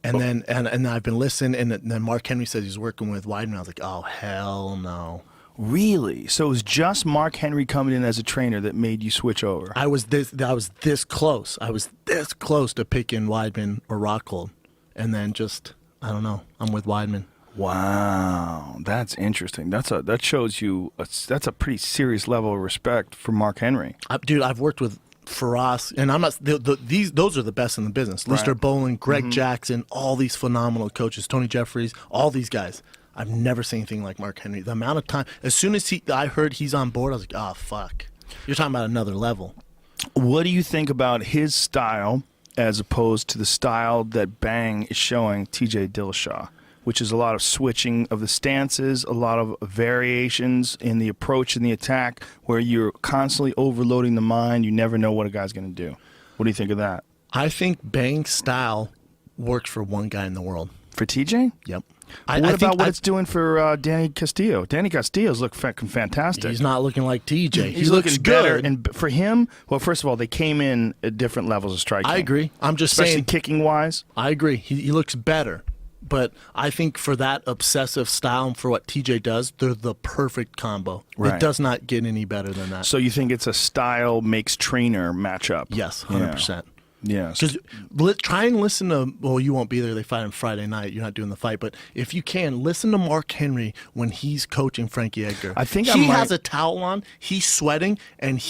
Speaker 2: And then and I've been listening, and then Mark Henry says he's working with Weidman. I was like, oh, hell no.
Speaker 1: Really? So it was just Mark Henry coming in as a trainer that made you switch over?
Speaker 2: I was this close. I was this close to picking Weidman or Rockhold. And then just, I don't know, I'm with Weidman.
Speaker 1: Wow, that's interesting. That shows you, that's a pretty serious level of respect for Mark Henry.
Speaker 2: Dude, I've worked with Faraz, and I'm not. Those are the best in the business. Lister Bowling, Greg Jackson, all these phenomenal coaches, Tony Jeffries, all these guys. I've never seen anything like Mark Henry. The amount of time, as soon as I heard he's on board, I was like, oh fuck, you're talking about another level.
Speaker 1: What do you think about his style as opposed to the style that Bang is showing T.J. Dillashaw, which is a lot of switching of the stances, a lot of variations in the approach and the attack, where you're constantly overloading the mind. You never know what a guy's going to do. What do you think of that?
Speaker 2: I think Bang's style works for one guy in the world.
Speaker 1: For TJ?
Speaker 2: Yep.
Speaker 1: What about what it's doing for Danny Castillo? Danny Castillo's looking fucking fantastic.
Speaker 2: He's not looking like TJ.
Speaker 1: He's looking better. And for him, well, first of all, they came in at different levels of striking.
Speaker 2: I agree. I'm just
Speaker 1: especially
Speaker 2: saying.
Speaker 1: kicking-wise.
Speaker 2: I agree. He looks better. But I think for that obsessive style and for what TJ does, they're the perfect combo.
Speaker 1: Right.
Speaker 2: It does not get any better than that.
Speaker 1: So you think it's a style makes trainer matchup?
Speaker 2: Yes, 100%.
Speaker 1: Yes.
Speaker 2: Because try and listen to, well, you won't be there. They fight on Friday night. You're not doing the fight. But if you can, listen to Mark Henry when he's coaching Frankie Edgar.
Speaker 1: I think
Speaker 2: he has a towel on, he's sweating, and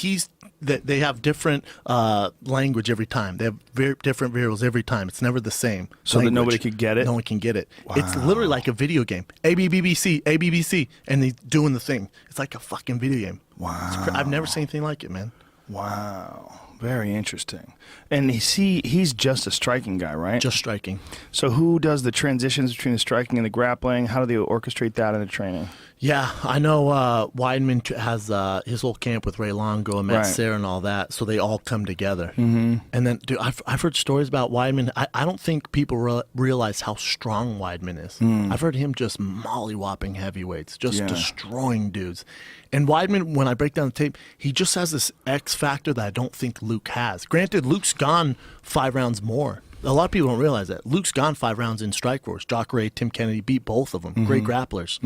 Speaker 2: they have different language every time. They have different variables every time. It's never the same.
Speaker 1: So that nobody could get it?
Speaker 2: No one can get it.
Speaker 1: Wow.
Speaker 2: It's literally like a video game. ABBBC, ABBC, and he's doing the thing. It's like a fucking video game.
Speaker 1: Wow.
Speaker 2: I've never seen anything like it, man.
Speaker 1: Wow. Very interesting. And he's just a striking guy, right?
Speaker 2: Just striking.
Speaker 1: So who does the transitions between the striking and the grappling? How do they orchestrate that in the training?
Speaker 2: Yeah, I know Weidman has his whole camp with Ray Longo and Matt Serra and all that, so they all come together. Mm-hmm. And then, dude, I've heard stories about Weidman. I don't think people realize how strong Weidman is. I've heard him just molly-whopping heavyweights, just destroying dudes. And Weidman, when I break down the tape, he just has this X factor that I don't think Luke has. Granted, Luke's gone 5 rounds more. A lot of people don't realize that. Luke's gone 5 rounds in Strikeforce. Jock Ray, Tim Kennedy beat both of them. Great grapplers.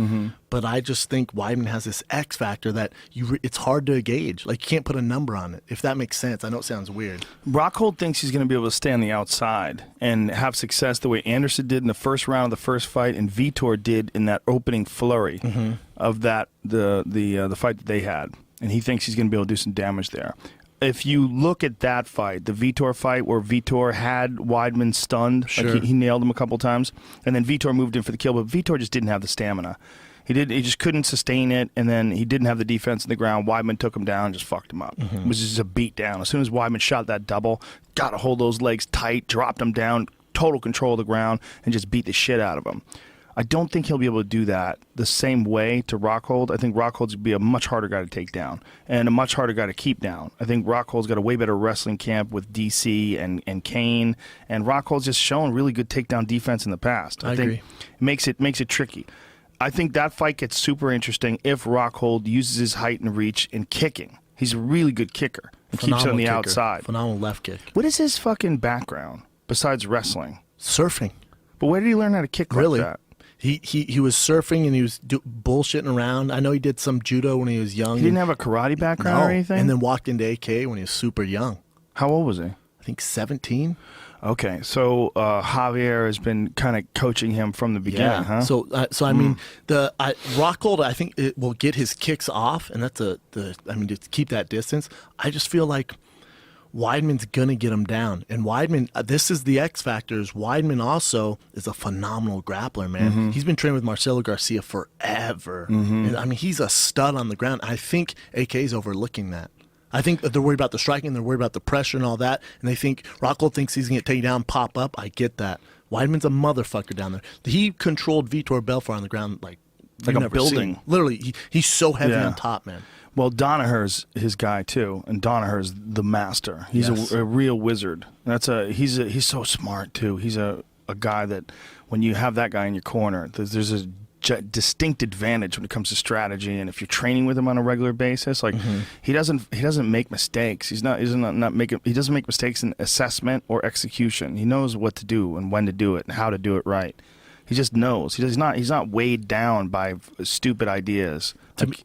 Speaker 2: But I just think Weidman has this X factor that it's hard to gauge. Like, you can't put a number on it, if that makes sense. I know it sounds weird.
Speaker 1: Rockhold thinks he's going to be able to stay on the outside and have success the way Anderson did in the first round of the first fight and Vitor did in that opening flurry of that the fight that they had. And he thinks he's going to be able to do some damage there. If you look at that fight, the Vitor fight where Vitor had Weidman stunned, like he nailed him a couple times, and then Vitor moved in for the kill, but Vitor just didn't have the stamina. He just couldn't sustain it, and then he didn't have the defense in the ground. Weidman took him down and just fucked him up. It was just a beat down. As soon as Weidman shot that double, got to hold those legs tight, dropped him down, total control of the ground, and just beat the shit out of him. I don't think he'll be able to do that the same way to Rockhold. I think Rockhold's be a much harder guy to take down and a much harder guy to keep down. I think Rockhold's got a way better wrestling camp with DC and Kane, and Rockhold's just shown really good takedown defense in the past. I think
Speaker 2: agree.
Speaker 1: It makes it tricky. I think that fight gets super interesting if Rockhold uses his height and reach in kicking. He's a really good kicker and keeps it on the outside.
Speaker 2: Phenomenal left kick.
Speaker 1: What is his fucking background besides wrestling?
Speaker 2: Surfing.
Speaker 1: But where did he learn how to kick like that?
Speaker 2: He was surfing and he was bullshitting around. I know he did some judo when he was young.
Speaker 1: He didn't have a karate background or anything?
Speaker 2: And then walked into AK when he was super young.
Speaker 1: How old was he?
Speaker 2: I think 17.
Speaker 1: Okay, so Javier has been kind of coaching him from the beginning, huh?
Speaker 2: So I mean, Rockhold, I think it will get his kicks off, and that's to keep that distance. I just feel like Weidman's gonna get him down, and Weidman. This is the X factor. Weidman also is a phenomenal grappler, man. He's been training with Marcelo Garcia forever. And, I mean, he's a stud on the ground. I think AK's overlooking that. I think that they're worried about the striking, they're worried about the pressure and all that, and they think Rockhold thinks he's going to take you down, pop up. I get that. Weidman's a motherfucker down there. He controlled Vitor Belfort on the ground like
Speaker 1: a building.
Speaker 2: Literally, he's so heavy on top, man.
Speaker 1: Well, Danaher's his guy too, and Danaher's the master. He's a real wizard. He's so smart too. He's a guy that when you have that guy in your corner, there's a distinct advantage when it comes to strategy, and if you're training with him on a regular basis, like he doesn't make mistakes. He doesn't make mistakes in assessment or execution. He knows what to do and when to do it and how to do it right. He just knows. He's not weighed down by stupid ideas.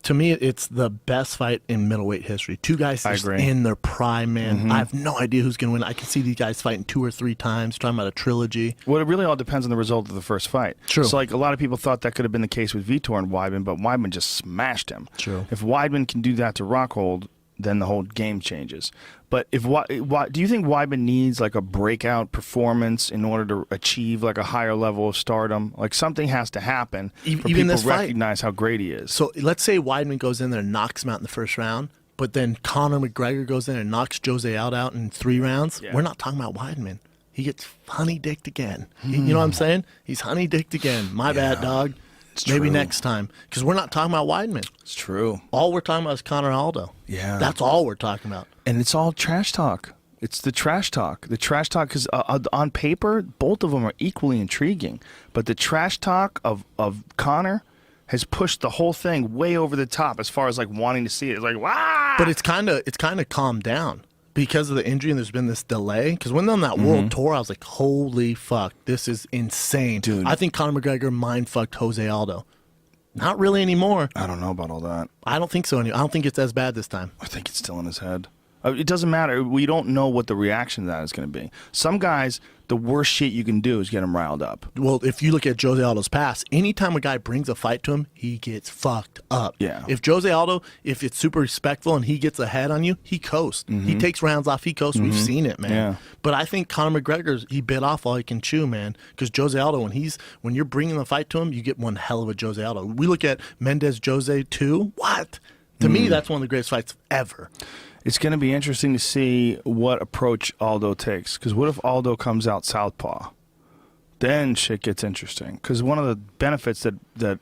Speaker 2: To me, it's the best fight in middleweight history. Two guys just in their prime, man. I have no idea who's going to win. I can see these guys fighting 2 or 3 times, talking about a trilogy.
Speaker 1: Well, it really all depends on the result of the first fight.
Speaker 2: True.
Speaker 1: So, like, a lot of people thought that could have been the case with Vitor and Weidman, but Weidman just smashed him.
Speaker 2: True.
Speaker 1: If Weidman can do that to Rockhold, then the whole game changes. But do you think Weidman needs like a breakout performance in order to achieve like a higher level of stardom? Like something has to happen for
Speaker 2: Even
Speaker 1: people
Speaker 2: this
Speaker 1: to recognize how great he is.
Speaker 2: So let's say Weidman goes in there and knocks him out in the first round, but then Conor McGregor goes in and knocks Jose out in 3 rounds.
Speaker 1: Yeah.
Speaker 2: We're not talking about Weidman. He gets honey-dicked again. You know what I'm saying? He's honey-dicked again. My bad, dog. Maybe next time. Because we're not talking about Weidman.
Speaker 1: It's true.
Speaker 2: All we're talking about is Conor Aldo.
Speaker 1: Yeah.
Speaker 2: That's all we're talking about.
Speaker 1: And it's all trash talk. It's the trash talk. The trash talk, because on paper, both of them are equally intriguing. But the trash talk of Conor has pushed the whole thing way over the top as far as like wanting to see it. It's like, wow.
Speaker 2: But it's kind of calmed down because of the injury, and there's been this delay. Because when they're on that world tour, I was like, holy fuck, this is insane.
Speaker 1: Dude.
Speaker 2: I think Conor McGregor mind-fucked Jose Aldo. Not really anymore.
Speaker 1: I don't know about all that.
Speaker 2: I don't think so anymore. I don't think it's as bad this time.
Speaker 1: I think it's still in his head. It doesn't matter. We don't know what the reaction to that is going to be. Some guys, the worst shit you can do is get them riled up.
Speaker 2: Well, if you look at Jose Aldo's past, anytime a guy brings a fight to him, he gets fucked up.
Speaker 1: Yeah.
Speaker 2: If Jose Aldo, if it's super respectful and he gets ahead on you, he coasts. He takes rounds off, he coasts. We've seen it, man.
Speaker 1: Yeah.
Speaker 2: But I think Conor McGregor, he bit off all he can chew, man. Because Jose Aldo, when you're bringing the fight to him, you get one hell of a Jose Aldo. We look at Mendez Jose 2. What? To me, that's one of the greatest fights ever.
Speaker 1: It's going to be interesting to see what approach Aldo takes. Because what if Aldo comes out southpaw? Then shit gets interesting. Because one of the benefits that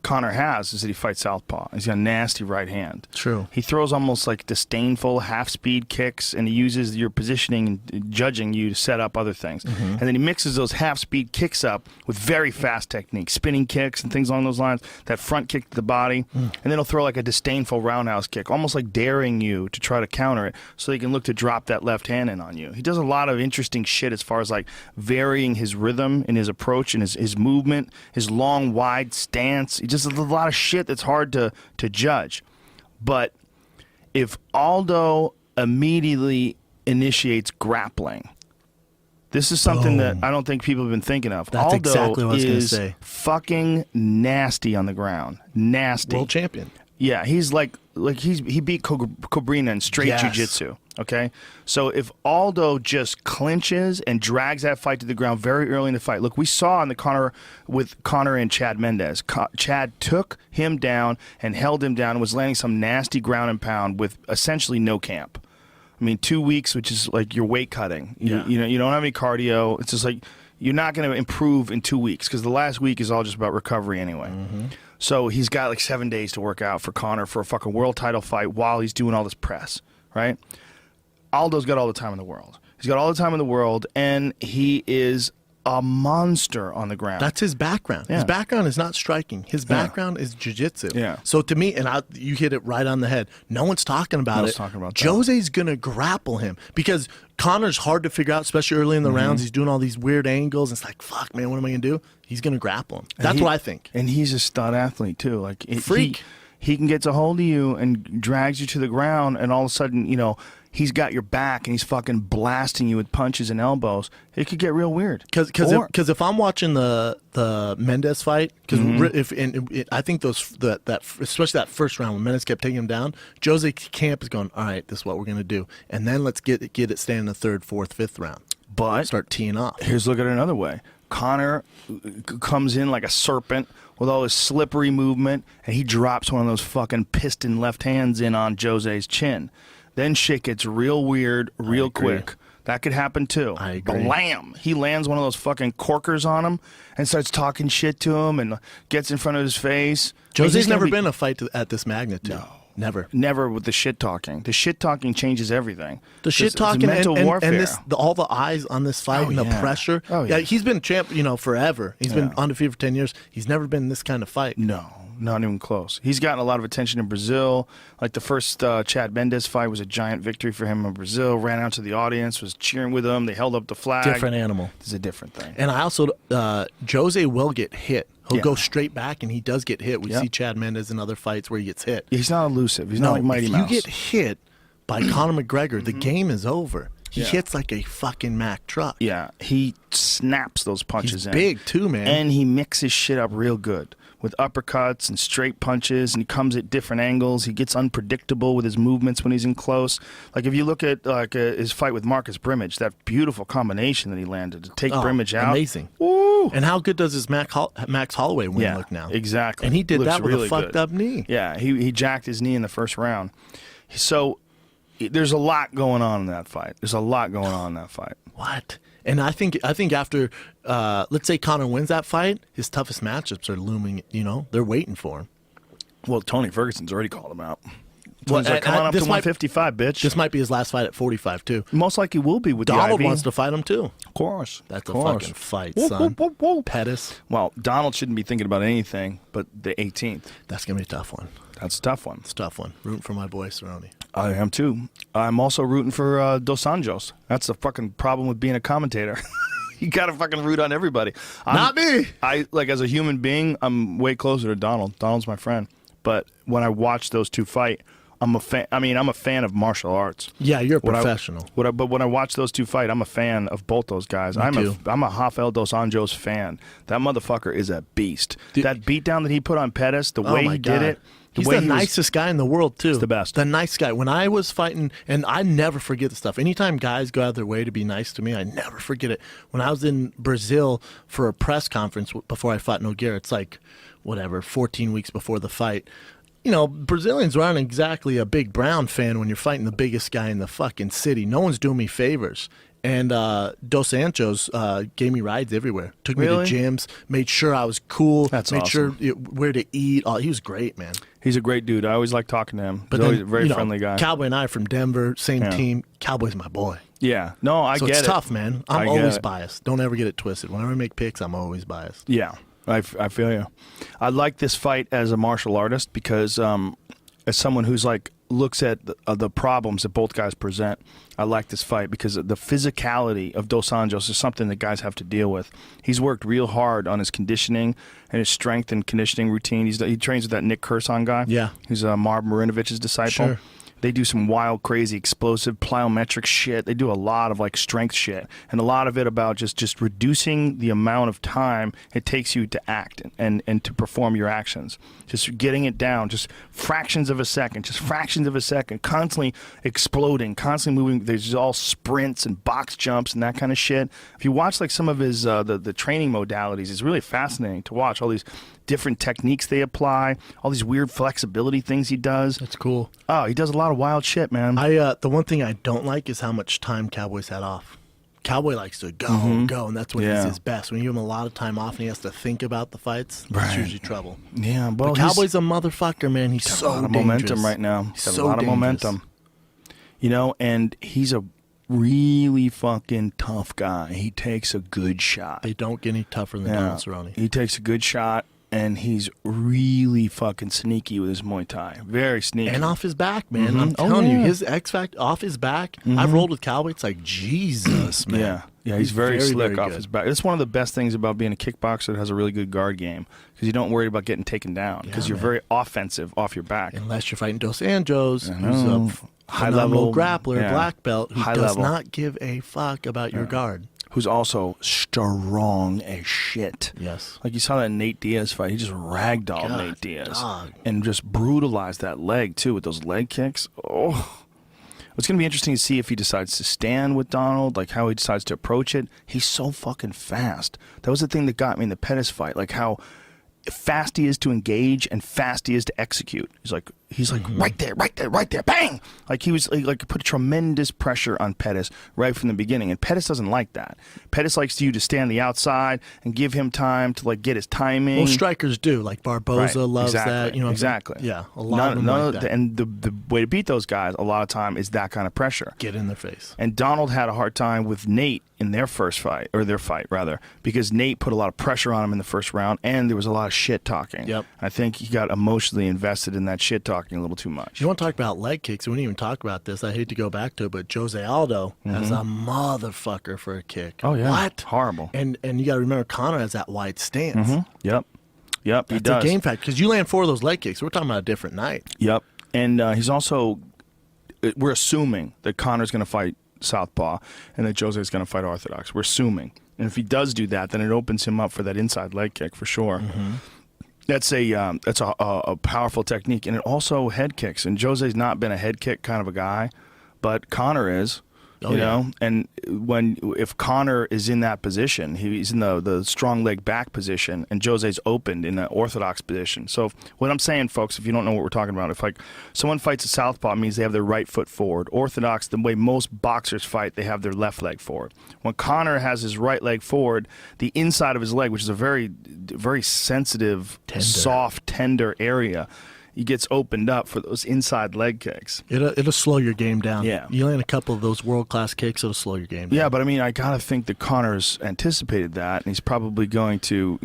Speaker 1: Conor has is that he fights southpaw. He's got a nasty right hand.
Speaker 2: True.
Speaker 1: He throws almost like disdainful half-speed kicks, and he uses your positioning and judging you to set up other things. And then he mixes those half-speed kicks up with very fast techniques, spinning kicks and things along those lines, that front kick to the body, and then he'll throw like a disdainful roundhouse kick, almost like daring you to try to counter it so he can look to drop that left hand in on you. He does a lot of interesting shit as far as like varying his rhythm and his approach and his movement, his long, wide stance. He just does a lot of shit that's hard to judge. But if Aldo immediately initiates grappling, this is something that I don't think people have been thinking of.
Speaker 2: That's
Speaker 1: Aldo
Speaker 2: exactly what I was going to
Speaker 1: is
Speaker 2: say.
Speaker 1: fucking nasty on the ground. Nasty.
Speaker 2: World champion.
Speaker 1: Yeah, he's he beat Cobrina in straight jiu-jitsu. Okay, so if Aldo just clinches and drags that fight to the ground very early in the fight, look, we saw in the Conor and Chad Mendes. Chad took him down and held him down and was landing some nasty ground and pound with essentially no camp. I mean, 2 weeks, which is like your weight cutting. You know, you don't have any cardio. It's just like you're not going to improve in 2 weeks because the last week is all just about recovery anyway. Mm-hmm. So he's got like 7 days to work out for Conor for a fucking world title fight while he's doing all this press, right? Aldo's got all the time in the world. He's got all the time in the world, and he is a monster on the ground.
Speaker 2: That's his background.
Speaker 1: Yeah.
Speaker 2: His background is not striking. His background is jiu-jitsu.
Speaker 1: Yeah.
Speaker 2: So to me, and you hit it right on the head. No one's talking about
Speaker 1: No
Speaker 2: it.
Speaker 1: one's talking about that.
Speaker 2: Jose's going to grapple him because Conor's hard to figure out, especially early in the rounds. He's doing all these weird angles. It's like, fuck, man, what am I going to do? He's going to grapple him. That's what I think.
Speaker 1: And he's a stud athlete, too. Like
Speaker 2: Freak.
Speaker 1: He can get a hold of you and drags you to the ground, and all of a sudden, you know, he's got your back and he's fucking blasting you with punches and elbows. It could get real weird.
Speaker 2: Because if I'm watching the Mendes fight, because I think that especially that first round when Mendes kept taking him down, Jose Camp is going, all right, this is what we're gonna do, and then let's get it staying in the third, fourth, fifth round.
Speaker 1: But
Speaker 2: Start teeing off.
Speaker 1: here's look at it another way. Conor comes in like a serpent with all his slippery movement, and he drops one of those fucking piston left hands in on Jose's chin. Then shit gets real weird real quick. That could happen too.
Speaker 2: I agree.
Speaker 1: Blam! He lands one of those fucking corkers on him and starts talking shit to him and gets in front of his face.
Speaker 2: Jose's never been a fight at this magnitude.
Speaker 1: No.
Speaker 2: Never.
Speaker 1: Never with the shit talking. The shit talking changes everything.
Speaker 2: The shit talking
Speaker 1: it's mental warfare.
Speaker 2: and all the eyes on this fight and the pressure.
Speaker 1: Oh, yeah.
Speaker 2: He's been champ, forever. He's been undefeated for 10 years. He's never been in this kind of fight.
Speaker 1: No, not even close. He's gotten a lot of attention in Brazil. Like the first Chad Mendes fight was a giant victory for him in Brazil. Ran out to the audience, was cheering with him. They held up the flag.
Speaker 2: Different animal.
Speaker 1: It's a different thing.
Speaker 2: And I also, Jose will get hit. He'll go straight back, and he does get hit. We see Chad Mendes in other fights where he gets hit.
Speaker 1: He's not elusive. He's not like Mighty Mouse.
Speaker 2: If you get hit by Conor McGregor, the game is over. He hits like a fucking Mack truck.
Speaker 1: Yeah, he snaps those punches
Speaker 2: He's
Speaker 1: in.
Speaker 2: big, too, man.
Speaker 1: And he mixes shit up real good with uppercuts and straight punches, and he comes at different angles. He gets unpredictable with his movements when he's in close. Like if you look at his fight with Marcus Brimage, that beautiful combination that he landed to take Brimage out.
Speaker 2: Amazing.
Speaker 1: Woo!
Speaker 2: And how good does his Max Holloway win look now?
Speaker 1: Exactly.
Speaker 2: And he did
Speaker 1: Looks
Speaker 2: that with
Speaker 1: really
Speaker 2: a fucked
Speaker 1: good.
Speaker 2: up knee.
Speaker 1: Yeah, he jacked his knee in the first round. So there's a lot going on in that fight. What?
Speaker 2: And I think after, let's say Conor wins that fight, his toughest matchups are looming. They're waiting for him.
Speaker 1: Well, Tony Ferguson's already called him out.
Speaker 2: Well,
Speaker 1: He's like, come on up to 155, bitch.
Speaker 2: This might be his last fight at 45 too.
Speaker 1: Most likely will be with
Speaker 2: Donald
Speaker 1: the IV.
Speaker 2: wants to fight him too.
Speaker 1: Of course.
Speaker 2: That's
Speaker 1: of
Speaker 2: a
Speaker 1: course.
Speaker 2: fucking fight,
Speaker 1: Whoop,
Speaker 2: son.
Speaker 1: whoop, whoop, whoop.
Speaker 2: Pettis.
Speaker 1: Well, Donald shouldn't be thinking about anything but the 18th.
Speaker 2: That's gonna be a tough one.
Speaker 1: That's a tough one.
Speaker 2: It's a tough one. Rooting for my boy Cerrone.
Speaker 1: I am too. I'm also rooting for Dos Anjos. That's the fucking problem with being a commentator. You gotta fucking root on everybody.
Speaker 2: Not me.
Speaker 1: I like as a human being, I'm way closer to Donald. Donald's my friend. But when I watch those two fight, I'm a fan. I mean, I'm a fan of martial arts.
Speaker 2: Yeah, you're a professional.
Speaker 1: But when I watch those two fight, I'm a fan of both those guys. I'm a Rafael Dos Anjos fan. That motherfucker is a beast. That beatdown that he put on Pettis, the way he did it.
Speaker 2: He's the nicest guy in the world, too.
Speaker 1: He's the best.
Speaker 2: The nice guy. When I was fighting, and I never forget the stuff. Anytime guys go out of their way to be nice to me, I never forget it. When I was in Brazil for a press conference before I fought Nogueira, it's like, 14 weeks before the fight. Brazilians aren't exactly a big Brown fan when you're fighting the biggest guy in the fucking city. No one's doing me favors. And Dos Anjos gave me rides everywhere. Took me to gyms, made sure I was cool,
Speaker 1: That's
Speaker 2: made
Speaker 1: awesome.
Speaker 2: sure where to eat. He was great, man.
Speaker 1: He's a great dude. I always like talking to him.
Speaker 2: But
Speaker 1: He's
Speaker 2: then,
Speaker 1: always a very friendly guy.
Speaker 2: Cowboy and I are from Denver, same team. Cowboy's my boy.
Speaker 1: Yeah. No, I
Speaker 2: So
Speaker 1: get it.
Speaker 2: it's tough, man. I'm
Speaker 1: I get
Speaker 2: always
Speaker 1: it.
Speaker 2: biased. Don't ever get it twisted. Whenever I make picks, I'm always biased.
Speaker 1: Yeah, I feel you. I like this fight as a martial artist because as someone who's like looks at the problems that both guys present, I like this fight because the physicality of Dos Anjos is something that guys have to deal with. He's worked real hard on his conditioning and his strength and conditioning routine. He trains with that Nick Curson guy.
Speaker 2: Yeah.
Speaker 1: He's Marv Marinovic's disciple.
Speaker 2: Sure.
Speaker 1: They do some wild, crazy, explosive, plyometric shit. They do a lot of like strength shit, and a lot of it about just reducing the amount of time it takes you to act and to perform your actions. Just getting it down, just fractions of a second, constantly exploding, constantly moving. There's just all sprints and box jumps and that kind of shit. If you watch like some of his the training modalities, it's really fascinating to watch all these different techniques they apply, all these weird flexibility things he does.
Speaker 2: That's cool.
Speaker 1: Oh, he does a lot of wild shit, man.
Speaker 2: The one thing I don't like is how much time Cowboy's had off. Cowboy likes to go, and that's when he's his best. When you give him a lot of time off and he has to think about the fights, it's usually trouble.
Speaker 1: Yeah, well,
Speaker 2: but Cowboy's a motherfucker, man. He's so
Speaker 1: a lot of
Speaker 2: dangerous.
Speaker 1: momentum right now. He's got a lot of
Speaker 2: dangerous.
Speaker 1: momentum. You know, and he's a really fucking tough guy. He takes a good shot.
Speaker 2: They don't get any tougher than Donald Cerrone.
Speaker 1: He takes a good shot, and he's really fucking sneaky with his Muay Thai. Very sneaky.
Speaker 2: And off his back, man. I'm telling you, his X Factor off his back. I've rolled with Cowboy. It's like, Jesus, man.
Speaker 1: Yeah, he's very slick
Speaker 2: very
Speaker 1: off
Speaker 2: good.
Speaker 1: his back. It's one of the best things about being a kickboxer that has a really good guard game, because you don't worry about getting taken down, because you're very offensive off your back.
Speaker 2: Unless you're fighting Dos Anjos, who's a
Speaker 1: high-level
Speaker 2: grappler, black belt, who
Speaker 1: high
Speaker 2: does
Speaker 1: level.
Speaker 2: not give a fuck about your guard.
Speaker 1: Who's also strong as shit.
Speaker 2: Yes.
Speaker 1: Like you saw that Nate Diaz fight. He just ragdolled
Speaker 2: God,
Speaker 1: Nate Diaz.
Speaker 2: dog.
Speaker 1: And just brutalized that leg, too, with those leg kicks. Oh. It's going to be interesting to see if he decides to stand with Donald, like how he decides to approach it. He's so fucking fast. That was the thing that got me in the Pettis fight, like how fast he is to engage and fast he is to execute. He's like right there, bang! Like he was like put tremendous pressure on Pettis right from the beginning, and Pettis doesn't like that. Pettis likes you to stand on the outside and give him time to like get his timing.
Speaker 2: Most strikers do, like Barboza loves that. You know,
Speaker 1: exactly.
Speaker 2: Yeah, a lot of them like that.
Speaker 1: And the way to beat those guys a lot of time is that kind of pressure.
Speaker 2: Get in their face.
Speaker 1: And Donald had a hard time with Nate in their fight, because Nate put a lot of pressure on him in the first round, and there was a lot of shit talking.
Speaker 2: Yep.
Speaker 1: I think he got emotionally invested in that shit talking a little too much.
Speaker 2: You want to talk about leg kicks? We didn't even talk about this. I hate to go back to it, but Jose Aldo has a motherfucker for a kick.
Speaker 1: Oh yeah,
Speaker 2: what?
Speaker 1: Horrible.
Speaker 2: And you got to remember, Conor has that wide stance.
Speaker 1: Yep. He
Speaker 2: That's
Speaker 1: does.
Speaker 2: a game fact, because you land 4 of those leg kicks. We're talking about a different night.
Speaker 1: Yep. And he's also. We're assuming that Conor's going to fight southpaw and that Jose's going to fight orthodox. We're assuming, and if he does do that, then it opens him up for that inside leg kick for sure. That's a powerful technique, and it also head kicks. And Jose's not been a head kick kind of a guy, but Conor is. You know, and if Conor is in that position, he's in the strong leg back position, and Jose's opened in the orthodox position. So what I'm saying, folks, if you don't know what we're talking about, if like someone fights a southpaw, it means they have their right foot forward. Orthodox, the way most boxers fight, they have their left leg forward. When Conor has his right leg forward, the inside of his leg, which is a very, very sensitive, soft, tender area, he gets opened up for those inside leg kicks.
Speaker 2: It'll slow your game down.
Speaker 1: Yeah.
Speaker 2: You land a couple of those world-class kicks, it'll slow your game down.
Speaker 1: Yeah, but I mean, I got to think that Conor's anticipated that, and he's probably going to,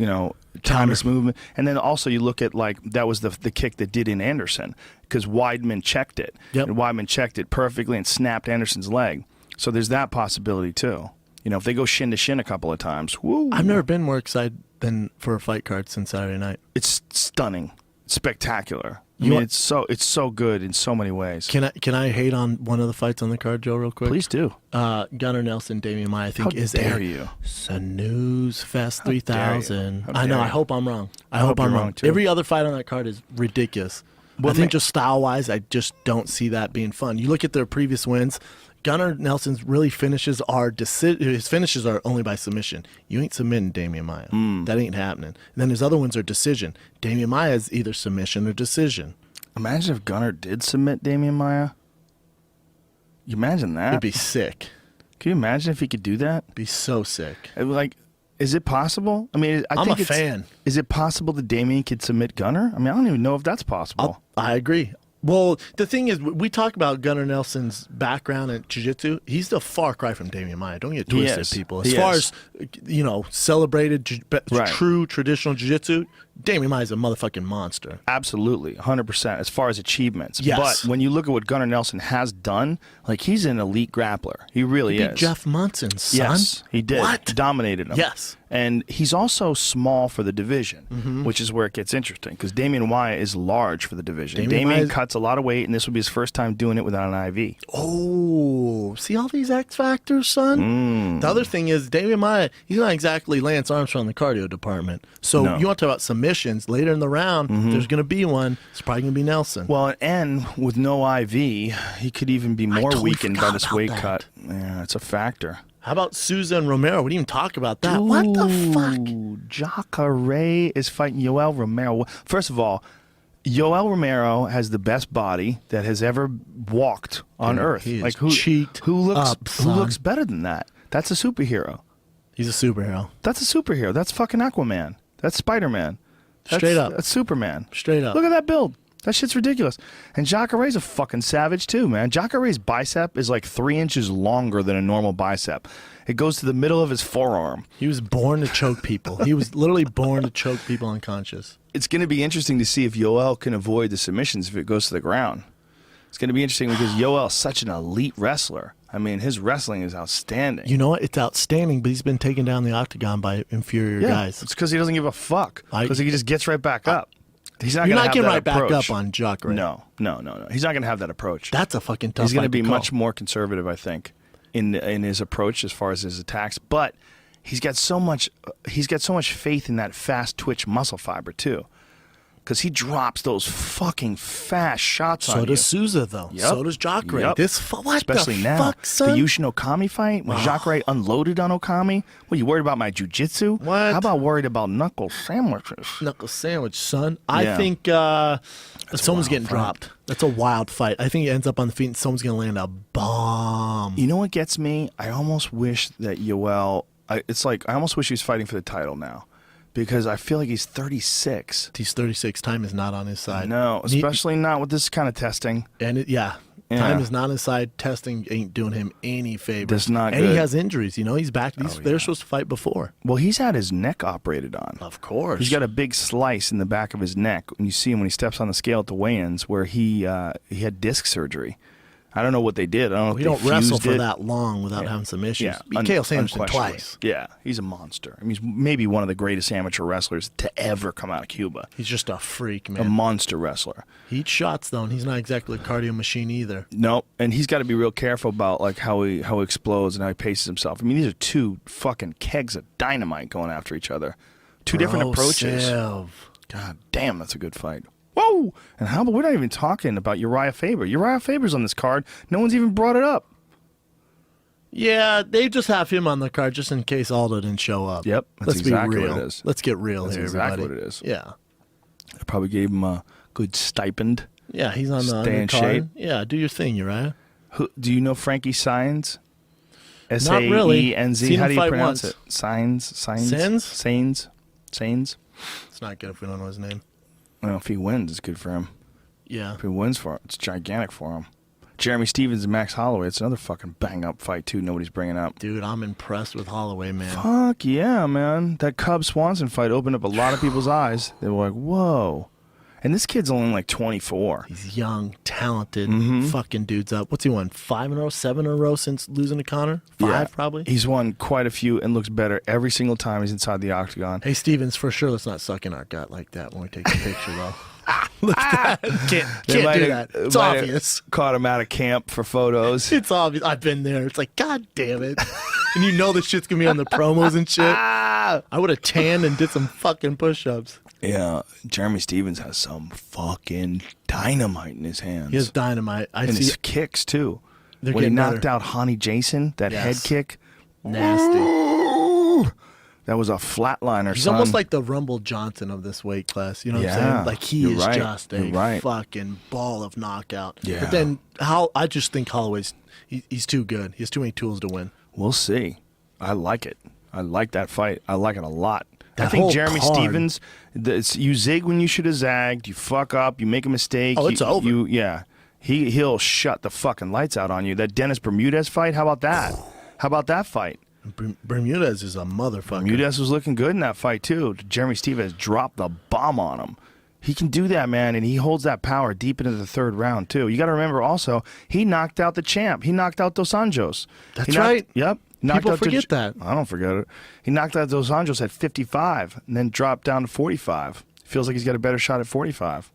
Speaker 1: time his movement. And then also you look at, like, that was the kick that did in Anderson, because Weidman checked it.
Speaker 2: Yep.
Speaker 1: And Weidman checked it perfectly and snapped Anderson's leg. So there's that possibility, too. If they go shin to shin a couple of times, woo.
Speaker 2: I've never been more excited than for a fight card since Saturday night.
Speaker 1: It's stunning. Spectacular. It's so good in so many ways.
Speaker 2: Can I hate on one of the fights on the card, Joe, real quick?
Speaker 1: Please do.
Speaker 2: Gunnar Nelson, Damian Maia, I think
Speaker 1: How dare you?
Speaker 2: Snooze Fest 3000.
Speaker 1: How
Speaker 2: I know.
Speaker 1: dare
Speaker 2: I
Speaker 1: you?
Speaker 2: hope I'm wrong. I
Speaker 1: hope
Speaker 2: hope I'm
Speaker 1: you're
Speaker 2: wrong
Speaker 1: wrong, too.
Speaker 2: Every other fight on that card is ridiculous. I think just style-wise, I just don't see that being fun. You look at their previous wins. Gunnar Nelson's his finishes are only by submission. You ain't submitting Damian Maia. That ain't happening. And then his other ones are decision. Damian Maia is either submission or decision.
Speaker 1: Imagine if Gunnar did submit Damian Maia. You imagine that?
Speaker 2: It'd be sick.
Speaker 1: Can you imagine if he could do that?
Speaker 2: It'd be so sick.
Speaker 1: Like, is it possible? I mean,
Speaker 2: I'm
Speaker 1: think
Speaker 2: a fan.
Speaker 1: Is it possible that Damian could submit Gunnar? I mean, I don't even know if that's possible.
Speaker 2: I agree. Well, the thing is, we talk about Gunnar Nelson's background in jiu-jitsu. He's the far cry from Damian Maia. Don't get twisted, people. As far as, celebrated true traditional jiu-jitsu, Damian Maia's a motherfucking monster.
Speaker 1: Absolutely, 100% as far as achievements.
Speaker 2: Yes.
Speaker 1: But when you look at what Gunnar Nelson has done, like he's an elite grappler. He really
Speaker 2: He
Speaker 1: is.
Speaker 2: beat Jeff Munson, son.
Speaker 1: Yes, he did.
Speaker 2: What?
Speaker 1: Dominated him.
Speaker 2: Yes.
Speaker 1: And he's also small for the division, which is where it gets interesting because Damian Maia is large for the division. Damian cuts a lot of weight, and this will be his first time doing it without an IV.
Speaker 2: Oh, see all these X factors, son? The other thing is Damian Maia, he's not exactly Lance Armstrong in the cardio department. So
Speaker 1: No.
Speaker 2: you want to talk about submissions later in the round, there's going to be one. It's probably going to be Nelson.
Speaker 1: Well, and with no IV, he could even be more
Speaker 2: totally
Speaker 1: weakened by
Speaker 2: forgot
Speaker 1: this
Speaker 2: about
Speaker 1: weight
Speaker 2: that.
Speaker 1: cut. Yeah, it's a factor.
Speaker 2: How about Souza and Romero? We didn't even talk about that. What the fuck?
Speaker 1: Jacare is fighting Yoel Romero. First of all, Yoel Romero has the best body that has ever walked on Earth.
Speaker 2: he is
Speaker 1: Like who
Speaker 2: cheeked up,
Speaker 1: who
Speaker 2: son.
Speaker 1: looks better than that? That's a superhero.
Speaker 2: He's a superhero.
Speaker 1: That's a superhero. That's fucking Aquaman. That's Spider-Man.
Speaker 2: Straight up.
Speaker 1: That's Superman.
Speaker 2: Straight up.
Speaker 1: Look at that build. That shit's ridiculous. And Jacare's a fucking savage too, man. Jacare's bicep is like 3 inches longer than a normal bicep. It goes to the middle of his forearm.
Speaker 2: He was born to choke people. He was literally born to choke people unconscious.
Speaker 1: It's going to be interesting to see if Yoel can avoid the submissions if it goes to the ground. It's going to be interesting because Yoel's such an elite wrestler. I mean, his wrestling is outstanding.
Speaker 2: You know what? It's outstanding, but he's been taken down the octagon by inferior guys.
Speaker 1: It's because he doesn't give a fuck.
Speaker 2: I-
Speaker 1: Because he just gets right back up. He's not
Speaker 2: You're
Speaker 1: going to
Speaker 2: not
Speaker 1: have
Speaker 2: getting
Speaker 1: that
Speaker 2: right back
Speaker 1: approach.
Speaker 2: up on Jacare.
Speaker 1: No. He's not going to have that approach.
Speaker 2: That's a fucking tough
Speaker 1: He's going to
Speaker 2: fight
Speaker 1: be
Speaker 2: call.
Speaker 1: much more conservative, I think, in his approach as far as his attacks. But he's got so much faith in that fast twitch muscle fiber too, because he drops those fucking fast shots on
Speaker 2: So
Speaker 1: you.
Speaker 2: does Souza, though.
Speaker 1: Yep.
Speaker 2: So does Jacare.
Speaker 1: Yep.
Speaker 2: What
Speaker 1: Especially
Speaker 2: the
Speaker 1: now,
Speaker 2: fuck, son?
Speaker 1: the Yushin Okami fight when Jacare unloaded on Okami. What, you worried about my jujitsu?
Speaker 2: What?
Speaker 1: How about worried about knuckle sandwiches?
Speaker 2: Knuckle sandwich, son.
Speaker 1: Yeah.
Speaker 2: I think someone's getting
Speaker 1: fight.
Speaker 2: dropped. That's a wild fight. I think he ends up on the feet and someone's going to land a bomb.
Speaker 1: You know what gets me? I almost wish that Yoel. I almost wish he was fighting for the title now, because I feel like he's 36.
Speaker 2: He's 36. Time is not on his side.
Speaker 1: No, especially not with this kind of testing.
Speaker 2: Yeah. Time is not on his side. Testing ain't doing him any favors.
Speaker 1: That's not
Speaker 2: and
Speaker 1: good.
Speaker 2: he has injuries. You know, he's back. They're supposed to fight before.
Speaker 1: Well, he's had his neck operated on.
Speaker 2: Of course.
Speaker 1: He's got a big slice in the back of his neck, and you see him when he steps on the scale at the weigh-ins, where he had disc surgery. I don't know what they did. I don't know if
Speaker 2: You
Speaker 1: they
Speaker 2: don't wrestle
Speaker 1: fused
Speaker 2: for
Speaker 1: it.
Speaker 2: that long without having some issues.
Speaker 1: Yeah,
Speaker 2: Beat Chael Sanderson
Speaker 1: unquestionably.
Speaker 2: twice.
Speaker 1: Yeah, he's a monster. I mean, he's maybe one of the greatest amateur wrestlers to ever come out of Cuba.
Speaker 2: He's just a freak,
Speaker 1: A
Speaker 2: man.
Speaker 1: monster wrestler.
Speaker 2: He eats shots, though, and he's not exactly a cardio machine either.
Speaker 1: No, and he's got to be real careful about like how he explodes and how he paces himself. I mean, these are two fucking kegs of dynamite going after each other. Two different approaches.
Speaker 2: Sev.
Speaker 1: God damn, that's a good fight. Whoa! And how about we're not even talking about Uriah Faber. Uriah Faber's on this card. No one's even brought it up.
Speaker 2: Yeah, they just have him on the card just in case Aldo didn't show up.
Speaker 1: Yep, that's
Speaker 2: Let's
Speaker 1: exactly
Speaker 2: be
Speaker 1: what
Speaker 2: real.
Speaker 1: it is.
Speaker 2: Let's get real
Speaker 1: That's
Speaker 2: here,
Speaker 1: exactly
Speaker 2: everybody.
Speaker 1: what it is.
Speaker 2: Yeah.
Speaker 1: I probably gave him a good stipend.
Speaker 2: Yeah, he's on the
Speaker 1: Stay in
Speaker 2: undercard.
Speaker 1: shape.
Speaker 2: Yeah, do your thing, Uriah.
Speaker 1: Do you know Frankie Saenz?
Speaker 2: Not really.
Speaker 1: S-A-E-N-Z.
Speaker 2: Seen
Speaker 1: How
Speaker 2: him
Speaker 1: do you
Speaker 2: fight
Speaker 1: pronounce
Speaker 2: once.
Speaker 1: it? Saenz?
Speaker 2: Saenz?
Speaker 1: Saenz?
Speaker 2: It's not good if we don't know his name.
Speaker 1: Well, if he wins, it's good for him.
Speaker 2: Yeah.
Speaker 1: If he wins for it, it's gigantic for him. Jeremy Stevens and Max Holloway. It's another fucking bang-up fight, too. Nobody's bringing up.
Speaker 2: Dude, I'm impressed with Holloway, man.
Speaker 1: Fuck yeah, man. That Cub Swanson fight opened up a lot of people's eyes. They were like, whoa. And this kid's only like 24.
Speaker 2: He's young, talented,
Speaker 1: Mm-hmm.
Speaker 2: fucking dude's up. What's he won? 5 in a row, 7 in a row since losing to Connor? 5
Speaker 1: Yeah.
Speaker 2: probably?
Speaker 1: He's won quite a few and looks better every single time he's inside the octagon.
Speaker 2: Hey, Stevens, for sure, let's not suck in our gut like that when we take the picture, though. Look at that. Can't do that. It's obvious.
Speaker 1: Caught him out of camp for photos.
Speaker 2: It's obvious. I've been there. It's like, God damn it. And you know this shit's going to be on the promos and shit. I would have tanned and did some fucking push-ups.
Speaker 1: Yeah, Jeremy Stevens has some fucking dynamite in his hands.
Speaker 2: He has dynamite. I
Speaker 1: and
Speaker 2: see
Speaker 1: his kicks, too.
Speaker 2: They're
Speaker 1: When he
Speaker 2: getting
Speaker 1: knocked
Speaker 2: better.
Speaker 1: out Hani Jason, that head
Speaker 2: Yes.
Speaker 1: kick.
Speaker 2: Nasty.
Speaker 1: Ooh, that was a flatliner,
Speaker 2: He's
Speaker 1: son.
Speaker 2: almost like the Rumble Johnson of this weight class. You know what I'm
Speaker 1: Yeah,
Speaker 2: saying? Like, he
Speaker 1: you're
Speaker 2: is
Speaker 1: right.
Speaker 2: just a
Speaker 1: You're right.
Speaker 2: fucking ball of knockout.
Speaker 1: Yeah.
Speaker 2: But then, I just think Holloway's, he's too good. He has too many tools to win.
Speaker 1: We'll see. I like it. I like that fight. I like it a lot. I
Speaker 2: That
Speaker 1: think
Speaker 2: whole
Speaker 1: Jeremy
Speaker 2: card-
Speaker 1: Stevens, you zig when you should have zagged. You fuck up. You make a mistake.
Speaker 2: Oh, it's over.
Speaker 1: He'll shut the fucking lights out on you. That Dennis Bermudez fight, how about that? How about that fight?
Speaker 2: Bermudez is a motherfucker.
Speaker 1: Bermudez was looking good in that fight, too. Jeremy Stephens dropped the bomb on him. He can do that, man, and he holds that power deep into the third round, too. You got to remember also, he knocked out the champ. He knocked out Dos Anjos.
Speaker 2: That's right.
Speaker 1: Yep.
Speaker 2: People forget that.
Speaker 1: I don't forget it. He knocked out Dos Anjos at 55 and then dropped down to 45. Feels like he's got a better shot at 45.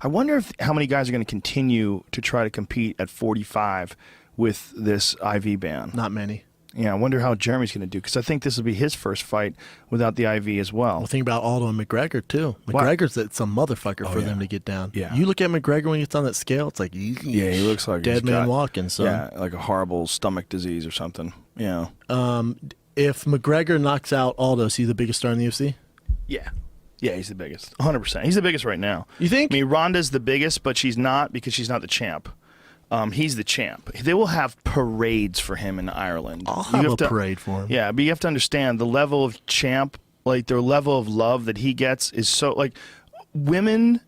Speaker 1: I wonder how many guys are going to continue to try to compete at 45 with this IV ban.
Speaker 2: Not many.
Speaker 1: Yeah, I wonder how Jeremy's going to do, because I think this will be his first fight without the IV as well.
Speaker 2: Well, think about Aldo and McGregor, too. McGregor's it's a motherfucker for them to get down.
Speaker 1: Yeah.
Speaker 2: You look at McGregor when he gets on that scale, it's like,
Speaker 1: Yeah, he looks like
Speaker 2: dead man walking. So.
Speaker 1: Yeah, like a horrible stomach disease or something. Yeah.
Speaker 2: If McGregor knocks out Aldo, is he the biggest star in the UFC?
Speaker 1: Yeah. Yeah, he's the biggest. 100%. He's the biggest right now.
Speaker 2: You think?
Speaker 1: I mean, Ronda's the biggest, but she's not because she's not the champ. He's the champ. They will have parades for him in Ireland.
Speaker 2: I'll have a parade for him.
Speaker 1: Yeah, but you have to understand the level of champ, like the level of love that he gets is so, like, women,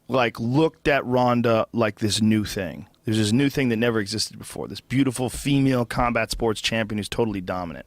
Speaker 1: like, looked at Ronda like this new thing. There's this new thing that never existed before. This beautiful female combat sports champion who's totally dominant.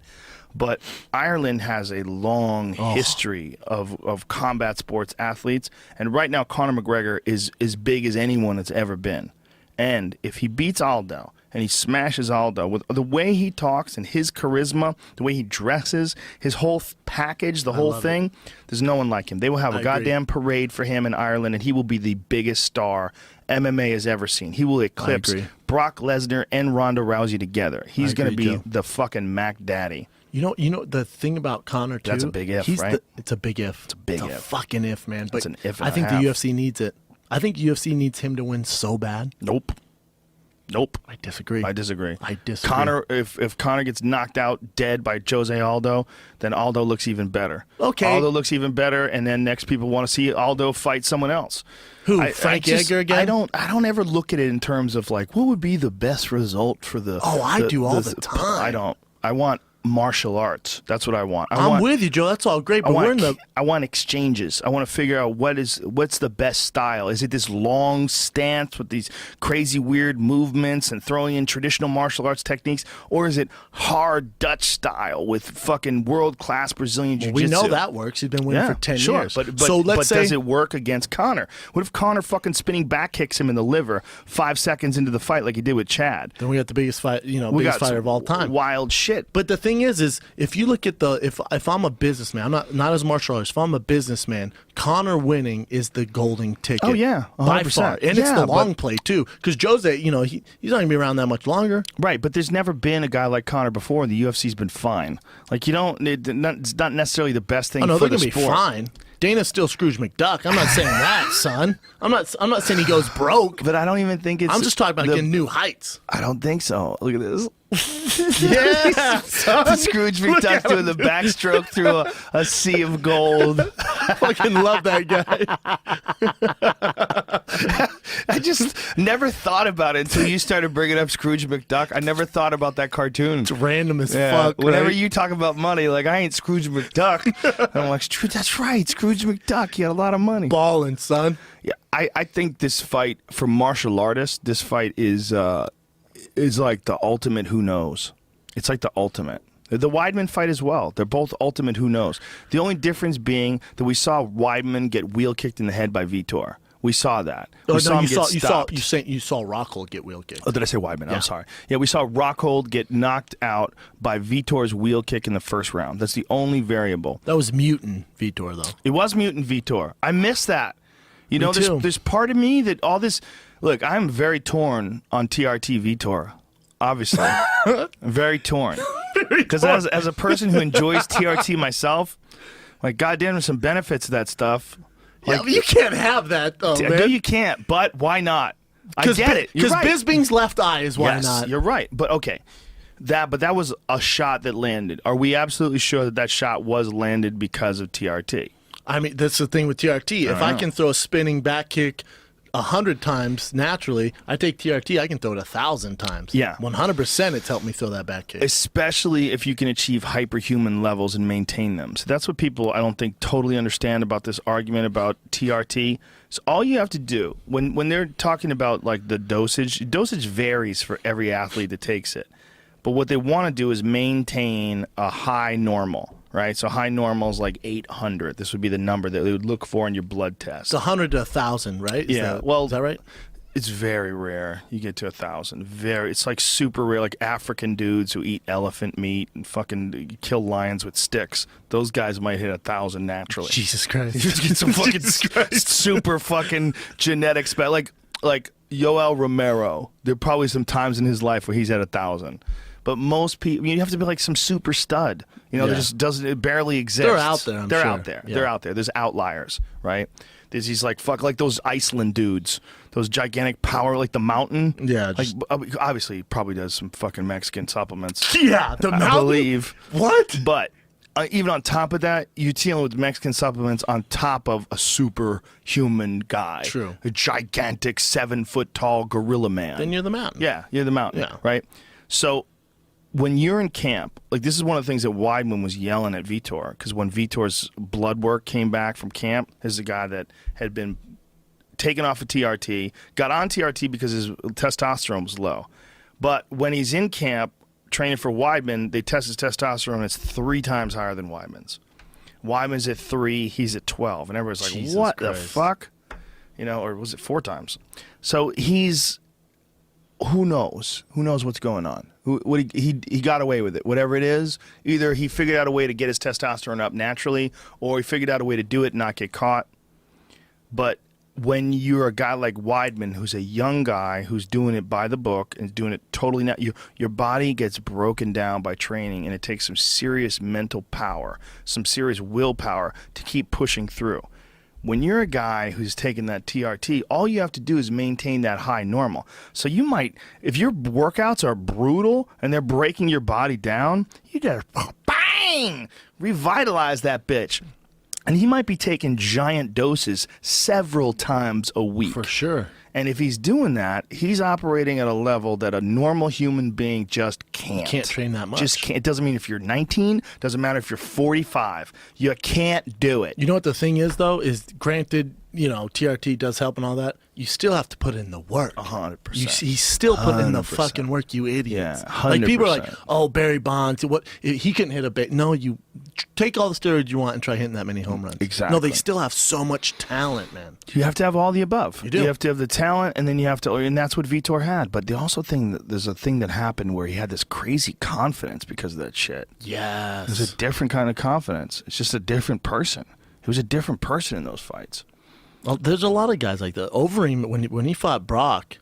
Speaker 1: But Ireland has a long history of combat sports athletes, and right now Conor McGregor is as big as anyone that's ever been. And if he beats Aldo and he smashes Aldo with the way he talks and his charisma, the way he dresses, his whole package, the whole thing, there's no one like him. They will have a goddamn parade for him in Ireland, and he will be the biggest star MMA has ever seen. He will eclipse Brock Lesnar and Ronda Rousey together. He's going to be the fucking Mac Daddy.
Speaker 2: You know the thing about Conor, too?
Speaker 1: That's a big if, right?
Speaker 2: It's a big if.
Speaker 1: It's a big if.
Speaker 2: Fucking if, man. But
Speaker 1: it's an if and
Speaker 2: I think
Speaker 1: a half.
Speaker 2: the UFC needs it. I think UFC needs him to win so bad.
Speaker 1: Nope.
Speaker 2: I disagree.
Speaker 1: I disagree.
Speaker 2: Conor,
Speaker 1: if Conor gets knocked out dead by Jose Aldo, then Aldo looks even better.
Speaker 2: Okay.
Speaker 1: Aldo looks even better, and then next people want to see Aldo fight someone else.
Speaker 2: Who? Frank Edgar again?
Speaker 1: I don't ever look at it in terms of like what would be the best result for the.
Speaker 2: Oh, I do all the time.
Speaker 1: I don't. I want martial arts. That's what I want.
Speaker 2: I'm with you, Joe. That's all great, but
Speaker 1: I want exchanges. I want to figure out what's the best style. Is it this long stance with these crazy weird movements and throwing in traditional martial arts techniques, or is it hard Dutch style with fucking world-class Brazilian jiu-jitsu?
Speaker 2: We know that works. He's been winning for 10 years.
Speaker 1: But
Speaker 2: so let's say,
Speaker 1: does it work against Conor? What if Conor fucking spinning back kicks him in the liver 5 seconds into the fight like he did with Chad?
Speaker 2: Then we got the biggest fight, biggest fighter of all time.
Speaker 1: Wild shit.
Speaker 2: But the thing is if you look at if I'm a businessman, I'm not as martial artist. If I'm a businessman, Conor winning is the golden ticket.
Speaker 1: Oh yeah, 100%.
Speaker 2: By far, and it's the long play too. Because Jose, he's not gonna be around that much longer.
Speaker 1: Right, but there's never been a guy like Conor before. The UFC's been fine. Like it's not necessarily the best thing.
Speaker 2: Oh no,
Speaker 1: for
Speaker 2: they're
Speaker 1: the
Speaker 2: gonna
Speaker 1: sport.
Speaker 2: be fine. Dana's still Scrooge McDuck. I'm not saying that, son. I'm not saying he goes broke.
Speaker 1: But I don't even think it's.
Speaker 2: I'm just talking about getting new heights.
Speaker 1: I don't think so. Look at this.
Speaker 2: Yeah,
Speaker 1: Scrooge McDuck doing the backstroke through a sea of gold.
Speaker 2: Fucking love that guy.
Speaker 1: I just never thought about it until you started bringing up Scrooge McDuck. I never thought about that cartoon.
Speaker 2: It's random as fuck.
Speaker 1: Whenever
Speaker 2: right?
Speaker 1: you talk about money, like I ain't Scrooge McDuck. I'm like, that's right, Scrooge McDuck. He had a lot of money.
Speaker 2: Ballin', son.
Speaker 1: Yeah, I think this fight for martial artists, this fight is like the ultimate who knows. It's like the ultimate. The Weidman fight as well. They're both ultimate who knows. The only difference being that we saw Weidman get wheel kicked in the head by Vitor. We saw that. We saw him get stopped.
Speaker 2: You saw Rockhold get wheel kicked.
Speaker 1: Oh, did I say Weidman?
Speaker 2: Yeah.
Speaker 1: I'm sorry. Yeah, we saw Rockhold get knocked out by Vitor's wheel kick in the first round. That's the only variable.
Speaker 2: That was mutant Vitor, though.
Speaker 1: It was mutant Vitor. I miss that. You know, there's part of me that all this. Look, I'm very torn on TRT Vitor. Obviously, I'm very torn because as a person who enjoys TRT myself, like goddamn, there's some benefits to that stuff. Like,
Speaker 2: yeah, but you can't have that though, man.
Speaker 1: No, you can't. But why not? I get it.
Speaker 2: Because
Speaker 1: right.
Speaker 2: Bisping's left eye is why
Speaker 1: yes,
Speaker 2: not.
Speaker 1: You're right. But okay, that was a shot that landed. Are we absolutely sure that shot was landed because of TRT?
Speaker 2: I mean, that's the thing with TRT. If I can throw a spinning back kick 100 times naturally, I take TRT, I can throw it 1,000 times.
Speaker 1: Yeah.
Speaker 2: 100% it's helped me throw that back kick.
Speaker 1: Especially if you can achieve hyperhuman levels and maintain them. So that's what people, I don't think, totally understand about this argument about TRT. So all you have to do, when they're talking about like the dosage varies for every athlete that takes it. But what they want to do is maintain a high normal, right? So high normal is like 800. This would be the number that they would look for in your blood test.
Speaker 2: It's 100 to 1,000, right?
Speaker 1: Yeah.
Speaker 2: Is that right?
Speaker 1: It's very rare. You get to 1,000. It's like super rare. Like African dudes who eat elephant meat and fucking kill lions with sticks. Those guys might hit 1,000 naturally.
Speaker 2: Jesus Christ.
Speaker 1: You just get some fucking super fucking genetics. Like Yoel Romero. There are probably some times in his life where he's at 1,000. But most people, you have to be like some super stud. You know,
Speaker 2: Yeah.
Speaker 1: there just doesn't. It barely exists.
Speaker 2: They're out there, I'm
Speaker 1: They're
Speaker 2: sure.
Speaker 1: out there.
Speaker 2: Yeah.
Speaker 1: They're out there. There's outliers, right? There's these like those Iceland dudes, those gigantic power like the mountain.
Speaker 2: Yeah,
Speaker 1: like
Speaker 2: just-
Speaker 1: obviously he probably does some fucking Mexican supplements.
Speaker 2: Yeah, the
Speaker 1: I
Speaker 2: mountain?
Speaker 1: believe.
Speaker 2: What?
Speaker 1: But even on top of that, you're dealing with Mexican supplements on top of a superhuman guy.
Speaker 2: True.
Speaker 1: A gigantic 7-foot tall gorilla man.
Speaker 2: Then you're the mountain.
Speaker 1: Yeah, you're the mountain.
Speaker 2: Yeah.
Speaker 1: Right? So when you're in camp, like this is one of the things that Weidman was yelling at Vitor, because when Vitor's blood work came back from camp, this is a guy that had been taken off of TRT, got on TRT because his testosterone was low. But when he's in camp training for Weidman, they test his testosterone, it's 3 times higher than Weidman's. Weidman's at 3, he's at 12. And everybody's like,
Speaker 2: Jesus
Speaker 1: what
Speaker 2: Christ.
Speaker 1: the fuck? You know, or was it 4 times? So he's, who knows? Who knows what's going on? He got away with it. Whatever it is, either he figured out a way to get his testosterone up naturally, or he figured out a way to do it and not get caught. But when you're a guy like Weidman, who's a young guy who's doing it by the book and doing it totally not, your body gets broken down by training, and it takes some serious mental power, some serious willpower to keep pushing through. When you're a guy who's taking that TRT, all you have to do is maintain that high normal. So you might, if your workouts are brutal and they're breaking your body down, you gotta bang, revitalize that bitch. And he might be taking giant doses several times a week.
Speaker 2: For sure.
Speaker 1: And if he's doing that, he's operating at a level that a normal human being just can't.
Speaker 2: You can't train that much.
Speaker 1: Just can't. It doesn't mean if you're 19, doesn't matter if you're 45. You can't do it.
Speaker 2: You know what the thing is, though, is granted, you know, TRT does help and all that. You still have to put in the work.
Speaker 1: 100%.
Speaker 2: He's still putting in the
Speaker 1: 100%.
Speaker 2: fucking work, you idiots.
Speaker 1: Yeah,
Speaker 2: Like people are like,
Speaker 1: 100%.
Speaker 2: oh, Barry Bonds, what? He couldn't hit a bait. No, you take all the steroids you want and try hitting that many home runs.
Speaker 1: Exactly.
Speaker 2: No, they still have so much talent, man.
Speaker 1: You have to have all the above.
Speaker 2: You do.
Speaker 1: You have to have the talent, and then you have to, and that's what Vitor had. But they also think that there's a thing that happened where he had this crazy confidence because of that shit.
Speaker 2: Yes.
Speaker 1: It was a different kind of confidence. It's just a different person. He was a different person in those fights.
Speaker 2: Well, there's a lot of guys like that. Overeem, when he fought Brock,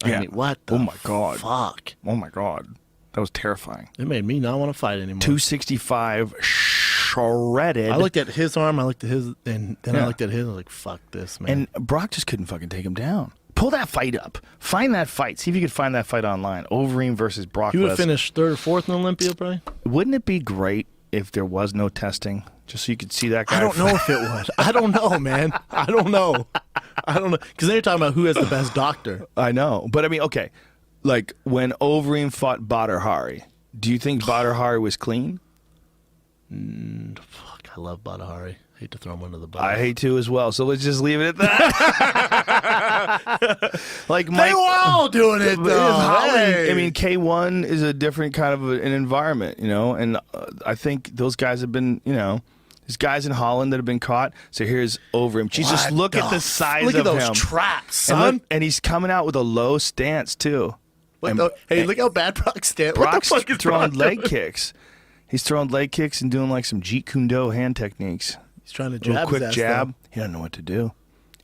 Speaker 2: I
Speaker 1: Yeah.
Speaker 2: mean, what the
Speaker 1: Oh my God.
Speaker 2: fuck?
Speaker 1: Oh my God, that was terrifying.
Speaker 2: It made me not want to fight anymore.
Speaker 1: 265 shredded.
Speaker 2: I looked at his arm, I looked at his, and then I
Speaker 1: Yeah.
Speaker 2: looked at his, I was like, fuck this, man.
Speaker 1: And Brock just couldn't fucking take him down. Pull that fight up. Find that fight. See if you could find that fight online. Overeem versus Brock
Speaker 2: He would have
Speaker 1: Lesnar.
Speaker 2: finished 3rd or 4th in Olympia, probably.
Speaker 1: Wouldn't it be great if there was no testing, just so you could see that guy?
Speaker 2: I don't know if it would. I don't know, man. I don't know. Because then you're talking about who has the best doctor.
Speaker 1: I know, but I mean, okay, like when Overeem fought Badr Hari, do you think Badr Hari was clean?
Speaker 2: Fuck, I love Badahari. Hate to throw him under the bus.
Speaker 1: I hate to as well. So let's just leave it at that. Like
Speaker 2: They
Speaker 1: Mike,
Speaker 2: were all doing it,
Speaker 1: But
Speaker 2: though.
Speaker 1: Holland,
Speaker 2: Hey.
Speaker 1: I mean, K1 is a different kind of an environment, you know, and I think those guys have been, you know, there's guys in Holland that have been caught. So here's Overeem. Geez, just look at the size
Speaker 2: Look
Speaker 1: of
Speaker 2: at those
Speaker 1: him.
Speaker 2: traps,
Speaker 1: And,
Speaker 2: son.
Speaker 1: look- and he's coming out with a low stance too.
Speaker 2: What
Speaker 1: And-
Speaker 2: the- hey, look how bad Brock's stand. What the
Speaker 1: Brock's
Speaker 2: fuck is
Speaker 1: throwing
Speaker 2: Brock
Speaker 1: leg
Speaker 2: doing?
Speaker 1: kicks. He's throwing leg kicks and doing like some Jeet Kune Do hand techniques.
Speaker 2: He's trying to
Speaker 1: Little
Speaker 2: jab
Speaker 1: quick
Speaker 2: his ass,
Speaker 1: jab.
Speaker 2: though.
Speaker 1: He doesn't know what to do.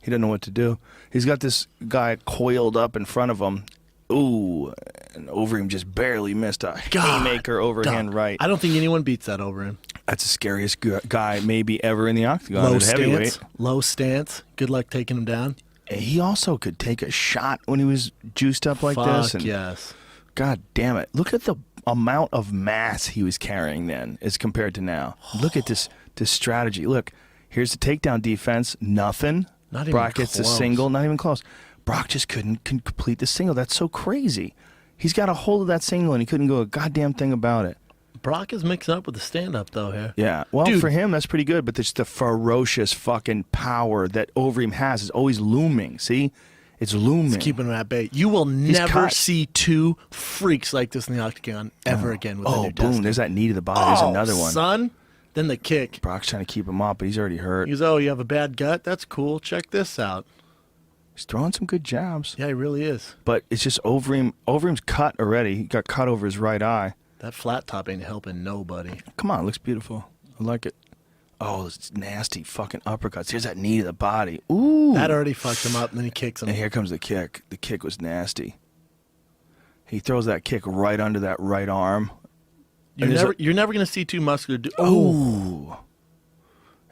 Speaker 1: He doesn't know what to do. He's got this guy coiled up in front of him. Ooh, and Overeem just barely missed a
Speaker 2: God,
Speaker 1: haymaker overhand
Speaker 2: Dog.
Speaker 1: right.
Speaker 2: I don't think anyone beats that over him.
Speaker 1: That's the scariest guy maybe ever in the octagon
Speaker 2: Low
Speaker 1: at heavyweight.
Speaker 2: stance. Low stance. Good luck taking him down.
Speaker 1: And he also could take a shot when he was juiced up like this.
Speaker 2: Fuck
Speaker 1: And
Speaker 2: yes.
Speaker 1: God damn it. Look at the amount of mass he was carrying then as compared to now. Look at this strategy. Look, here's the takedown defense. Nothing.
Speaker 2: Not even
Speaker 1: Brock gets the
Speaker 2: close.
Speaker 1: single. Not even close. Brock just couldn't complete the single. That's so crazy. He's got a hold of that single and he couldn't go a goddamn thing about it.
Speaker 2: Brock is mixing up with the stand-up, though, here.
Speaker 1: Yeah. Well,
Speaker 2: Dude.
Speaker 1: for him, that's pretty good. But there's the ferocious fucking power that Overeem has is always looming. See? It's looming.
Speaker 2: It's keeping him at bay. You will never
Speaker 1: cut.
Speaker 2: see two freaks like this in the octagon ever again within your
Speaker 1: boom!
Speaker 2: destiny.
Speaker 1: There's that knee to the body. There's another one.
Speaker 2: Son. Then the kick.
Speaker 1: Brock's trying to keep him up, but he's already hurt.
Speaker 2: He goes, oh, you have a bad gut? That's cool. Check this out.
Speaker 1: He's throwing some good jabs.
Speaker 2: Yeah, he really is.
Speaker 1: But it's just Overeem. Overeem's cut already. He got cut over his right eye.
Speaker 2: That flat top ain't helping nobody.
Speaker 1: Come on, it looks beautiful. I like it. Oh, it's nasty fucking uppercuts. Here's that knee to the body. Ooh.
Speaker 2: That already fucked him up, and then he kicks him.
Speaker 1: And here comes the kick. The kick was nasty. He throws that kick right under that right arm.
Speaker 2: You're never going to see two muscular do.
Speaker 1: Oh.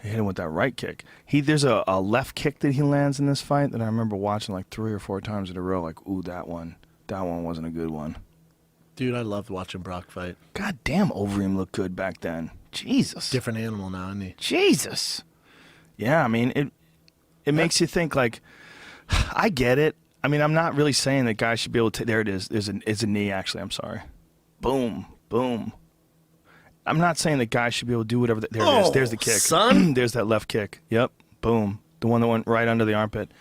Speaker 1: He hit him with that right kick. There's a left kick that he lands in this fight that I remember watching like 3 or 4 times in a row. Like, ooh, that one wasn't a good one.
Speaker 2: Dude, I loved watching Brock fight.
Speaker 1: God damn, Overeem looked good back then. Jesus.
Speaker 2: Different animal now, isn't he?
Speaker 1: Jesus. Yeah, I mean, it makes you think, like, I get it. I mean, I'm not really saying that guys should be able to. There it is. It's a knee, actually. I'm sorry. Boom. Boom. I'm not saying that guys should be able to do whatever. There it is. There's the kick.
Speaker 2: Son.
Speaker 1: There's that left kick. Yep. Boom. The one that went right under the armpit.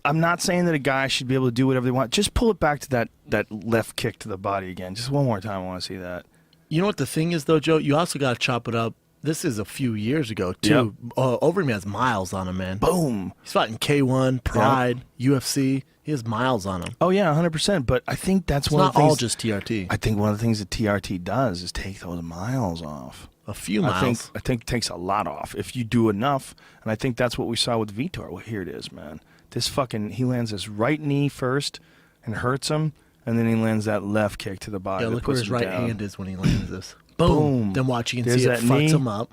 Speaker 1: I'm not saying that a guy should be able to do whatever they want. Just pull it back to that left kick to the body again. Just one more time. I want to see that.
Speaker 2: You know what the thing is, though, Joe? You also got to chop it up. This is a few years ago, too. Yep. Overeem has miles on him, man.
Speaker 1: Boom.
Speaker 2: He's fighting K1, Pride, UFC. He has miles on him.
Speaker 1: Oh, yeah, 100%. But I think that's
Speaker 2: it's
Speaker 1: one of the things.
Speaker 2: Not all just TRT.
Speaker 1: I think one of the things that TRT does is take those miles off.
Speaker 2: A few miles.
Speaker 1: I think it takes a lot off if you do enough. And I think that's what we saw with Vitor. Well, here it is, man. He lands his right knee first and hurts him. And then he lands that left kick to the body.
Speaker 2: Yeah, look where his right hand is when he lands this. Boom. Then watch, you can see it fucks him up.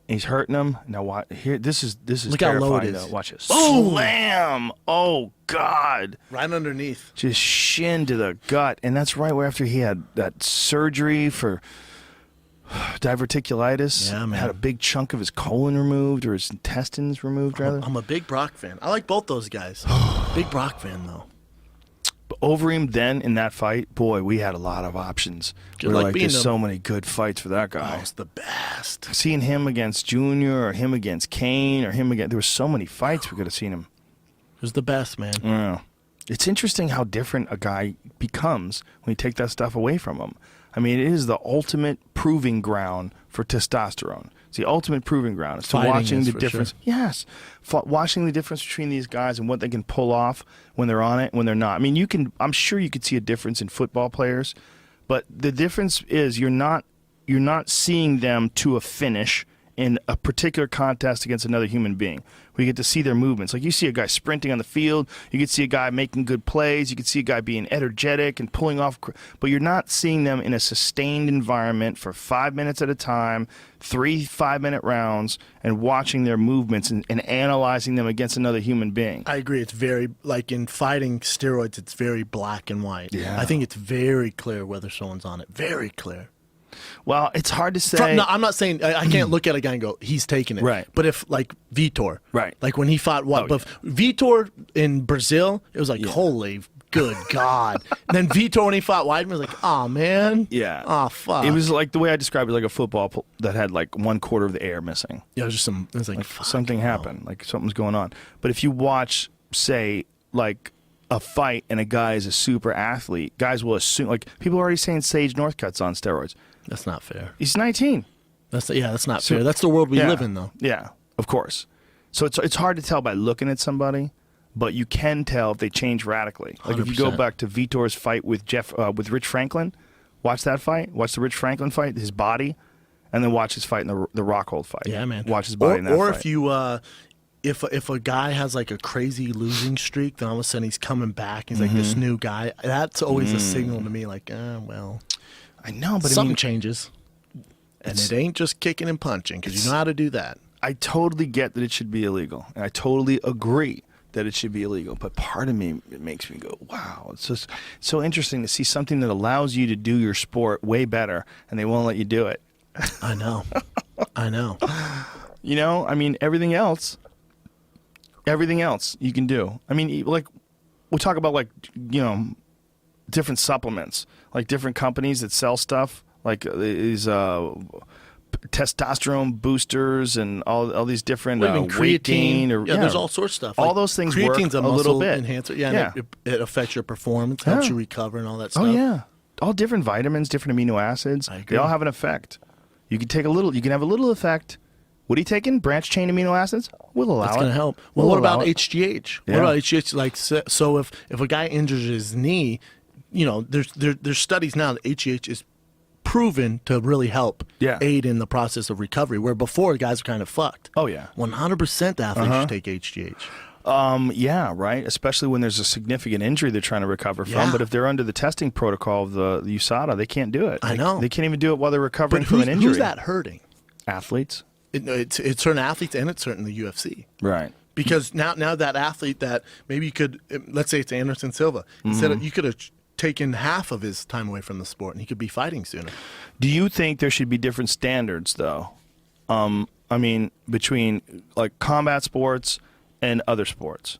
Speaker 1: He's hurting him. Now watch here. This is
Speaker 2: look
Speaker 1: terrifying,
Speaker 2: how low it is.
Speaker 1: though. Watch this.
Speaker 2: Boom!
Speaker 1: Slam! Oh God!
Speaker 2: Right underneath.
Speaker 1: Just shin to the gut, and that's right where after he had that surgery for diverticulitis.
Speaker 2: Yeah, man.
Speaker 1: Had a big chunk of his colon removed, or his intestines removed, rather.
Speaker 2: I'm a big Brock fan. I like both those guys. Big Brock fan, though.
Speaker 1: But Overeem then in that fight, boy, we had a lot of options. We're like there's so many good fights for that guy.
Speaker 2: Oh, it's the best.
Speaker 1: Seeing him against Junior or him against Kane or him against, there were so many fights we could have seen him.
Speaker 2: It was the best, man.
Speaker 1: Yeah. It's interesting how different a guy becomes when you take that stuff away from him. I mean, it is the ultimate proving ground for testosterone. It's the ultimate proving ground. It's watching the difference. Sure. Yes. Watching the difference between these guys and what they can pull off when they're on it and when they're not. I mean, I'm sure you could see a difference in football players, but the difference is you're not seeing them to a finish in a particular contest against another human being. We get to see their movements. Like you see a guy sprinting on the field, you can see a guy making good plays, you can see a guy being energetic and pulling off, but you're not seeing them in a sustained environment for 5 minutes at a time, 3 5-minute rounds, and watching their movements and analyzing them against another human being.
Speaker 2: I agree. It's very, like in fighting steroids, it's very black and white.
Speaker 1: Yeah.
Speaker 2: I think it's very clear whether someone's on it. Very clear.
Speaker 1: Well, it's hard to say.
Speaker 2: No, I'm not saying I can't look at a guy and go, he's taking it.
Speaker 1: Right.
Speaker 2: But if like Vitor,
Speaker 1: right?
Speaker 2: Like when he fought but Vitor in Brazil, it was like holy good God. And then Vitor when he fought Weidman was like, oh man,
Speaker 1: yeah,
Speaker 2: oh fuck.
Speaker 1: It was like the way I described it, like a football that had like 1/4 of the air missing.
Speaker 2: Yeah, it was just it was like
Speaker 1: something happened, like something's going on. But if you watch, say, like a fight and a guy is a super athlete, guys will assume, like people are already saying Sage Northcutt's on steroids.
Speaker 2: That's not fair.
Speaker 1: He's 19.
Speaker 2: That's not fair. That's the world we live in, though.
Speaker 1: Yeah, of course. So it's hard to tell by looking at somebody, but you can tell if they change radically. Like
Speaker 2: 100%.
Speaker 1: if you go back to Vitor's fight with with Rich Franklin, watch that fight. Watch the Rich Franklin fight, his body, and then watch his fight in the Rockhold fight.
Speaker 2: Yeah, man.
Speaker 1: Watch his body in that fight.
Speaker 2: Or if you if a guy has like a crazy losing streak, then all of a sudden he's coming back. He's like this new guy. That's always a signal to me. Like, well.
Speaker 1: I know, but
Speaker 2: something changes, and it ain't just kicking and punching because you know how to do that.
Speaker 1: I totally get that it should be illegal, and I totally agree that it should be illegal. But part of me, it makes me go, wow, it's just so interesting to see something that allows you to do your sport way better, and they won't let you do it.
Speaker 2: I know. I know.
Speaker 1: You know, I mean, everything else you can do. I mean, like, we'll talk about, like, you know, different supplements, like different companies that sell stuff, like these testosterone boosters and all these different
Speaker 2: Even
Speaker 1: weight
Speaker 2: creatine.
Speaker 1: gain.
Speaker 2: There's all sorts of stuff.
Speaker 1: All those things work
Speaker 2: creatine's
Speaker 1: a little
Speaker 2: muscle
Speaker 1: bit.
Speaker 2: enhancer. Yeah, and it affects your performance, helps you recover, and all that stuff.
Speaker 1: Oh yeah, all different vitamins, different amino acids.
Speaker 2: I agree.
Speaker 1: They all have an effect. You can take a little. You can have a little effect. What are you taking? Branch chain amino acids? We'll allow it.
Speaker 2: That's going to help. Well,
Speaker 1: We'll
Speaker 2: what about
Speaker 1: allow it.
Speaker 2: HGH?
Speaker 1: Yeah.
Speaker 2: What about HGH? Like, so if a guy injures his knee, there's studies now that HGH is proven to really help aid in the process of recovery, where before guys were kind of fucked.
Speaker 1: Oh yeah,
Speaker 2: 100% the athletes should take HGH.
Speaker 1: Yeah, right. Especially when there's a significant injury they're trying to recover from.
Speaker 2: Yeah.
Speaker 1: But if they're under the testing protocol of the USADA, they can't do it.
Speaker 2: I know.
Speaker 1: They can't even do it while they're recovering
Speaker 2: But
Speaker 1: from an injury.
Speaker 2: who's that hurting?
Speaker 1: Athletes.
Speaker 2: It's certain athletes, and it's certain the UFC.
Speaker 1: Right.
Speaker 2: Because now that athlete that maybe you could, let's say it's Anderson Silva, instead of, you could have taken half of his time away from the sport, and he could be fighting sooner.
Speaker 1: Do you think there should be different standards, though? I mean, between like combat sports and other sports,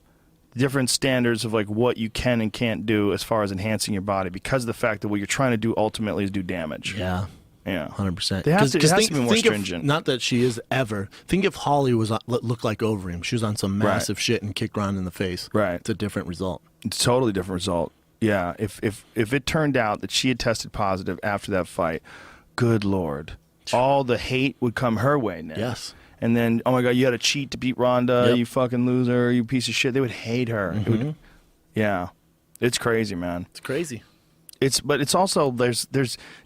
Speaker 1: different standards of like what you can and can't do as far as enhancing your body, because of the fact that what you're trying to do ultimately is do damage.
Speaker 2: Yeah.
Speaker 1: Yeah,
Speaker 2: 100%.
Speaker 1: It has to be more stringent.
Speaker 2: Not that she is ever. Think if Holly looked like Overeem. She was on some massive shit and kicked Ron in the face.
Speaker 1: Right.
Speaker 2: It's a different result.
Speaker 1: It's a totally different result. Yeah, if it turned out that she had tested positive after that fight, good Lord, all the hate would come her way now.
Speaker 2: Yes.
Speaker 1: And then, oh my God, you had to cheat to beat Ronda,
Speaker 2: Yep.
Speaker 1: you fucking loser, you piece of shit. They would hate her. It would, yeah, it's crazy, man.
Speaker 2: It's crazy.
Speaker 1: But it's also there's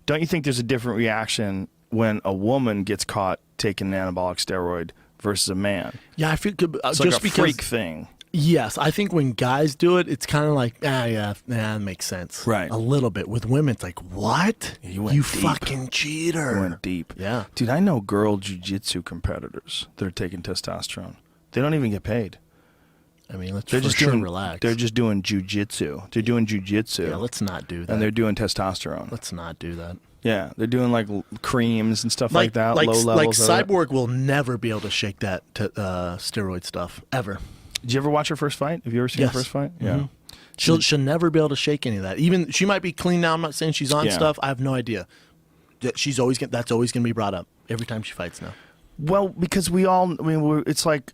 Speaker 1: don't you think there's a different reaction when a woman gets caught taking an anabolic steroid versus a man?
Speaker 2: Yeah, I feel
Speaker 1: It's
Speaker 2: just
Speaker 1: like a
Speaker 2: because
Speaker 1: freak thing.
Speaker 2: Yes, I think when guys do it, it's kind of like, that makes sense.
Speaker 1: Right.
Speaker 2: A little bit. With women, it's like, what?
Speaker 1: You went deep.
Speaker 2: Fucking cheater.
Speaker 1: You went deep.
Speaker 2: Yeah.
Speaker 1: Dude, I know girl jiu-jitsu competitors that are taking testosterone. They don't even get paid.
Speaker 2: I mean, let's
Speaker 1: They're
Speaker 2: for
Speaker 1: just
Speaker 2: sure
Speaker 1: doing
Speaker 2: relax.
Speaker 1: They're just doing jiu-jitsu. They're doing jiu-jitsu.
Speaker 2: Yeah, let's not do that.
Speaker 1: And they're doing testosterone.
Speaker 2: Let's not do that.
Speaker 1: Yeah, they're doing like creams and stuff like that, low levels
Speaker 2: Like
Speaker 1: of it.
Speaker 2: Cyborg will never be able to shake that steroid stuff, ever.
Speaker 1: Did you ever watch her first fight? Have you ever seen her first fight? Yeah.
Speaker 2: She'll never be able to shake any of that. Even she might be clean now. I'm not saying she's on stuff. I have no idea. That's always gonna be brought up every time she fights now.
Speaker 1: Well, because it's like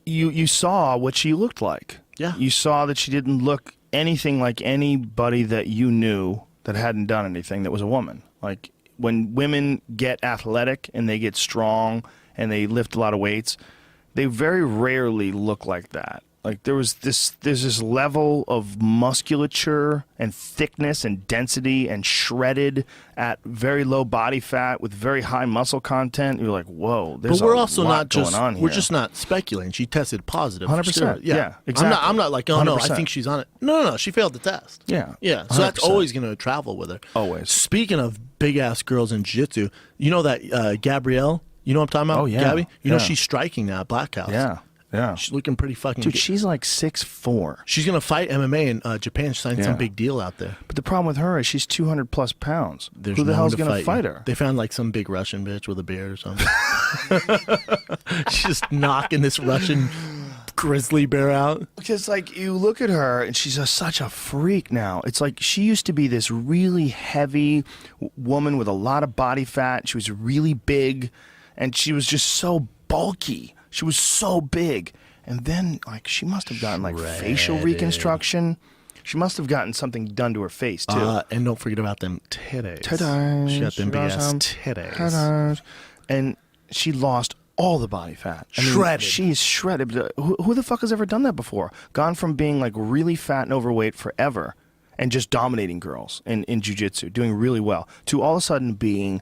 Speaker 1: you saw what she looked like.
Speaker 2: Yeah.
Speaker 1: You saw that she didn't look anything like anybody that you knew that hadn't done anything that was a woman. Like when women get athletic and they get strong and they lift a lot of weights, they very rarely look like that. Like there's this level of musculature and thickness and density and shredded at very low body fat with very high muscle content. You're like, whoa, there's
Speaker 2: But we're
Speaker 1: a
Speaker 2: also
Speaker 1: lot
Speaker 2: not just
Speaker 1: going on here.
Speaker 2: we're just not speculating. She tested positive.
Speaker 1: 100%. Yeah, exactly.
Speaker 2: I'm not like, oh no, I
Speaker 1: 100%.
Speaker 2: think she's on it. No, she failed the test.
Speaker 1: Yeah.
Speaker 2: Yeah. So that's
Speaker 1: 100%.
Speaker 2: always going to travel with her.
Speaker 1: Always.
Speaker 2: Speaking of big ass girls in jiu-jitsu, you know that Gabrielle, you know what I'm talking about?
Speaker 1: Oh, yeah.
Speaker 2: Gabby? You know
Speaker 1: Yeah.
Speaker 2: she's striking now at Black House.
Speaker 1: Yeah. Yeah.
Speaker 2: She's looking pretty fucking
Speaker 1: Dude,
Speaker 2: good.
Speaker 1: she's like 6'4".
Speaker 2: She's going to fight MMA in Japan. She signed some big deal out there.
Speaker 1: But the problem with her is she's 200 plus pounds.
Speaker 2: There's
Speaker 1: Who the
Speaker 2: no
Speaker 1: hell's
Speaker 2: one to
Speaker 1: going to fight
Speaker 2: you.
Speaker 1: her?
Speaker 2: They found like some big Russian bitch with a beard or something. She's just knocking this Russian grizzly bear out.
Speaker 1: Because like you look at her and she's such a freak now. It's like she used to be this really heavy woman with a lot of body fat. She was really big and she was just so bulky. She was so big. And then like she must have gotten like facial
Speaker 2: Shredded.
Speaker 1: reconstruction. She must have gotten something done to her face too.
Speaker 2: And don't forget about them titties.
Speaker 1: Titties.
Speaker 2: She got them big ass
Speaker 1: Some
Speaker 2: titties.
Speaker 1: titties. And she lost all the body fat.
Speaker 2: Shredded.
Speaker 1: She's shredded. Who the fuck has ever done that before? Gone from being like really fat and overweight forever and just dominating girls in jiu-jitsu, doing really well, to all of a sudden being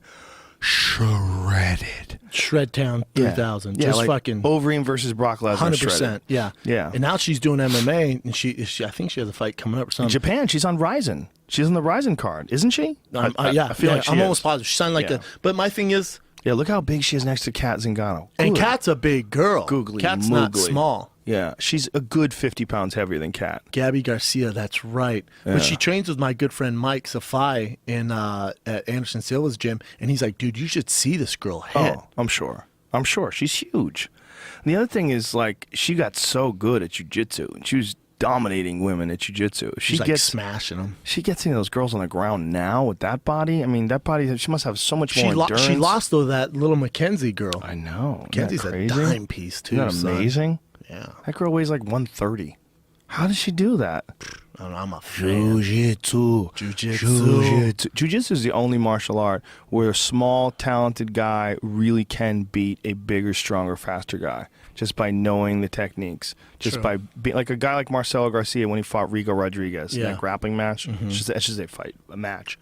Speaker 1: shredded.
Speaker 2: Shred Town 3000.
Speaker 1: Yeah,
Speaker 2: Just
Speaker 1: like
Speaker 2: fucking
Speaker 1: Overeem versus Brock Lesnar.
Speaker 2: 100%.
Speaker 1: shredded.
Speaker 2: Yeah.
Speaker 1: Yeah.
Speaker 2: And now she's doing MMA, and she I think she has a fight coming up or
Speaker 1: In
Speaker 2: something.
Speaker 1: Japan, she's on Ryzen. She's on the Ryzen card, isn't she?
Speaker 2: Yeah,
Speaker 1: I feel like she
Speaker 2: I'm
Speaker 1: is.
Speaker 2: almost positive. She signed like
Speaker 1: Yeah.
Speaker 2: But my thing is,
Speaker 1: Yeah, look how big she is next to Kat Zingano.
Speaker 2: and
Speaker 1: Good.
Speaker 2: Kat's a big girl.
Speaker 1: Googly
Speaker 2: Kat's not
Speaker 1: moogly.
Speaker 2: small.
Speaker 1: Yeah, she's a good 50 pounds heavier than Kat.
Speaker 2: Gabby Garcia, that's right. But she trains with my good friend Mike Safai at Anderson Silva's gym, and he's like, dude, you should see this girl hit.
Speaker 1: Oh, I'm sure. She's huge. And the other thing is, like, she got so good at jiu-jitsu, and she was dominating women at jiu-jitsu.
Speaker 2: She's like smashing them.
Speaker 1: She gets any of those girls on the ground now with that body. I mean, that body, she must have so much more endurance.
Speaker 2: She lost, though, that little Mackenzie girl.
Speaker 1: I know.
Speaker 2: Mackenzie's a dime piece, too.
Speaker 1: Isn't that amazing?
Speaker 2: Yeah.
Speaker 1: That girl weighs like 130. How does she do that?
Speaker 2: I don't know, I'm a fan.
Speaker 1: Jiu-jitsu.
Speaker 2: Jiu-jitsu.
Speaker 1: Jiu-jitsu is the only martial art where a small, talented guy really can beat a bigger, stronger, faster guy just by knowing the techniques. Just by being like a guy like Marcelo Garcia when he fought Rico Rodriguez in that grappling match. It's just a match.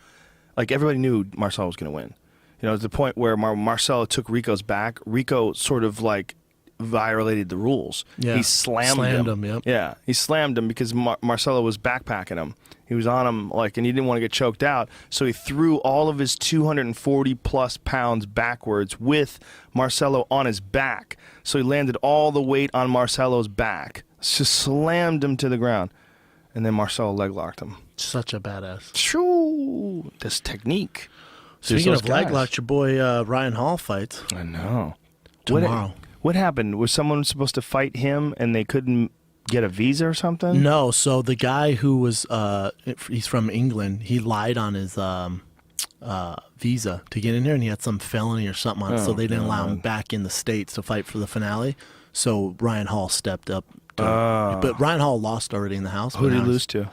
Speaker 1: Like everybody knew Marcelo was going to win. You know, to the point where Marcelo took Rico's back. Rico sort of like violated the rules.
Speaker 2: Yeah.
Speaker 1: He slammed him.
Speaker 2: Yep.
Speaker 1: Yeah, he slammed him because Marcelo was backpacking him. He was on him and he didn't want to get choked out, so he threw all of his 240 plus pounds backwards with Marcelo on his back. So he landed all the weight on Marcelo's back. Just slammed him to the ground, and then Marcelo leg locked him.
Speaker 2: Such a badass.
Speaker 1: True, this technique.
Speaker 2: Speaking of leg lock, your boy Ryan Hall fights.
Speaker 1: I know.
Speaker 2: Tomorrow.
Speaker 1: What happened? Was someone supposed to fight him and they couldn't get a visa or something?
Speaker 2: No. So the guy who was he's from England. He lied on his visa to get in here, and he had some felony or something on it. So they didn't allow him back in the States to fight for the finale. So Ryan Hall stepped up. But Ryan Hall lost already in the house.
Speaker 1: Who did he lose to?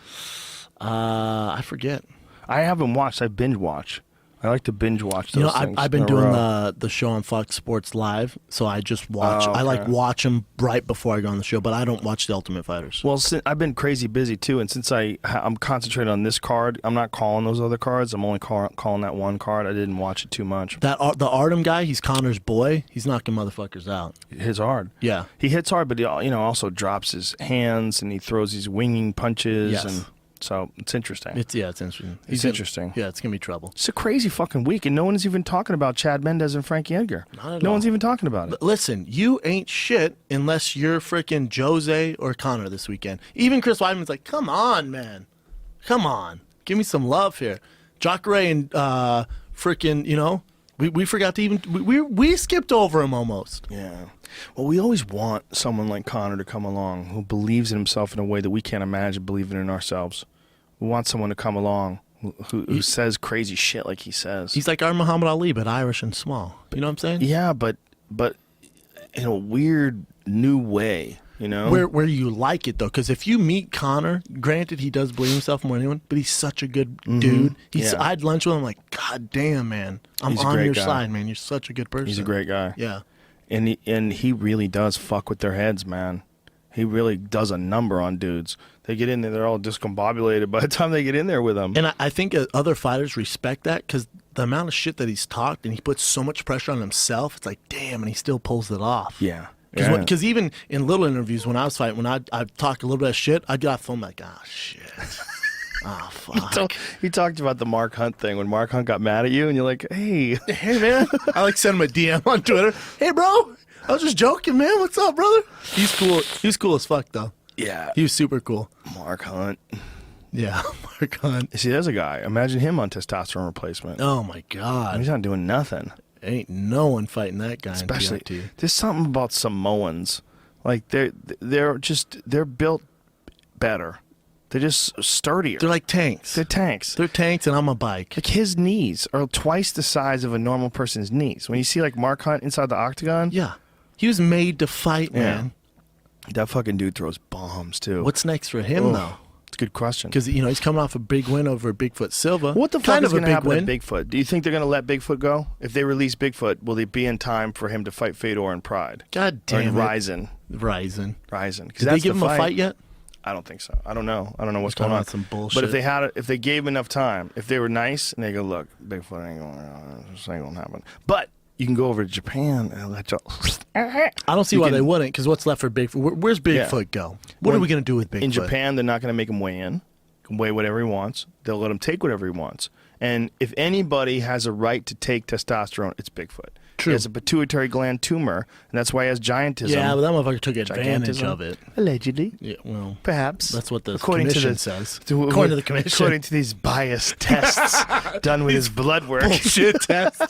Speaker 2: I forget.
Speaker 1: I haven't watched. I binge watch. I like to binge watch those things.
Speaker 2: I've been doing the show on Fox Sports Live, so I just watch. I like watch them right before I go on the show, but I don't watch the Ultimate Fighters.
Speaker 1: Well, I've been crazy busy too, and since I'm concentrated on this card, I'm not calling those other cards. I'm only calling that one card. I didn't watch it too much.
Speaker 2: The Artem guy, he's Connor's boy. He's knocking motherfuckers out.
Speaker 1: He hits hard.
Speaker 2: Yeah,
Speaker 1: he hits hard, but he also drops his hands and he throws these winging punches.
Speaker 2: Yes.
Speaker 1: And so it's interesting.
Speaker 2: It's interesting.
Speaker 1: It's interesting.
Speaker 2: Yeah, it's gonna be trouble.
Speaker 1: It's a crazy fucking week, and no one is even talking about Chad Mendez and Frankie Edgar.
Speaker 2: Not at
Speaker 1: no
Speaker 2: all.
Speaker 1: one's even talking about it.
Speaker 2: Listen, you ain't shit unless you're freaking Jose or Connor this weekend. Even Chris Weidman's like, come on, man. Come on. Give me some love here. Jacare and freaking, we forgot to even, we skipped over him almost.
Speaker 1: Yeah. Well, we always want someone like Connor to come along who believes in himself in a way that we can't imagine believing in ourselves. We want someone to come along who says crazy shit like he says.
Speaker 2: He's like our Muhammad Ali, but Irish and small. You know what I'm saying?
Speaker 1: Yeah, but in a weird new way,
Speaker 2: Where you like it, though. Because if you meet Connor, granted, he does believe himself more than anyone, but he's such a good dude. I had lunch with him, like, God damn, man. I'm on your side, man. You're such a good person.
Speaker 1: He's a great guy.
Speaker 2: Yeah.
Speaker 1: And he really does fuck with their heads, man. He really does a number on dudes. They get in there, they're all discombobulated by the time they get in there with him.
Speaker 2: And I think other fighters respect that because the amount of shit that he's talked and he puts so much pressure on himself, it's like, damn, and he still pulls it off.
Speaker 1: Yeah.
Speaker 2: Because even in little interviews when I was fighting, when I talk a little bit of shit, I'd get off the phone like, shit. Oh, fuck.
Speaker 1: You talked about the Mark Hunt thing when Mark Hunt got mad at you, and you're like, hey,
Speaker 2: man. I send him a DM on Twitter. Hey, bro. I was just joking, man. What's up, brother? He's cool. He was cool as fuck, though.
Speaker 1: Yeah.
Speaker 2: He was super cool.
Speaker 1: Mark Hunt.
Speaker 2: Yeah, Mark Hunt.
Speaker 1: See, there's a guy. Imagine him on testosterone replacement.
Speaker 2: Oh, my God.
Speaker 1: He's not doing nothing.
Speaker 2: Ain't no one fighting that guy.
Speaker 1: Especially,
Speaker 2: in TRT.
Speaker 1: There's something about Samoans. Like, they're built better. They're just sturdier.
Speaker 2: They're like tanks.
Speaker 1: They're tanks.
Speaker 2: They're tanks, and I'm a bike.
Speaker 1: Like, his knees are twice the size of a normal person's knees. When you see, like, Mark Hunt inside the octagon.
Speaker 2: Yeah. He was made to fight, man.
Speaker 1: That fucking dude throws bombs, too.
Speaker 2: What's next for him, though?
Speaker 1: It's a good question.
Speaker 2: Because, he's coming off a big win over Bigfoot Silva.
Speaker 1: What the fuck is going to happen
Speaker 2: win.
Speaker 1: to Bigfoot? Do you think they're going to let Bigfoot go? If they release Bigfoot, will they be in time for him to fight Fedor and Pride?
Speaker 2: God damn it.
Speaker 1: Ryzen.
Speaker 2: Did they give him a fight yet?
Speaker 1: I don't think so. I don't know what's going on.
Speaker 2: Some bullshit.
Speaker 1: But if they gave him enough time, if they were nice and they go, look, Bigfoot ain't going, this ain't going to happen. But you can go over to Japan and let you.
Speaker 2: I don't see why they wouldn't. Because what's left for Bigfoot? Where's Bigfoot go? What are we going to do with Bigfoot?
Speaker 1: In Japan, they're not going to make him weigh in. He can weigh whatever he wants. They'll let him take whatever he wants. And if anybody has a right to take testosterone, it's Bigfoot.
Speaker 2: True.
Speaker 1: He has a pituitary gland tumor, and that's why he has giantism.
Speaker 2: Yeah, but that motherfucker took advantage of it.
Speaker 1: Allegedly.
Speaker 2: Yeah, well,
Speaker 1: perhaps.
Speaker 2: That's what the commission says.
Speaker 1: According
Speaker 2: to the commission.
Speaker 1: According to these biased tests done with his blood work.
Speaker 2: Bullshit test.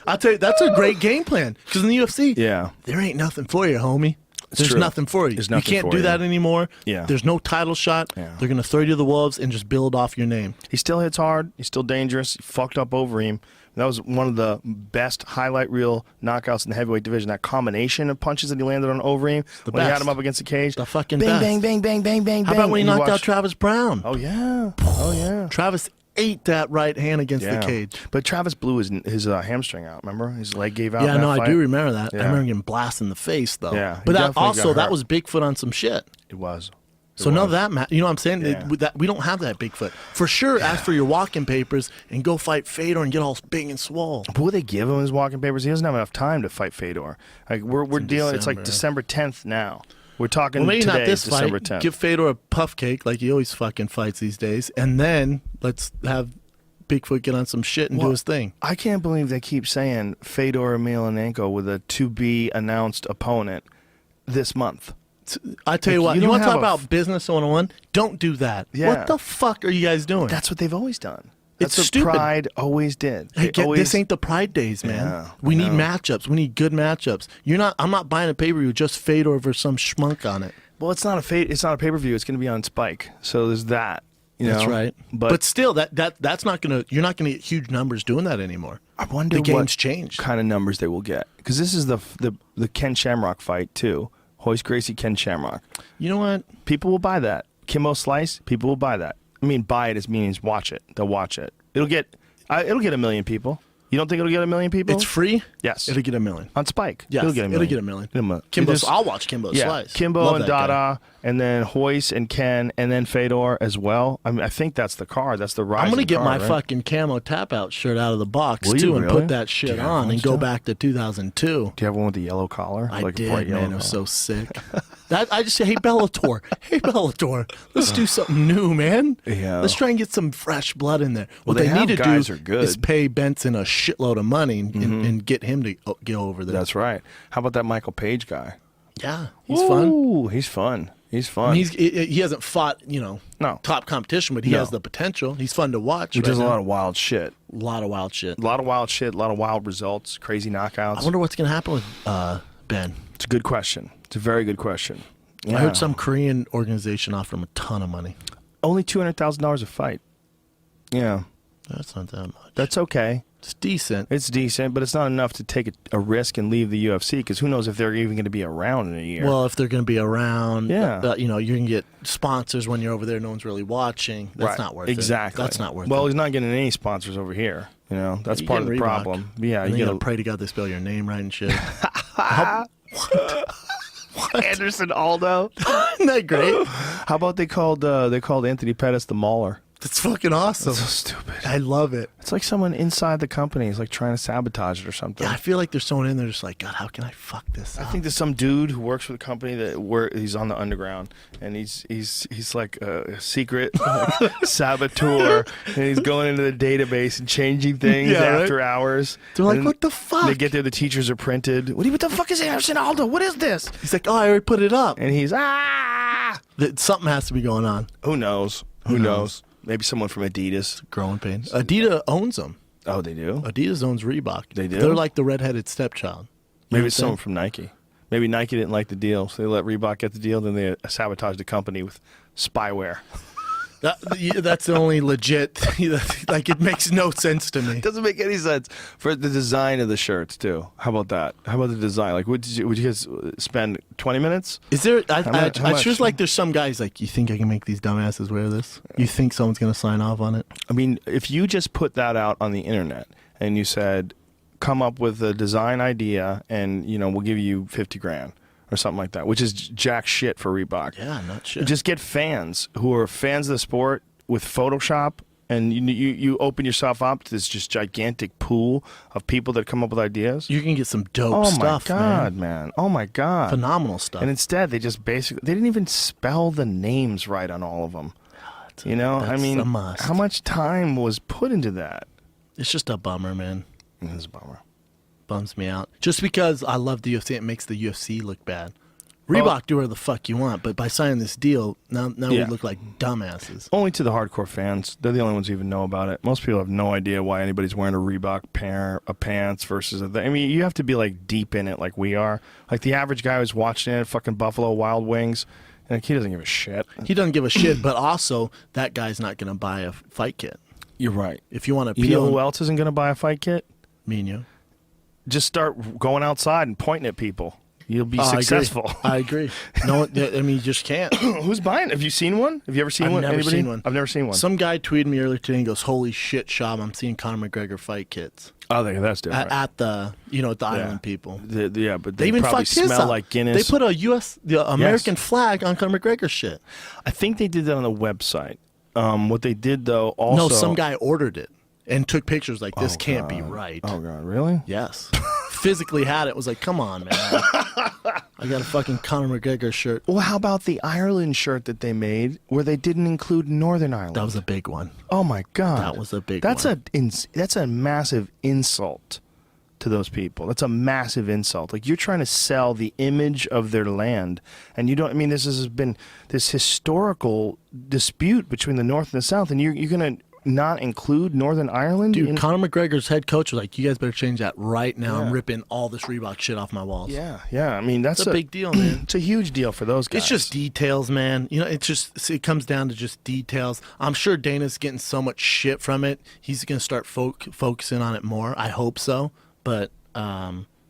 Speaker 2: I'll tell you, that's a great game plan. Because in the UFC,
Speaker 1: Yeah.
Speaker 2: there ain't nothing for you, homie. There's
Speaker 1: true.
Speaker 2: nothing for you.
Speaker 1: There's
Speaker 2: You
Speaker 1: nothing
Speaker 2: can't
Speaker 1: for
Speaker 2: do
Speaker 1: you.
Speaker 2: that anymore.
Speaker 1: Yeah.
Speaker 2: There's no title shot.
Speaker 1: Yeah.
Speaker 2: They're going to throw you to the wolves and just build off your name.
Speaker 1: He still hits hard. He's still dangerous. He fucked up Overeem. That was one of the best highlight reel knockouts in the heavyweight division. That combination of punches that he landed on Overeem when he had
Speaker 2: best.
Speaker 1: him up against the cage.
Speaker 2: The fucking
Speaker 1: bang,
Speaker 2: best.
Speaker 1: bang, bang, bang, bang, bang,
Speaker 2: How
Speaker 1: bang.
Speaker 2: about when he
Speaker 1: And you
Speaker 2: knocked out
Speaker 1: watch-
Speaker 2: Travis Brown?
Speaker 1: Oh, yeah. Oh, yeah.
Speaker 2: Travis ate that right hand against the cage.
Speaker 1: But Travis blew his hamstring out, remember? His leg gave out.
Speaker 2: Yeah,
Speaker 1: in that
Speaker 2: no, I
Speaker 1: fight.
Speaker 2: do remember that.
Speaker 1: Yeah.
Speaker 2: I remember getting blasted in the face, though.
Speaker 1: Yeah, he
Speaker 2: but that
Speaker 1: definitely
Speaker 2: also,
Speaker 1: got
Speaker 2: that
Speaker 1: hurt.
Speaker 2: was Bigfoot on some shit.
Speaker 1: It was.
Speaker 2: So none of that you know what I'm saying?
Speaker 1: Yeah.
Speaker 2: We don't have that Bigfoot. For sure, ask for your walking papers and go fight Fedor and get all big and swole.
Speaker 1: But will they give him his walking papers? He doesn't have enough time to fight Fedor. Like we're dealing. It's like December 10th now. We're talking
Speaker 2: Well, maybe
Speaker 1: today,
Speaker 2: not this
Speaker 1: December
Speaker 2: fight.
Speaker 1: 10th.
Speaker 2: Give Fedor a puff cake like he always fucking fights these days. And then let's have Bigfoot get on some shit and do his thing.
Speaker 1: I can't believe they keep saying Fedor Emelianenko with a to-be-announced opponent this month.
Speaker 2: I tell you
Speaker 1: Like,
Speaker 2: what,
Speaker 1: you
Speaker 2: you
Speaker 1: don't
Speaker 2: want to talk
Speaker 1: have a
Speaker 2: about business 101? Don't do that.
Speaker 1: Yeah.
Speaker 2: What the fuck are you guys doing?
Speaker 1: That's what they've always done.
Speaker 2: It's
Speaker 1: That's what
Speaker 2: stupid.
Speaker 1: Pride always did.
Speaker 2: Hey,
Speaker 1: They always-
Speaker 2: this ain't the Pride days, man.
Speaker 1: Yeah,
Speaker 2: we
Speaker 1: I
Speaker 2: need
Speaker 1: know.
Speaker 2: matchups. We need good matchups. I'm not buying a pay-per-view just Fedor versus some schmuck on it.
Speaker 1: Well, it's not a pay-per-view. It's going to be on Spike. So there's that. You
Speaker 2: That's
Speaker 1: know?
Speaker 2: right.
Speaker 1: But
Speaker 2: still, that's not gonna. You're not gonna get huge numbers doing that anymore.
Speaker 1: I wonder
Speaker 2: The game's
Speaker 1: what
Speaker 2: changed.
Speaker 1: kind of numbers they will get, because this is the Ken Shamrock fight too. Hoist Gracie, Ken Shamrock.
Speaker 2: You know what?
Speaker 1: People will buy that. Kimbo Slice. People will buy that. I mean, buy it as means watch it. They'll watch it. It'll get 1 million people. You don't think it'll get 1 million people?
Speaker 2: It's free.
Speaker 1: Yes.
Speaker 2: It'll get 1 million.
Speaker 1: On Spike.
Speaker 2: Yes,
Speaker 1: It'll get 1 million.
Speaker 2: It'll get 1 million.
Speaker 1: It'll get
Speaker 2: Kimbo,
Speaker 1: It just-
Speaker 2: I'll watch Kimbo
Speaker 1: yeah,
Speaker 2: Slice.
Speaker 1: Kimbo
Speaker 2: Love
Speaker 1: and
Speaker 2: that guy.
Speaker 1: Dada, and then Hoist and Ken, and then Fedor as well. I mean, I think that's the card. That's the rise.
Speaker 2: I'm gonna get my
Speaker 1: right?
Speaker 2: fucking camo tap out shirt out of the box
Speaker 1: Will you
Speaker 2: too and
Speaker 1: really?
Speaker 2: put that shit
Speaker 1: Do you have
Speaker 2: on
Speaker 1: one
Speaker 2: and go
Speaker 1: still?
Speaker 2: back to 2002.
Speaker 1: Do you have one with the yellow collar?
Speaker 2: I
Speaker 1: Like a
Speaker 2: did,
Speaker 1: bright yellow
Speaker 2: man. It was
Speaker 1: collar?
Speaker 2: so sick. I just say, hey Bellator, let's do something new, man.
Speaker 1: Yeah.
Speaker 2: Let's try and get some fresh blood in there.
Speaker 1: Well,
Speaker 2: What
Speaker 1: they
Speaker 2: they need
Speaker 1: have
Speaker 2: to
Speaker 1: guys
Speaker 2: do
Speaker 1: who are good.
Speaker 2: is pay Benson a shitload of money and get him to go over there.
Speaker 1: That's right. How about that Michael Page guy?
Speaker 2: Yeah, he's fun.
Speaker 1: Ooh, he's fun. He's fun.
Speaker 2: I mean, he hasn't fought,
Speaker 1: No.
Speaker 2: top competition, but he
Speaker 1: No.
Speaker 2: has the potential. He's fun to watch.
Speaker 1: he does
Speaker 2: right
Speaker 1: a
Speaker 2: now.
Speaker 1: lot of wild shit.
Speaker 2: A lot of wild shit.
Speaker 1: A lot of wild shit. A lot of wild results. Crazy knockouts.
Speaker 2: I wonder what's going to happen with Ben.
Speaker 1: It's a good question. It's a very good question.
Speaker 2: I heard some Korean organization offer him a ton of money.
Speaker 1: Only $200,000 a fight. Yeah,
Speaker 2: That's not that much.
Speaker 1: that's okay.
Speaker 2: It's decent.
Speaker 1: It's decent, but it's not enough to take a risk and leave the UFC, because who knows if they're even going to be around in a year.
Speaker 2: Well, if they're going to be around,
Speaker 1: Yeah.
Speaker 2: you're going to get sponsors when you're over there. No one's really watching. That's
Speaker 1: Right.
Speaker 2: not worth
Speaker 1: Exactly.
Speaker 2: it. That's not worth
Speaker 1: Well,
Speaker 2: it.
Speaker 1: he's not getting any sponsors over here. That's
Speaker 2: You
Speaker 1: part of
Speaker 2: get
Speaker 1: the
Speaker 2: Reebok.
Speaker 1: problem. Yeah,
Speaker 2: And
Speaker 1: you
Speaker 2: then
Speaker 1: get
Speaker 2: gotta pray to God they spell your name right and shit.
Speaker 1: Anderson Aldo.
Speaker 2: Isn't that great?
Speaker 1: How about they called Anthony Pettis the Mauler?
Speaker 2: That's fucking awesome.
Speaker 1: That's so stupid.
Speaker 2: I love it.
Speaker 1: It's like someone inside the company is like trying to sabotage it or something.
Speaker 2: Yeah, I feel like there's someone in there just like, God, how can I fuck this
Speaker 1: I
Speaker 2: up?
Speaker 1: think there's some dude who works for the company he's on the underground, and he's like a secret saboteur, and he's going into the database and changing things
Speaker 2: Yeah, right?
Speaker 1: after hours.
Speaker 2: They're like,
Speaker 1: And
Speaker 2: what the fuck?
Speaker 1: They get there, the teachers are printed. What the fuck is Anderson Aldo? What is this?
Speaker 2: He's like, oh, I already put it up.
Speaker 1: And he's
Speaker 2: Something has to be going on.
Speaker 1: Who knows? Who knows? Maybe someone from Adidas.
Speaker 2: Growing pains. Adidas owns them.
Speaker 1: Oh, they do?
Speaker 2: Adidas owns Reebok.
Speaker 1: They do?
Speaker 2: They're like the redheaded stepchild. You know
Speaker 1: Maybe
Speaker 2: what
Speaker 1: it's
Speaker 2: I'm saying?
Speaker 1: someone from Nike. Maybe Nike didn't like the deal, so they let Reebok get the deal, then they sabotaged the company with spyware.
Speaker 2: That's the only legit. Like, it makes no sense to me.
Speaker 1: It doesn't make any sense. For the design of the shirts, too. How about that? How about the design? Like, would you guys spend 20 minutes?
Speaker 2: Is there?
Speaker 1: How much?
Speaker 2: I just like there's some guys like, you think I can make these dumbasses wear this? You think someone's gonna sign off on it?
Speaker 1: I mean, if you just put that out on the internet and you said, come up with a design idea and, we'll give you 50 grand or something like that, which is jack shit for Reebok.
Speaker 2: Yeah, not shit.
Speaker 1: Just get fans who are fans of the sport with Photoshop, and you open yourself up to this just gigantic pool of people that come up with ideas.
Speaker 2: You can get some dope
Speaker 1: Oh
Speaker 2: stuff,
Speaker 1: my God, man. Oh my God.
Speaker 2: Phenomenal stuff.
Speaker 1: And instead, they just they didn't even spell the names right on all of them.
Speaker 2: That's
Speaker 1: I mean,
Speaker 2: a must.
Speaker 1: how much time was put into that?
Speaker 2: It's just a bummer, man.
Speaker 1: It's a bummer.
Speaker 2: Bums me out. Just because I love the UFC, it makes the UFC look bad. Reebok, do whatever the fuck you want, but by signing this deal, now we look like dumbasses.
Speaker 1: Only to the hardcore fans. They're the only ones who even know about it. Most people have no idea why anybody's wearing a Reebok pair of pants versus a thing. I mean, you have to be like deep in it like we are. Like the average guy who's watching it, fucking Buffalo Wild Wings, and he doesn't give a shit.
Speaker 2: He doesn't give a shit, but also that guy's not going to buy a fight kit.
Speaker 1: You're right.
Speaker 2: If you want to
Speaker 1: You know who else isn't going to buy a fight kit?
Speaker 2: Me and you.
Speaker 1: Just start going outside and pointing at people. You'll be successful.
Speaker 2: I agree. No, I mean, you just can't.
Speaker 1: Who's buying? Have you seen one? Have you ever seen one?
Speaker 2: I've never
Speaker 1: Anybody?
Speaker 2: seen one.
Speaker 1: I've never seen one.
Speaker 2: Some guy tweeted me earlier today and goes, "Holy shit, Shab, I'm seeing Conor McGregor fight kits."
Speaker 1: Oh, that's different.
Speaker 2: At the, at the Island people.
Speaker 1: But
Speaker 2: They even
Speaker 1: probably
Speaker 2: fucked his
Speaker 1: smell
Speaker 2: up.
Speaker 1: like Guinness.
Speaker 2: They put the American flag on Conor McGregor shit.
Speaker 1: I think they did that on the website. What they did, though, also...
Speaker 2: No, some guy ordered it and took pictures like, this can't be right.
Speaker 1: Oh, God, really?
Speaker 2: Yes. Physically had it. Was like, come on, man. I got a fucking Conor McGregor shirt.
Speaker 1: Well, how about the Ireland shirt that they made where they didn't include Northern Ireland?
Speaker 2: That was a big one.
Speaker 1: Oh, my God.
Speaker 2: That was a big one.
Speaker 1: That's a massive insult to those people. That's a massive insult. Like, you're trying to sell the image of their land, and you don't... I mean, this has been this historical dispute between the North and the South, and you're going to not include Northern Ireland?
Speaker 2: Dude, Conor McGregor's head coach was like, you guys better change that right now. I'm ripping all this Reebok shit off my walls.
Speaker 1: Yeah. I mean, that's
Speaker 2: a big deal, man.
Speaker 1: It's a huge deal for those guys.
Speaker 2: It's just details, man. It comes down to just details. I'm sure Dana's getting so much shit from it. He's going to start focusing on it more. I hope so. But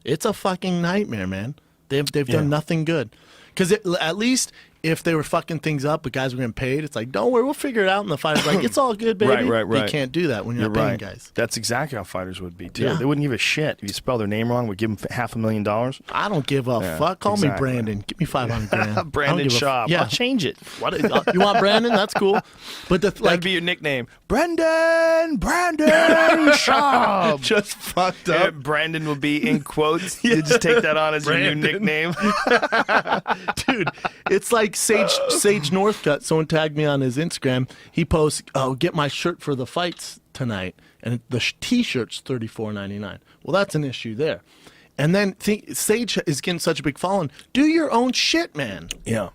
Speaker 2: it's a fucking nightmare, man. They've done nothing good. Because at least if they were fucking things up, but guys were getting paid, it's like, don't worry, we'll figure it out. And the fighter's like, it's all good, baby.
Speaker 1: Right.
Speaker 2: You can't do that when you're not paying guys.
Speaker 1: That's exactly how fighters would be, too.
Speaker 2: Yeah.
Speaker 1: They wouldn't give a shit. If you spell their name wrong, would give them $500,000.
Speaker 2: I don't give a fuck. Call me Brandon. Give me $500,000.
Speaker 1: Brandon Shaw.
Speaker 2: Yeah.
Speaker 1: I'll change it.
Speaker 2: What? You want Brandon? That's cool. But
Speaker 1: That'd be your nickname. Brandon Shaw.
Speaker 2: Just fucked up.
Speaker 1: Brandon will be in quotes. You just take that on as your new nickname.
Speaker 2: Dude, it's like Sage Northcutt. Someone tagged me on his Instagram. He posts, "Oh, get my shirt for the fights tonight," and the T-shirt's $34.99. Well, that's an issue there. And then Sage is getting such a big following. Do your own shit, man.
Speaker 1: Yeah.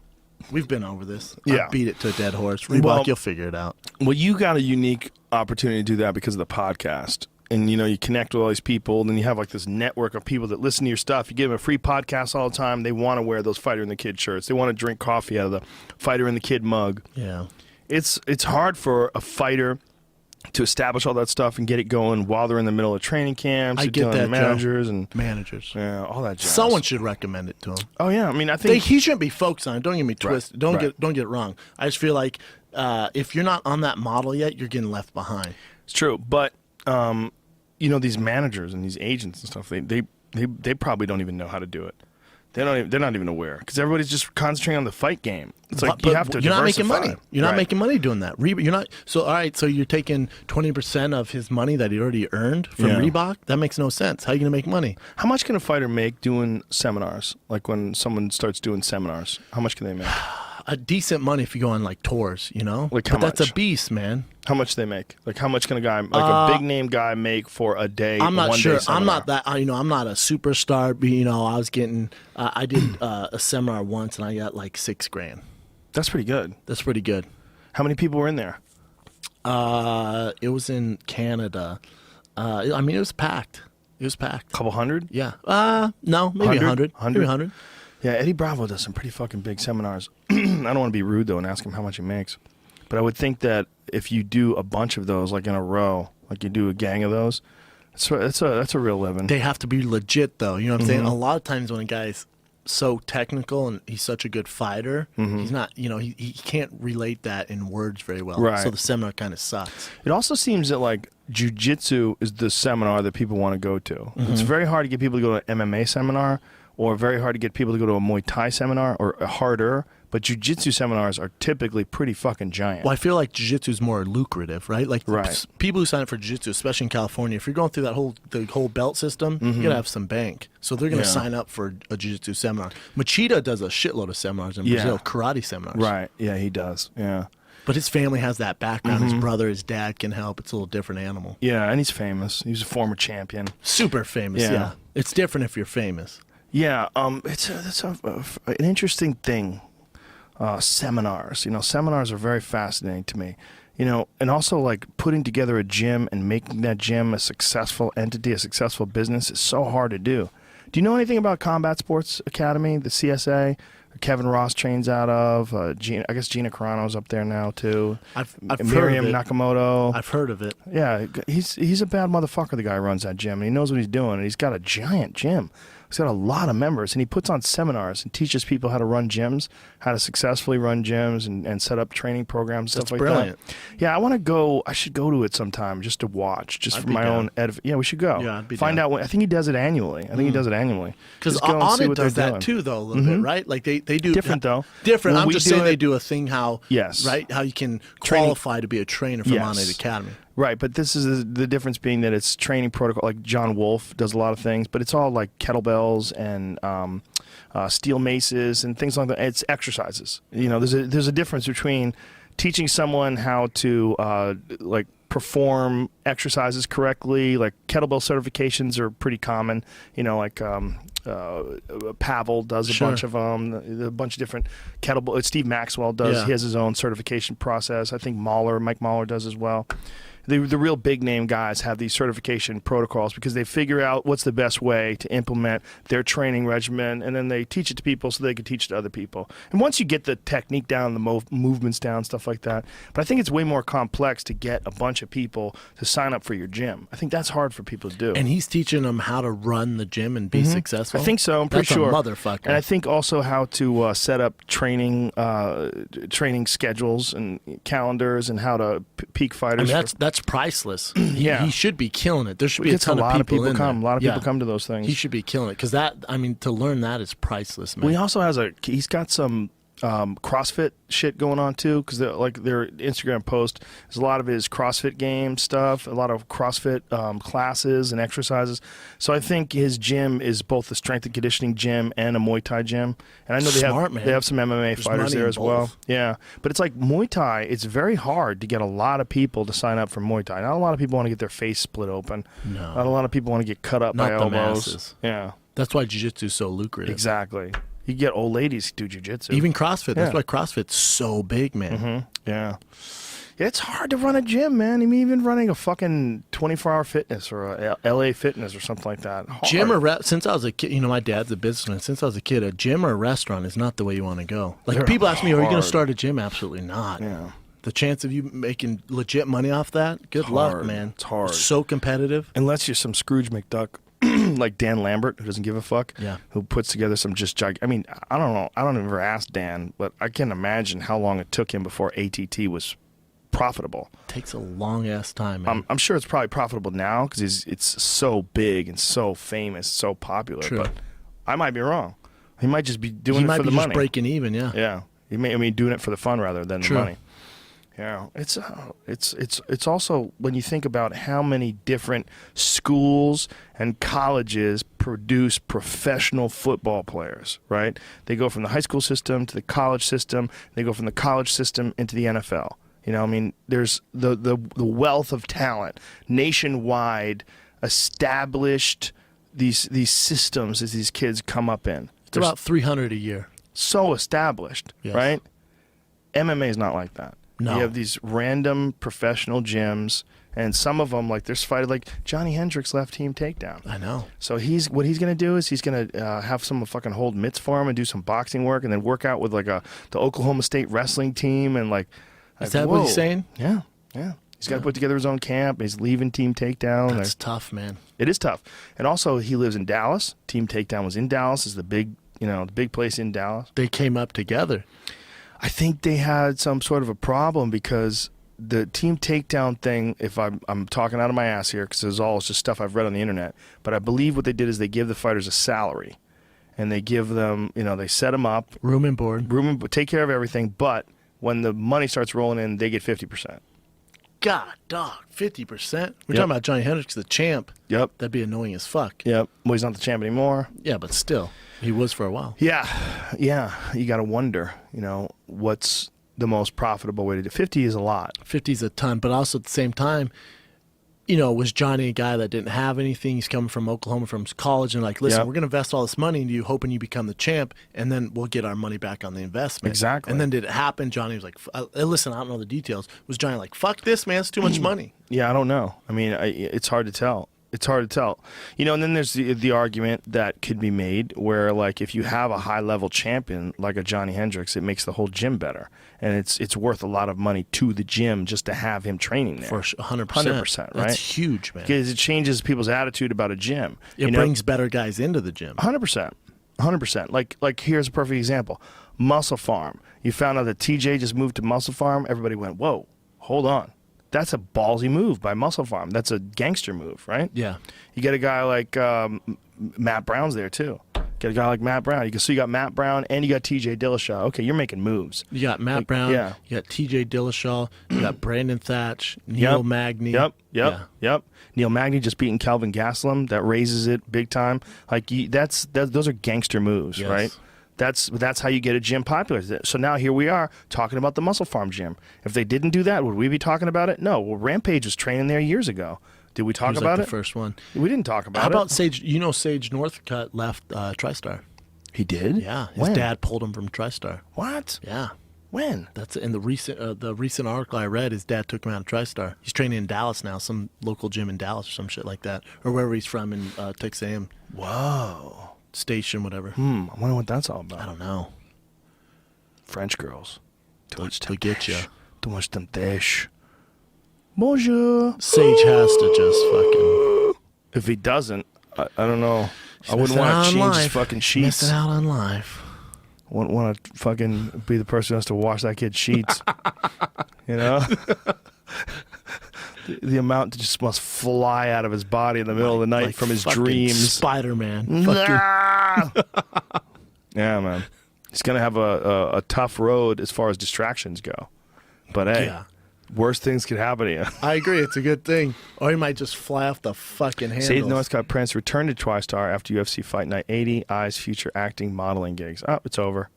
Speaker 2: We've been over this.
Speaker 1: Yeah.
Speaker 2: I beat it to a dead horse. Reebok, you'll figure it out.
Speaker 1: Well, you got a unique opportunity to do that because of the podcast. And, you connect with all these people, and then you have like this network of people that listen to your stuff. You give them a free podcast all the time. They want to wear those Fighter and the Kid shirts. They want to drink coffee out of the Fighter and the Kid mug.
Speaker 2: Yeah.
Speaker 1: It's hard for a fighter to establish all that stuff and get it going while they're in the middle of training camps.
Speaker 2: I get that,
Speaker 1: managers
Speaker 2: Joe.
Speaker 1: and
Speaker 2: managers.
Speaker 1: Yeah, all that jazz.
Speaker 2: Someone should recommend it to him.
Speaker 1: Oh yeah, I mean, I think
Speaker 2: he shouldn't be focused on it. Don't get me twisted. Don't get it wrong. I just feel like if you're not on that model yet, you're getting left behind.
Speaker 1: It's true, but these managers and these agents and stuff, they probably don't even know how to do it. They're not even aware because everybody's just concentrating on the fight game. It's like you have to.
Speaker 2: You're not making
Speaker 1: diversify.
Speaker 2: money. You're not making money doing that. You're not. So all right. So you're taking 20% of his money that he already earned from Reebok. That makes no sense. How are you gonna make money?
Speaker 1: How much can a fighter make doing seminars? Like when someone starts doing seminars, how much can they make?
Speaker 2: A decent money if you go on like tours,
Speaker 1: Like how
Speaker 2: That's
Speaker 1: much?
Speaker 2: a beast, man.
Speaker 1: How much do they make? Like how much can a big name guy make for a day?
Speaker 2: I'm not sure. I'm
Speaker 1: seminar?
Speaker 2: not that. I'm not a superstar. But, I was getting. I did a seminar once, and I got like $6,000.
Speaker 1: That's pretty good.
Speaker 2: That's pretty good.
Speaker 1: How many people were in there?
Speaker 2: It was in Canada. It was packed. It was packed.
Speaker 1: A couple hundred?
Speaker 2: Yeah. No, maybe 100. Maybe 100.
Speaker 1: Yeah, Eddie Bravo does some pretty fucking big seminars. I don't want to be rude though and ask him how much he makes, but I would think that if you do a bunch of those, like in a row, like you do a gang of those, that's a real living.
Speaker 2: They have to be legit though. You know what I'm saying? A lot of times when a guy's so technical and he's such a good fighter, he's not. He can't relate that in words very well.
Speaker 1: Right.
Speaker 2: So the seminar kind of sucks.
Speaker 1: It also seems that like jiu-jitsu is the seminar that people want to go to. It's very hard to get people to go to an MMA seminar, or very hard to get people to go to a Muay Thai seminar, or harder. But jiu-jitsu seminars are typically pretty fucking giant.
Speaker 2: Well, I feel like jiu-jitsu is more lucrative, right? Like
Speaker 1: Right.
Speaker 2: people who sign up for jiu-jitsu, especially in California, if you're going through the whole belt system, you gotta have some bank. So they're gonna sign up for a jiu-jitsu seminar. Machida does a shitload of seminars in Brazil, karate seminars.
Speaker 1: Right. Yeah, he does. Yeah.
Speaker 2: But his family has that background. His brother, his dad can help. It's a little different animal.
Speaker 1: Yeah, and he's famous. He's a former champion.
Speaker 2: Super famous, yeah. It's different if you're famous.
Speaker 1: Yeah, an interesting thing. Seminars, seminars are very fascinating to me. And also like putting together a gym and making that gym a successful entity, a successful business is so hard to do. Do you know anything about Combat Sports Academy, the CSA? Kevin Ross trains out of. I guess Gina Carano's up there now too.
Speaker 2: I've
Speaker 1: Miriam
Speaker 2: heard of it.
Speaker 1: Nakamoto.
Speaker 2: I've heard of it.
Speaker 1: Yeah, he's a bad motherfucker. The guy who runs that gym, and he knows what he's doing. And he's got a giant gym. He's got a lot of members, and he puts on seminars and teaches people how to run gyms, how to successfully run gyms, and set up training programs, stuff
Speaker 2: That's
Speaker 1: like
Speaker 2: brilliant.
Speaker 1: that. Yeah, I want to go. I should go to it sometime just to watch, just
Speaker 2: I'd
Speaker 1: for
Speaker 2: be
Speaker 1: my
Speaker 2: down.
Speaker 1: own. Yeah, we should go.
Speaker 2: Yeah, I'd be
Speaker 1: Find
Speaker 2: down.
Speaker 1: out when. I think he does it annually.
Speaker 2: Because
Speaker 1: Just go and see
Speaker 2: Onnit
Speaker 1: what they're
Speaker 2: does that
Speaker 1: doing.
Speaker 2: too, though, a little bit, right? Like they do
Speaker 1: Different, though.
Speaker 2: Different.
Speaker 1: When
Speaker 2: I'm
Speaker 1: we
Speaker 2: just
Speaker 1: do
Speaker 2: saying
Speaker 1: it-
Speaker 2: they do a thing how
Speaker 1: Yes.
Speaker 2: right, how you can
Speaker 1: Training-
Speaker 2: qualify to be a trainer from
Speaker 1: Yes.
Speaker 2: Onnit Academy.
Speaker 1: Right, but this is the difference being that it's training protocol. Like John Wolfe does a lot of things, but it's all like kettlebells and steel maces and things like that. It's exercises. There's a difference between teaching someone how to like perform exercises correctly. Like kettlebell certifications are pretty common. Pavel does a
Speaker 2: Sure.
Speaker 1: bunch of them. A bunch of different kettlebell. Steve Maxwell does.
Speaker 2: Yeah.
Speaker 1: He has his own certification process. I think Mike Mahler does as well. The real big name guys have these certification protocols because they figure out what's the best way to implement their training regimen, and then they teach it to people so they can teach it to other people. And once you get the technique down, the movements down, stuff like that. But I think it's way more complex to get a bunch of people to sign up for your gym. I think that's hard for people to do.
Speaker 2: And he's teaching them how to run the gym and be successful.
Speaker 1: I think so. I'm pretty
Speaker 2: That's
Speaker 1: sure.
Speaker 2: a motherfucker.
Speaker 1: And I think also how to set up training schedules and calendars, and how to peak
Speaker 2: I
Speaker 1: fighters.
Speaker 2: mean, that's priceless.
Speaker 1: Yeah.
Speaker 2: He should be killing it. There should be a
Speaker 1: Gets
Speaker 2: ton
Speaker 1: a lot
Speaker 2: of people in
Speaker 1: come.
Speaker 2: there.
Speaker 1: A lot of people
Speaker 2: Yeah.
Speaker 1: come to those things.
Speaker 2: He should be killing it because to learn that is priceless, man.
Speaker 1: Well, he also has he's got some CrossFit shit going on too, because their Instagram post is a lot of his CrossFit game stuff, a lot of CrossFit classes and exercises. So I think his gym is both a strength and conditioning gym and a Muay Thai gym. And I know
Speaker 2: Smart, man.
Speaker 1: they have some MMA
Speaker 2: There's
Speaker 1: fighters
Speaker 2: money
Speaker 1: there
Speaker 2: in
Speaker 1: as well.
Speaker 2: both.
Speaker 1: Yeah, but it's like Muay Thai. It's very hard to get a lot of people to sign up for Muay Thai. Not a lot of people want to get their face split open.
Speaker 2: No.
Speaker 1: Not a lot of people want to get cut up
Speaker 2: Not
Speaker 1: by
Speaker 2: the
Speaker 1: elbows.
Speaker 2: masses.
Speaker 1: Yeah,
Speaker 2: That's why jiu-jitsu is so lucrative.
Speaker 1: exactly. You get old ladies who do jujitsu.
Speaker 2: Even CrossFit. That's
Speaker 1: Yeah.
Speaker 2: why CrossFit's so big, man.
Speaker 1: Yeah. It's hard to run a gym, man. I mean, even running a fucking 24-hour fitness or a LA Fitness or something like that. Hard.
Speaker 2: Gym or since I was a kid, my dad's a businessman. Since I was a kid, a gym or a restaurant is not the way you want to go. Like
Speaker 1: They're
Speaker 2: people ask me, "Are you going
Speaker 1: hard.
Speaker 2: to start a gym?" Absolutely not.
Speaker 1: Yeah.
Speaker 2: The chance of you making legit money off that, good luck,
Speaker 1: hard.
Speaker 2: man.
Speaker 1: It's hard.
Speaker 2: So competitive.
Speaker 1: Unless you're some Scrooge McDuck like Dan Lambert, who doesn't give a fuck.
Speaker 2: Yeah.
Speaker 1: Who puts together some I mean, I don't know. I don't ever ask Dan, but I can imagine how long it took him before ATT was profitable.
Speaker 2: Takes a long ass time, man.
Speaker 1: I'm sure it's probably profitable now because it's so big and so famous, so popular.
Speaker 2: True.
Speaker 1: But I might be wrong. He might just be doing
Speaker 2: he
Speaker 1: it
Speaker 2: might
Speaker 1: for
Speaker 2: be
Speaker 1: the
Speaker 2: just
Speaker 1: money.
Speaker 2: breaking even. Yeah.
Speaker 1: Yeah, doing it for the fun rather than
Speaker 2: True.
Speaker 1: the money. Yeah, it's also when you think about how many different schools and colleges produce professional football players, right? They go from the high school system to the college system. They go from the college system into the NFL. I mean, there's the wealth of talent nationwide, established these systems as these kids come up in.
Speaker 2: It's about 300 a year.
Speaker 1: So established,
Speaker 2: Yes.
Speaker 1: right? MMA is not like that.
Speaker 2: No.
Speaker 1: You have these random professional gyms, and some of them, like there's fighting, like Johnny Hendricks left Team Takedown.
Speaker 2: I know.
Speaker 1: So what he's going to do is he's going to have someone fucking hold mitts for him and do some boxing work, and then work out with like the Oklahoma State wrestling team, and
Speaker 2: Is that what he's saying?
Speaker 1: Yeah. He's got to put together his own camp. He's leaving Team Takedown.
Speaker 2: That's tough, man.
Speaker 1: It is tough, and also he lives in Dallas. Team Takedown was in Dallas. Is the big place in Dallas.
Speaker 2: They came up together.
Speaker 1: I think they had some sort of a problem because the Team Takedown thing, if I'm talking out of my ass here because it's just stuff I've read on the internet, but I believe what they did is they give the fighters a salary, and they give them, they set them up,
Speaker 2: Room and board.
Speaker 1: take care of everything, but when the money starts rolling in, they get 50%.
Speaker 2: God, dog, 50%. We're
Speaker 1: Yep.
Speaker 2: talking about Johnny Hendricks, the champ.
Speaker 1: Yep.
Speaker 2: That'd be annoying as fuck.
Speaker 1: Well, he's not the champ anymore.
Speaker 2: Yeah, but still, he was for a while.
Speaker 1: Yeah. You got to wonder, what's the most profitable way to do. 50 is a lot.
Speaker 2: 50's a ton, but also at the same time, was Johnny a guy that didn't have anything? He's coming from Oklahoma from college and like, listen,
Speaker 1: Yep.
Speaker 2: we're going to invest all this money into you, hoping you become the champ, and then we'll get our money back on the investment.
Speaker 1: Exactly.
Speaker 2: And then did it happen? Johnny was like, listen, I don't know the details. Was Johnny like, fuck this, man, it's too much money?
Speaker 1: Yeah, I don't know. I mean, it's hard to tell. It's hard to tell. And then there's the argument that could be made where, like, if you have a high-level champion like a Johnny Hendricks, it makes the whole gym better. And it's worth a lot of money to the gym just to have him training there.
Speaker 2: For 100%.
Speaker 1: 100%, right?
Speaker 2: That's huge, man.
Speaker 1: Because it changes people's attitude about a gym.
Speaker 2: It brings better guys into the gym.
Speaker 1: 100%. 100%. Like here's a perfect example. Muscle Farm. You found out that TJ just moved to Muscle Farm. Everybody went, whoa, hold on. That's a ballsy move by Muscle Farm. That's a gangster move, right?
Speaker 2: Yeah.
Speaker 1: You get a guy like Matt Brown's there, too. Get a guy like Matt Brown. So you got Matt Brown and you got TJ Dillashaw. Okay, you're making moves.
Speaker 2: You got Matt Brown.
Speaker 1: Yeah.
Speaker 2: You got TJ Dillashaw. You got Brandon Thatch. Neil Magny.
Speaker 1: Yep. Neil Magny just beating Kelvin Gastelum. That raises it big time. Like those are gangster moves,
Speaker 2: Yes.
Speaker 1: right? That's how you get a gym popular. So now here we are talking about the Muscle Farm gym. If they didn't do that, would we be talking about it? No. Well, Rampage was training there years ago. Did we talk
Speaker 2: He was
Speaker 1: about
Speaker 2: like
Speaker 1: it?
Speaker 2: the first one.
Speaker 1: We didn't talk about it.
Speaker 2: How about Sage? Sage Northcutt left TriStar.
Speaker 1: He did?
Speaker 2: Yeah, his
Speaker 1: When?
Speaker 2: dad pulled him from TriStar.
Speaker 1: What?
Speaker 2: Yeah,
Speaker 1: When?
Speaker 2: that's in the recent article I read. His dad took him out of TriStar. He's training in Dallas now, some local gym in Dallas or some shit like that, or wherever he's from in Texas A&M
Speaker 1: Whoa.
Speaker 2: Station, whatever.
Speaker 1: I wonder what that's all about.
Speaker 2: I don't know.
Speaker 1: French girls. Too much
Speaker 2: They'll get ya.
Speaker 1: Too much temptation. Bonjour.
Speaker 2: Sage has to just fucking.
Speaker 1: If he doesn't, I don't know. I
Speaker 2: missing
Speaker 1: wouldn't want
Speaker 2: out
Speaker 1: to
Speaker 2: on
Speaker 1: change his
Speaker 2: life.
Speaker 1: fucking sheets.
Speaker 2: Missing out on life.
Speaker 1: Wouldn't want to fucking be the person who has to wash that kid's sheets. The amount that just must fly out of his body in the middle of the night
Speaker 2: Like
Speaker 1: from his
Speaker 2: fucking
Speaker 1: dreams.
Speaker 2: Spider-Man.
Speaker 1: Yeah, man. He's gonna have a tough road as far as distractions go. But hey,
Speaker 2: Yeah.
Speaker 1: worse things could happen to you.
Speaker 2: I agree. It's a good thing. Or he might just fly off the fucking handles.
Speaker 1: Sage Northcutt Prince returned to TriStar after UFC Fight Night 80. Eyes future acting, modeling gigs. Oh, it's over.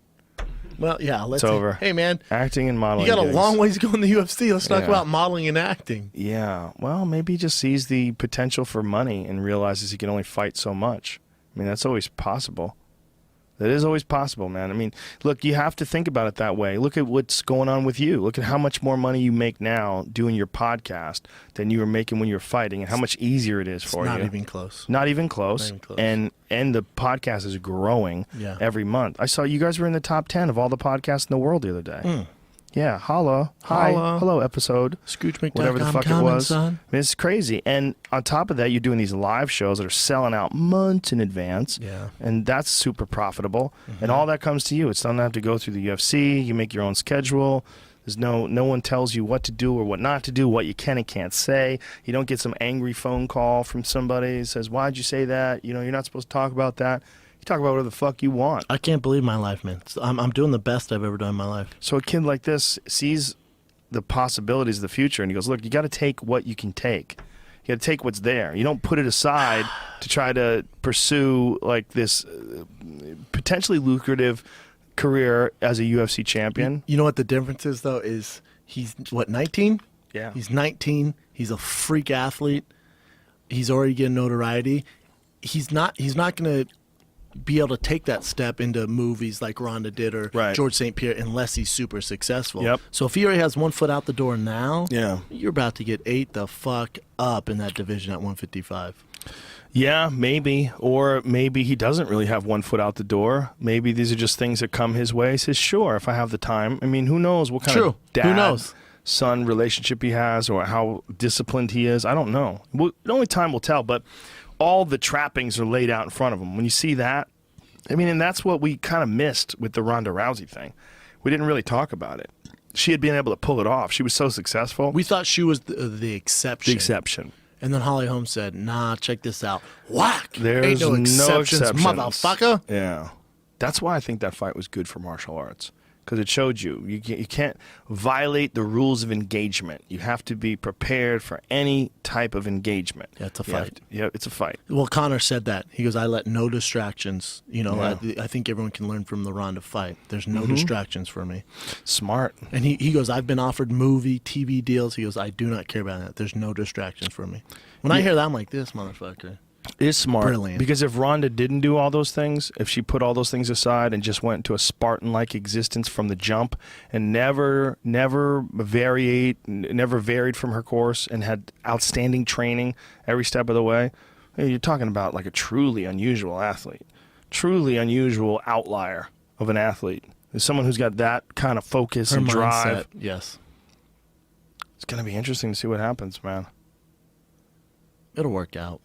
Speaker 2: Well, yeah. Let's
Speaker 1: It's over.
Speaker 2: Hey, man.
Speaker 1: Acting and modeling.
Speaker 2: You got a
Speaker 1: gigs.
Speaker 2: long ways to go in the UFC. Let's talk
Speaker 1: Yeah.
Speaker 2: about modeling and acting.
Speaker 1: Yeah. Well, maybe he just sees the potential for money and realizes he can only fight so much. I mean, that's always possible. That is always possible, man. I mean, look, you have to think about it that way. Look at what's going on with you. Look at how much more money you make now doing your podcast than you were making when you were fighting, and how much easier it is for
Speaker 2: Not
Speaker 1: you.
Speaker 2: even close.
Speaker 1: Not even close.
Speaker 2: Not even close.
Speaker 1: And the podcast is growing
Speaker 2: Yeah.
Speaker 1: every month. I saw you guys were in the top 10 of all the podcasts in the world the other day. Yeah, holla. Hi.
Speaker 2: Holla.
Speaker 1: Hello, episode.
Speaker 2: ScoochMcDuck,
Speaker 1: Whatever the
Speaker 2: I'm
Speaker 1: fuck it
Speaker 2: coming,
Speaker 1: was.
Speaker 2: son.
Speaker 1: I mean, it's crazy. And on top of that, you're doing these live shows that are selling out months in advance.
Speaker 2: Yeah.
Speaker 1: And that's super profitable. And all that comes to you. It's doesn't have to go through the UFC. You make your own schedule. There's no one tells you what to do or what not to do, what you can and can't say. You don't get some angry phone call from somebody that says, why'd you say that? You're not supposed to talk about that. You talk about whatever the fuck you want.
Speaker 2: I can't believe my life, man. I'm doing the best I've ever done in my life.
Speaker 1: So a kid like this sees the possibilities of the future, and he goes, look, you got to take what you can take. You got to take what's there. You don't put it aside to try to pursue like this potentially lucrative career as a UFC champion.
Speaker 2: You know what the difference is, though, is he's, 19?
Speaker 1: Yeah.
Speaker 2: He's 19. He's a freak athlete. He's already getting notoriety. He's not going to be able to take that step into movies like Ronda did or
Speaker 1: Right.
Speaker 2: George St. Pierre unless he's super successful.
Speaker 1: Yep.
Speaker 2: So if he already has one foot out the door now,
Speaker 1: Yeah.
Speaker 2: you're about to get ate the fuck up in that division at 155.
Speaker 1: Yeah, maybe. Or maybe he doesn't really have one foot out the door. Maybe these are just things that come his way. He says, sure, if I have the time. I mean, who knows what kind
Speaker 2: True.
Speaker 1: of
Speaker 2: Who knows?
Speaker 1: dad-son relationship he has or how disciplined he is. I don't know. Only time will tell, but all the trappings are laid out in front of him. When you see that, I mean, and that's what we kind of missed with the Ronda Rousey thing. We didn't really talk about it. She had been able to pull it off. She was so successful.
Speaker 2: We thought she was the exception.
Speaker 1: The exception.
Speaker 2: And then Holly Holm said, nah, check this out. Whack!
Speaker 1: There's
Speaker 2: Ain't no exceptions,
Speaker 1: exceptions.
Speaker 2: motherfucker.
Speaker 1: Yeah. That's why I think that fight was good for martial arts. because it showed you. You can't violate the rules of engagement. You have to be prepared for any type of engagement.
Speaker 2: Yeah, it's a fight.
Speaker 1: Yeah, it's a fight.
Speaker 2: Well, Connor said that. He goes, I let no distractions. You know,
Speaker 1: Yeah.
Speaker 2: I think everyone can learn from the Ronda fight. There's no distractions for me.
Speaker 1: Smart.
Speaker 2: And he goes, I've been offered movie, TV deals. He goes, I do not care about that. There's no distractions for me. When I hear that, I'm like, this motherfucker.
Speaker 1: Is smart.
Speaker 2: Brilliant.
Speaker 1: Because if Ronda didn't do all those things, if she put all those things aside and just went into a Spartan-like existence from the jump and never varied from her course and had outstanding training every step of the way, you're talking about like a truly unusual athlete, truly unusual outlier of an athlete. There's someone who's got that kind of focus
Speaker 2: Her
Speaker 1: and drive.
Speaker 2: mindset, yes.
Speaker 1: It's going to be interesting to see what happens, man,
Speaker 2: It'll work out.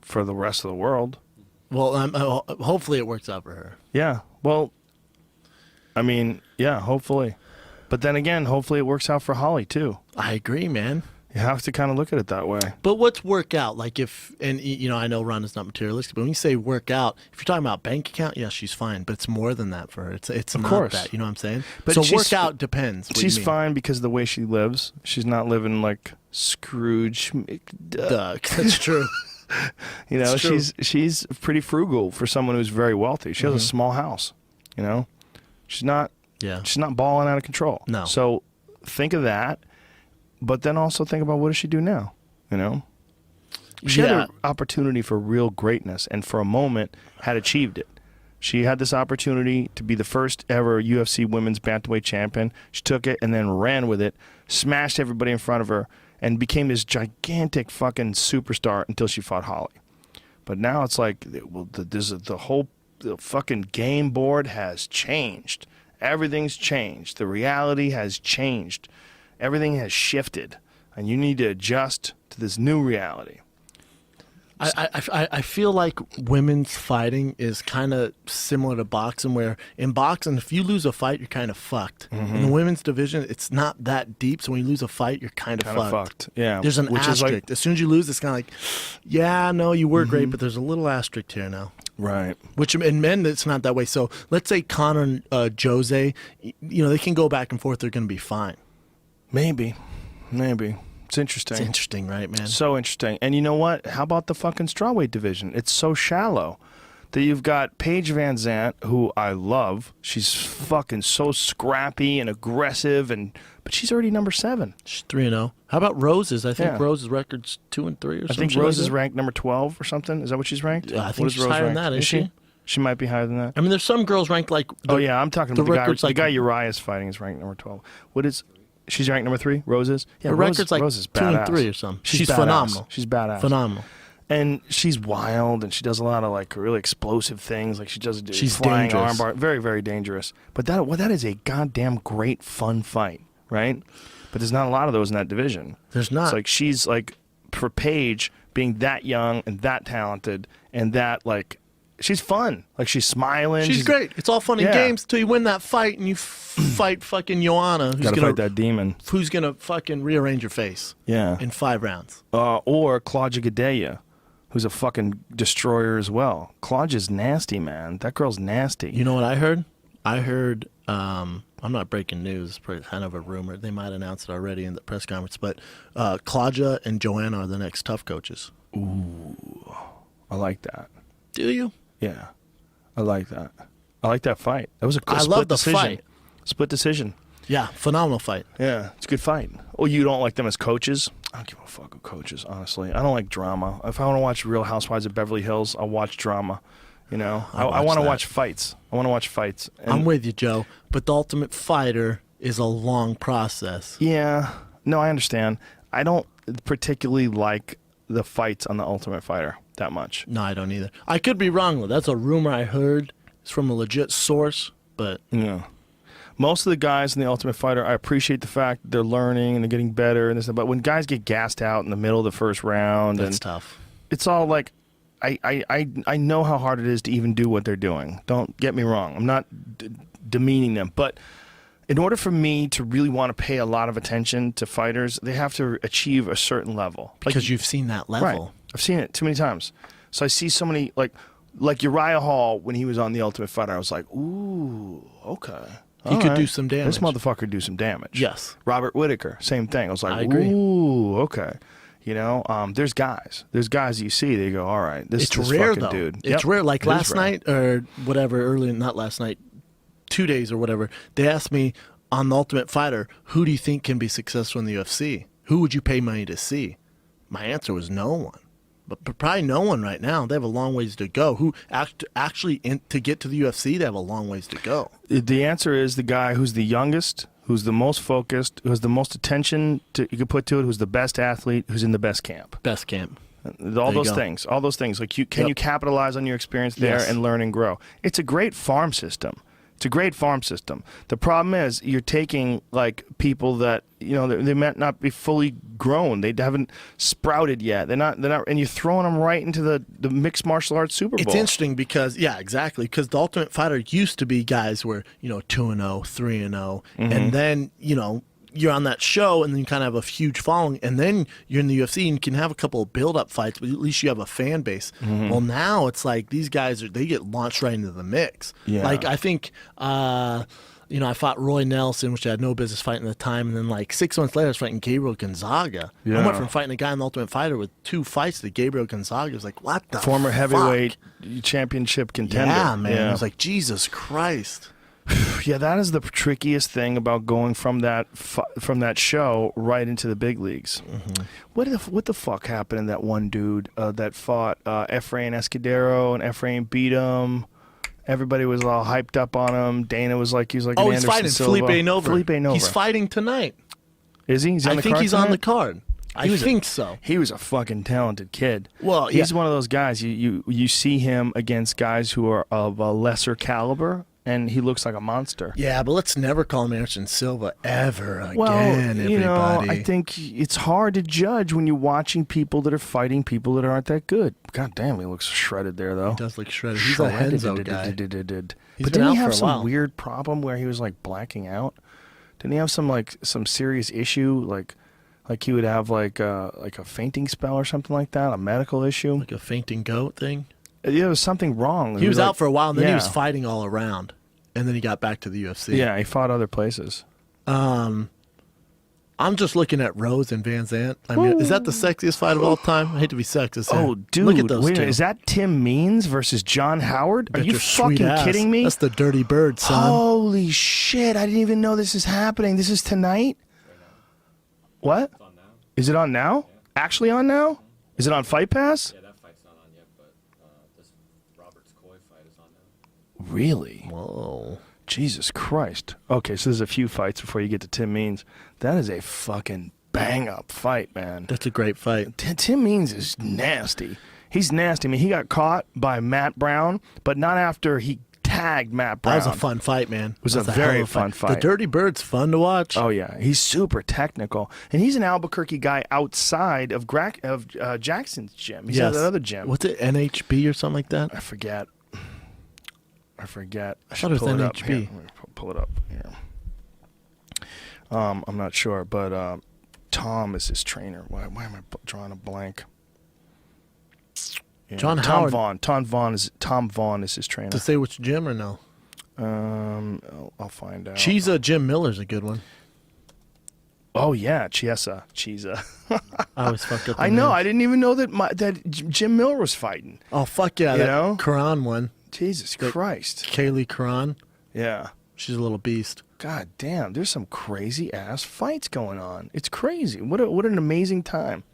Speaker 1: for the rest of the world.
Speaker 2: Well, hopefully it works out for her.
Speaker 1: Yeah. Well, I mean, yeah, hopefully. But then again, hopefully it works out for Holly, too.
Speaker 2: I agree, man.
Speaker 1: You have to kind of look at it that way.
Speaker 2: But what's work out? Like if, and you know, I know Ronda's not materialistic, but when you say work out, if you're talking about bank account, yes, she's fine. But it's more than that for her. It's
Speaker 1: Of
Speaker 2: not
Speaker 1: course.
Speaker 2: that. You know what I'm saying?
Speaker 1: But
Speaker 2: so
Speaker 1: she's-
Speaker 2: work out depends. What do you
Speaker 1: She's
Speaker 2: mean?
Speaker 1: fine because of the way she lives. She's not living like Scrooge.
Speaker 2: Duh, that's true.
Speaker 1: You know,
Speaker 2: It's true.
Speaker 1: she's pretty frugal for someone who's very wealthy. She has a small house. You know, she's not
Speaker 2: Yeah.
Speaker 1: balling out of control.
Speaker 2: No.
Speaker 1: So think of that, but then also think about what does she do now? You know, she had
Speaker 2: Yeah.
Speaker 1: an opportunity for real greatness, and for a moment had achieved it. She had this opportunity to be the first ever UFC women's bantamweight champion. She took it and then ran with it, smashed everybody in front of her, and became this gigantic fucking superstar until she fought Holly. But now it's like, well, the fucking game board has changed. Everything's changed. The reality has changed. Everything has shifted, and you need to adjust to this new reality.
Speaker 2: I feel like women's fighting is kind of similar to boxing, where in boxing, if you lose a fight, you're kind of fucked. In the women's division, it's not that deep, so when you lose a fight, you're kind of fucked.
Speaker 1: Yeah.
Speaker 2: There's an
Speaker 1: Which is
Speaker 2: asterisk.
Speaker 1: like,
Speaker 2: As soon as you lose, it's kind of like, yeah, no, you were great, but there's a little asterisk here now.
Speaker 1: right.
Speaker 2: Which in men, it's not that way. So let's say Conor and Jose, you know, they can go back and forth. They're going to be fine.
Speaker 1: Maybe. It's interesting.
Speaker 2: It's interesting, right, man?
Speaker 1: So interesting. And you know what? How about the fucking strawweight division? It's so shallow that you've got Paige Van Zant, who I love. She's fucking so scrappy and aggressive, but she's already number 7.
Speaker 2: She's 3-0. How about Rose's? I think
Speaker 1: Yeah.
Speaker 2: Rose's record's 2-3 or
Speaker 1: I
Speaker 2: something.
Speaker 1: think Rose is ranked number 12 or something. Is that what she's ranked?
Speaker 2: Yeah, I think
Speaker 1: What is
Speaker 2: she's
Speaker 1: Rose
Speaker 2: higher than
Speaker 1: ranked?
Speaker 2: that,
Speaker 1: Is
Speaker 2: isn't she?
Speaker 1: She might be higher than that.
Speaker 2: I mean, there's some girls ranked like.
Speaker 1: Oh yeah, I'm talking
Speaker 2: the
Speaker 1: about the guy.
Speaker 2: record's
Speaker 1: The
Speaker 2: like-
Speaker 1: guy Uriah's fighting is ranked number 12. What is? She's ranked number 3. Rose is. Yeah,
Speaker 2: Her
Speaker 1: Rose,
Speaker 2: record's like
Speaker 1: Rose is
Speaker 2: 2-3
Speaker 1: badass.
Speaker 2: or something.
Speaker 1: She's
Speaker 2: She's
Speaker 1: badass.
Speaker 2: phenomenal.
Speaker 1: She's badass.
Speaker 2: Phenomenal.
Speaker 1: And she's wild, and she does a lot of like really explosive things. Like she does
Speaker 2: She's
Speaker 1: flying
Speaker 2: dangerous.
Speaker 1: armbar, very very dangerous. But that is a goddamn great fun fight, right? But there's not a lot of those in that division.
Speaker 2: There's not.
Speaker 1: It's like she's like, for Paige being that young and that talented and that like, she's fun. Like she's smiling.
Speaker 2: She's great. It's all fun and
Speaker 1: Yeah.
Speaker 2: games till you win that fight and you fight fucking Joanna, who's
Speaker 1: Gotta
Speaker 2: gonna
Speaker 1: fight that demon.
Speaker 2: who's gonna fucking rearrange your face
Speaker 1: Yeah.
Speaker 2: in 5 rounds.
Speaker 1: Or Claudia Gadelha, who's a fucking destroyer as well. Claudia's nasty, man. That girl's nasty.
Speaker 2: You know what I heard? I heard. I'm not breaking news. It's probably kind of a rumor. They might announce it already in the press conference. But Claudia and Joanna are the next tough coaches.
Speaker 1: I like that.
Speaker 2: Do you?
Speaker 1: Yeah. I like that. I like that fight. That was a
Speaker 2: I
Speaker 1: split
Speaker 2: love the
Speaker 1: decision.
Speaker 2: fight.
Speaker 1: Split decision.
Speaker 2: Yeah, phenomenal fight.
Speaker 1: Yeah, it's a good fight. Oh, you don't like them as coaches? I don't give a fuck with coaches, honestly. I don't like drama. If I want to watch Real Housewives of Beverly Hills, I'll watch drama. You know, I
Speaker 2: watch
Speaker 1: want to
Speaker 2: that.
Speaker 1: watch fights. I want to watch fights. And
Speaker 2: I'm with you, Joe. But the Ultimate Fighter is a long process.
Speaker 1: yeah, no, I understand. I don't particularly like the fights on the Ultimate Fighter that much.
Speaker 2: No, I don't either. I could be wrong, though. That's a rumor I heard. It's from a legit source, but
Speaker 1: Yeah. Most of the guys in the Ultimate Fighter, I appreciate the fact that they're learning and they're getting better and this. But when guys get gassed out in the middle of the first round,
Speaker 2: that's
Speaker 1: and
Speaker 2: tough.
Speaker 1: it's all like, I know how hard it is to even do what they're doing. Don't get me wrong. I'm not demeaning them, but in order for me to really want to pay a lot of attention to fighters, they have to achieve a certain level.
Speaker 2: Because you've seen that level.
Speaker 1: Right. I've seen it too many times. So I see so many, like Uriah Hall when he was on the Ultimate Fighter. I was like, ooh, okay.
Speaker 2: He could do some damage.
Speaker 1: This motherfucker could do some damage.
Speaker 2: Yes.
Speaker 1: Robert Whittaker, same thing. I was like,
Speaker 2: I agree.
Speaker 1: ooh, okay. You know, there's guys you see, they go, all right, this
Speaker 2: It's rare,
Speaker 1: fucking
Speaker 2: though.
Speaker 1: dude.
Speaker 2: It's
Speaker 1: Yep,
Speaker 2: rare. Like
Speaker 1: it is
Speaker 2: last
Speaker 1: rare.
Speaker 2: night or whatever, not last night, 2 days or whatever, they asked me on The Ultimate Fighter, who do you think can be successful in the UFC? Who would you pay money to see? My answer was no one. But probably no one right now. They have a long ways to go. Who actually, to get to the UFC, they have a long ways to go.
Speaker 1: The answer is the guy who's the youngest, who's the most focused, who has the most attention you could put to it, who's the best athlete, who's in the best camp.
Speaker 2: Best camp.
Speaker 1: All those things. Like, you capitalize on your experience there and learn and grow. It's a great farm system. The problem is you're taking like people that, you know, they might not be fully grown. They haven't sprouted yet. They're not, and you're throwing them right into the mixed martial arts Super Bowl.
Speaker 2: It's interesting because, exactly. Because the Ultimate Fighter used to be guys where, 2-0, 3-0, and then, you're on that show and then you kind of have a huge following, and then you're in the UFC and you can have a couple of build-up fights, but at least you have a fan base. Well, now it's like these guys they get launched right into the mix.
Speaker 1: Yeah.
Speaker 2: Like, I think, I fought Roy Nelson, which I had no business fighting at the time, and then like 6 months later I was fighting Gabriel Gonzaga.
Speaker 1: Yeah.
Speaker 2: I went from fighting a guy in the Ultimate Fighter with 2 fights to Gabriel Gonzaga. It was like, what the
Speaker 1: Former
Speaker 2: fuck?
Speaker 1: heavyweight championship contender.
Speaker 2: Yeah, man.
Speaker 1: Yeah.
Speaker 2: I was like, Jesus Christ.
Speaker 1: Yeah, that is the trickiest thing about going from that show right into the big leagues. What the fuck happened to that one dude that fought Efrain Escudero, and Efrain beat him? Everybody was all hyped up on him. Dana was like, he's
Speaker 2: Oh,
Speaker 1: an
Speaker 2: he's
Speaker 1: Anderson
Speaker 2: fighting
Speaker 1: Silva.
Speaker 2: Felipe Nova.
Speaker 1: Felipe Nova.
Speaker 2: He's fighting tonight.
Speaker 1: Is he?
Speaker 2: I think he's on the card. I think so.
Speaker 1: He was a fucking talented kid.
Speaker 2: Well,
Speaker 1: he's one of those guys. You see him against guys who are of a lesser caliber, and he looks like a monster.
Speaker 2: Yeah, but let's never call him Anderson Silva ever again,
Speaker 1: Well,
Speaker 2: everybody.
Speaker 1: I think it's hard to judge when you're watching people that are fighting people that aren't that good. God damn, he looks shredded there, though.
Speaker 2: He does look shredded. He's a Henzo guy. He's
Speaker 1: But
Speaker 2: been
Speaker 1: didn't
Speaker 2: out
Speaker 1: he have
Speaker 2: for a
Speaker 1: some
Speaker 2: while.
Speaker 1: weird problem where he was like blacking out? Didn't he have some serious issue, like he would have like a fainting spell or something like that, a medical issue?
Speaker 2: Like a fainting goat thing?
Speaker 1: Yeah, there was something wrong.
Speaker 2: He was
Speaker 1: like,
Speaker 2: out for a while, and then he was fighting all around. And then he got back to the UFC.
Speaker 1: Yeah, he fought other places.
Speaker 2: I'm just looking at Rose and Van Zant. I mean, is that the sexiest fight of all time? I hate to be sexist.
Speaker 1: Oh, dude.
Speaker 2: Look at those
Speaker 1: wait a
Speaker 2: two.
Speaker 1: minute, is that Tim Means versus John Howard? Are
Speaker 2: Got
Speaker 1: you
Speaker 2: your sweet
Speaker 1: fucking
Speaker 2: ass.
Speaker 1: kidding me?
Speaker 2: That's the dirty bird, son.
Speaker 1: Holy shit. I didn't even know this is happening. This is tonight? What?
Speaker 3: It's on now.
Speaker 1: Is it on now? Actually on now? Is it on Fight Pass?
Speaker 3: Yeah, that fight's not on yet, but this Roberts Coy fight is on now.
Speaker 1: Really?
Speaker 2: Whoa.
Speaker 1: Jesus Christ. Okay, so there's a few fights before you get to Tim Means. That is a fucking bang-up fight, man.
Speaker 2: That's a great fight.
Speaker 1: Tim Means is nasty. He's nasty. I mean, he got caught by Matt Brown, but not after he tagged Matt Brown.
Speaker 2: That was a fun fight, man.
Speaker 1: It was
Speaker 2: That's
Speaker 1: a
Speaker 2: hell of
Speaker 1: very fun fight.
Speaker 2: The Dirty Bird's fun to watch.
Speaker 1: Oh, yeah. He's super technical. And he's an Albuquerque guy outside of Jackson's gym. He's at another gym.
Speaker 2: What's it, NHB or something like that?
Speaker 1: I forget. I
Speaker 2: thought it was NHB.
Speaker 1: Let me pull it up here. I'm not sure, but Tom is his trainer. Why am I drawing a blank? Yeah.
Speaker 2: John
Speaker 1: Tom
Speaker 2: Howard.
Speaker 1: Tom Vaughn is his trainer.
Speaker 2: To say which gym or no?
Speaker 1: I'll find out.
Speaker 2: Jim Miller's a good one.
Speaker 1: Oh yeah, Chiesa.
Speaker 2: I always fuck up.
Speaker 1: I know. I didn't even know that Jim Miller was fighting.
Speaker 2: Oh fuck yeah!
Speaker 1: You
Speaker 2: That
Speaker 1: know?
Speaker 2: Quran one.
Speaker 1: Jesus Christ.
Speaker 2: Kaylee Quran.
Speaker 1: Yeah.
Speaker 2: She's a little beast.
Speaker 1: God damn, there's some crazy ass fights going on. It's crazy. What an amazing time.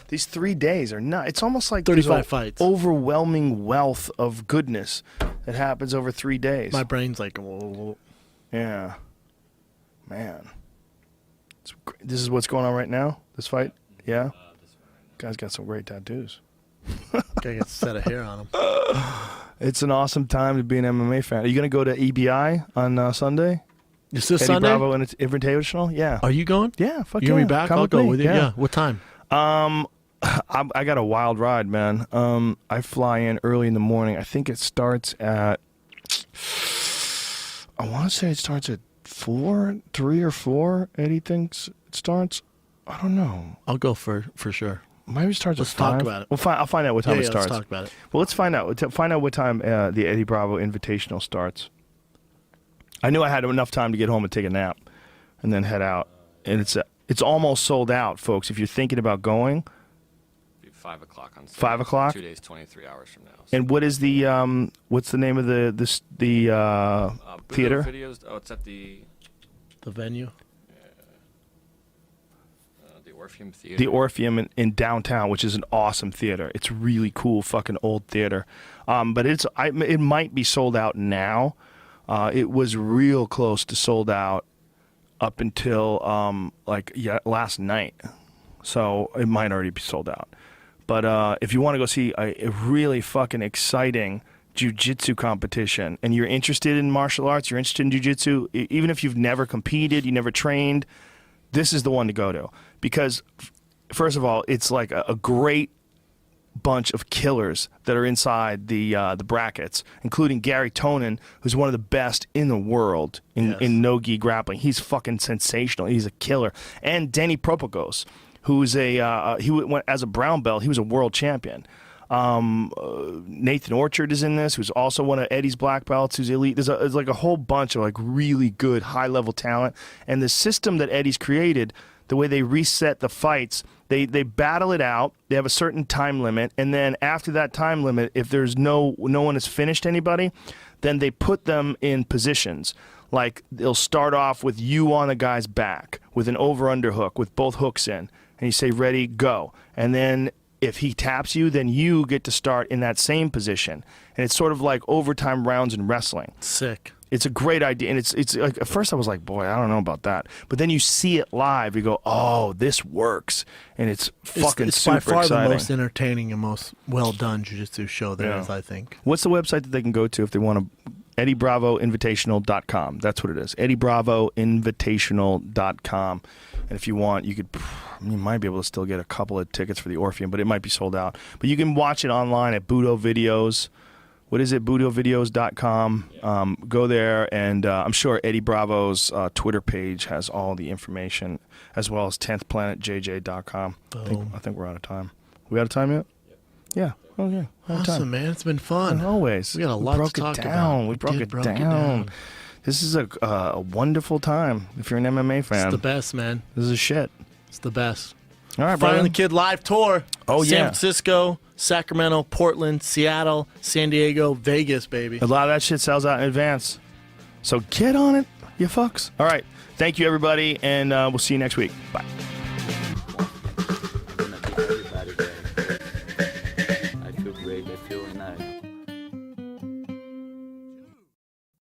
Speaker 1: These 3 days are not. It's almost like
Speaker 2: 35 fights.
Speaker 1: Overwhelming wealth of goodness that happens over 3 days.
Speaker 2: My brain's like, whoa.
Speaker 1: Yeah, man. This is what's going on right now. This fight. Yeah. Guy's got some great tattoos.
Speaker 2: Guy got a set of hair on him.
Speaker 1: It's an awesome time to be an MMA fan. Are you going to go to EBI on Sunday?
Speaker 2: Is this
Speaker 1: Eddie
Speaker 2: Sunday?
Speaker 1: Bravo and its Invitational? Yeah.
Speaker 2: Are you going?
Speaker 1: Yeah. Fuck
Speaker 2: You
Speaker 1: yeah.
Speaker 2: gonna be back?
Speaker 1: Come
Speaker 2: I'll go
Speaker 1: me.
Speaker 2: with you. Yeah. What time?
Speaker 1: I got a wild ride, man. I fly in early in the morning. I think it starts at. I want to say it starts at 3 or 4. Eddie thinks it starts. I don't know.
Speaker 2: I'll go for sure.
Speaker 1: Maybe it starts
Speaker 2: Let's
Speaker 1: at 5.
Speaker 2: talk about it.
Speaker 1: I'll find out what time it starts.
Speaker 2: Let's talk about it.
Speaker 1: Well, let's find out. Find out what time the Eddie Bravo Invitational starts. I knew I had enough time to get home and take a nap, and then head out. And it's almost sold out, folks. If you're thinking about going,
Speaker 3: 5 o'clock on Sunday.
Speaker 1: 5 o'clock.
Speaker 3: 2 days, 23 hours from now. So.
Speaker 1: And what is the what's the name of the theater?
Speaker 3: Videos. Oh, it's at the
Speaker 2: venue.
Speaker 3: The Orpheum Theater.
Speaker 1: The Orpheum in downtown, which is an awesome theater. It's really cool, fucking old theater. But it might be sold out now. It was real close to sold out up until last night. So it might already be sold out. But if you want to go see a really fucking exciting jiu-jitsu competition and you're interested in martial arts, you're interested in jiu-jitsu, even if you've never competed, you never trained, this is the one to go to. Because, first of all, it's like a great bunch of killers that are inside the brackets, including Gary Tonin, who's one of the best in the world in no-gi grappling. He's fucking sensational. He's a killer. And Denny Propagos, who's he went as a brown belt. He was a world champion. Nathan Orchard is in this, who's also one of Eddie's black belts, who's elite. There's like a whole bunch of like really good high-level talent. And the system that Eddie's created, the way they reset the fights, they battle it out. They have a certain time limit, and then after that time limit, if there's no one has finished anybody, then they put them in positions. Like they'll start off with you on the guy's back with an over-under hook with both hooks in, and you say ready, go, and then if he taps you, then you get to start in that same position, and it's sort of like overtime rounds in wrestling.
Speaker 2: Sick.
Speaker 1: It's a great idea, and it's like at first I was like, boy, I don't know about that, but then you see it live, you go, oh, this works, and it's fucking
Speaker 2: it's
Speaker 1: super
Speaker 2: by far
Speaker 1: exciting.
Speaker 2: the most entertaining and most well done jiu-jitsu show there is, I think.
Speaker 1: What's the website that they can go to if they want to? EddieBravoInvitational.com. That's what it is. EddieBravoInvitational.com. And if you want, you might be able to still get a couple of tickets for the Orpheum, but it might be sold out. But you can watch it online at Budo Videos. What is it? BudoVideos.com. Go there, and I'm sure Eddie Bravo's Twitter page has all the information, as well as 10thPlanetJJ.com. I think we're out of time. We out of time yet? Yeah. Okay.
Speaker 2: Awesome, man. It's been fun.
Speaker 1: Always.
Speaker 2: We got a lot to talk about.
Speaker 1: We broke it down. This is a wonderful time if you're an MMA fan.
Speaker 2: It's the best, man.
Speaker 1: This is shit.
Speaker 2: It's the best.
Speaker 1: All right,
Speaker 2: Fire
Speaker 1: brother.
Speaker 2: and the Kid live tour.
Speaker 1: Oh,
Speaker 2: San
Speaker 1: yeah.
Speaker 2: Francisco, Sacramento, Portland, Seattle, San Diego, Vegas, baby.
Speaker 1: A lot of that shit sells out in advance. So get on it, you fucks. All right. Thank you, everybody, and we'll see you next week. Bye.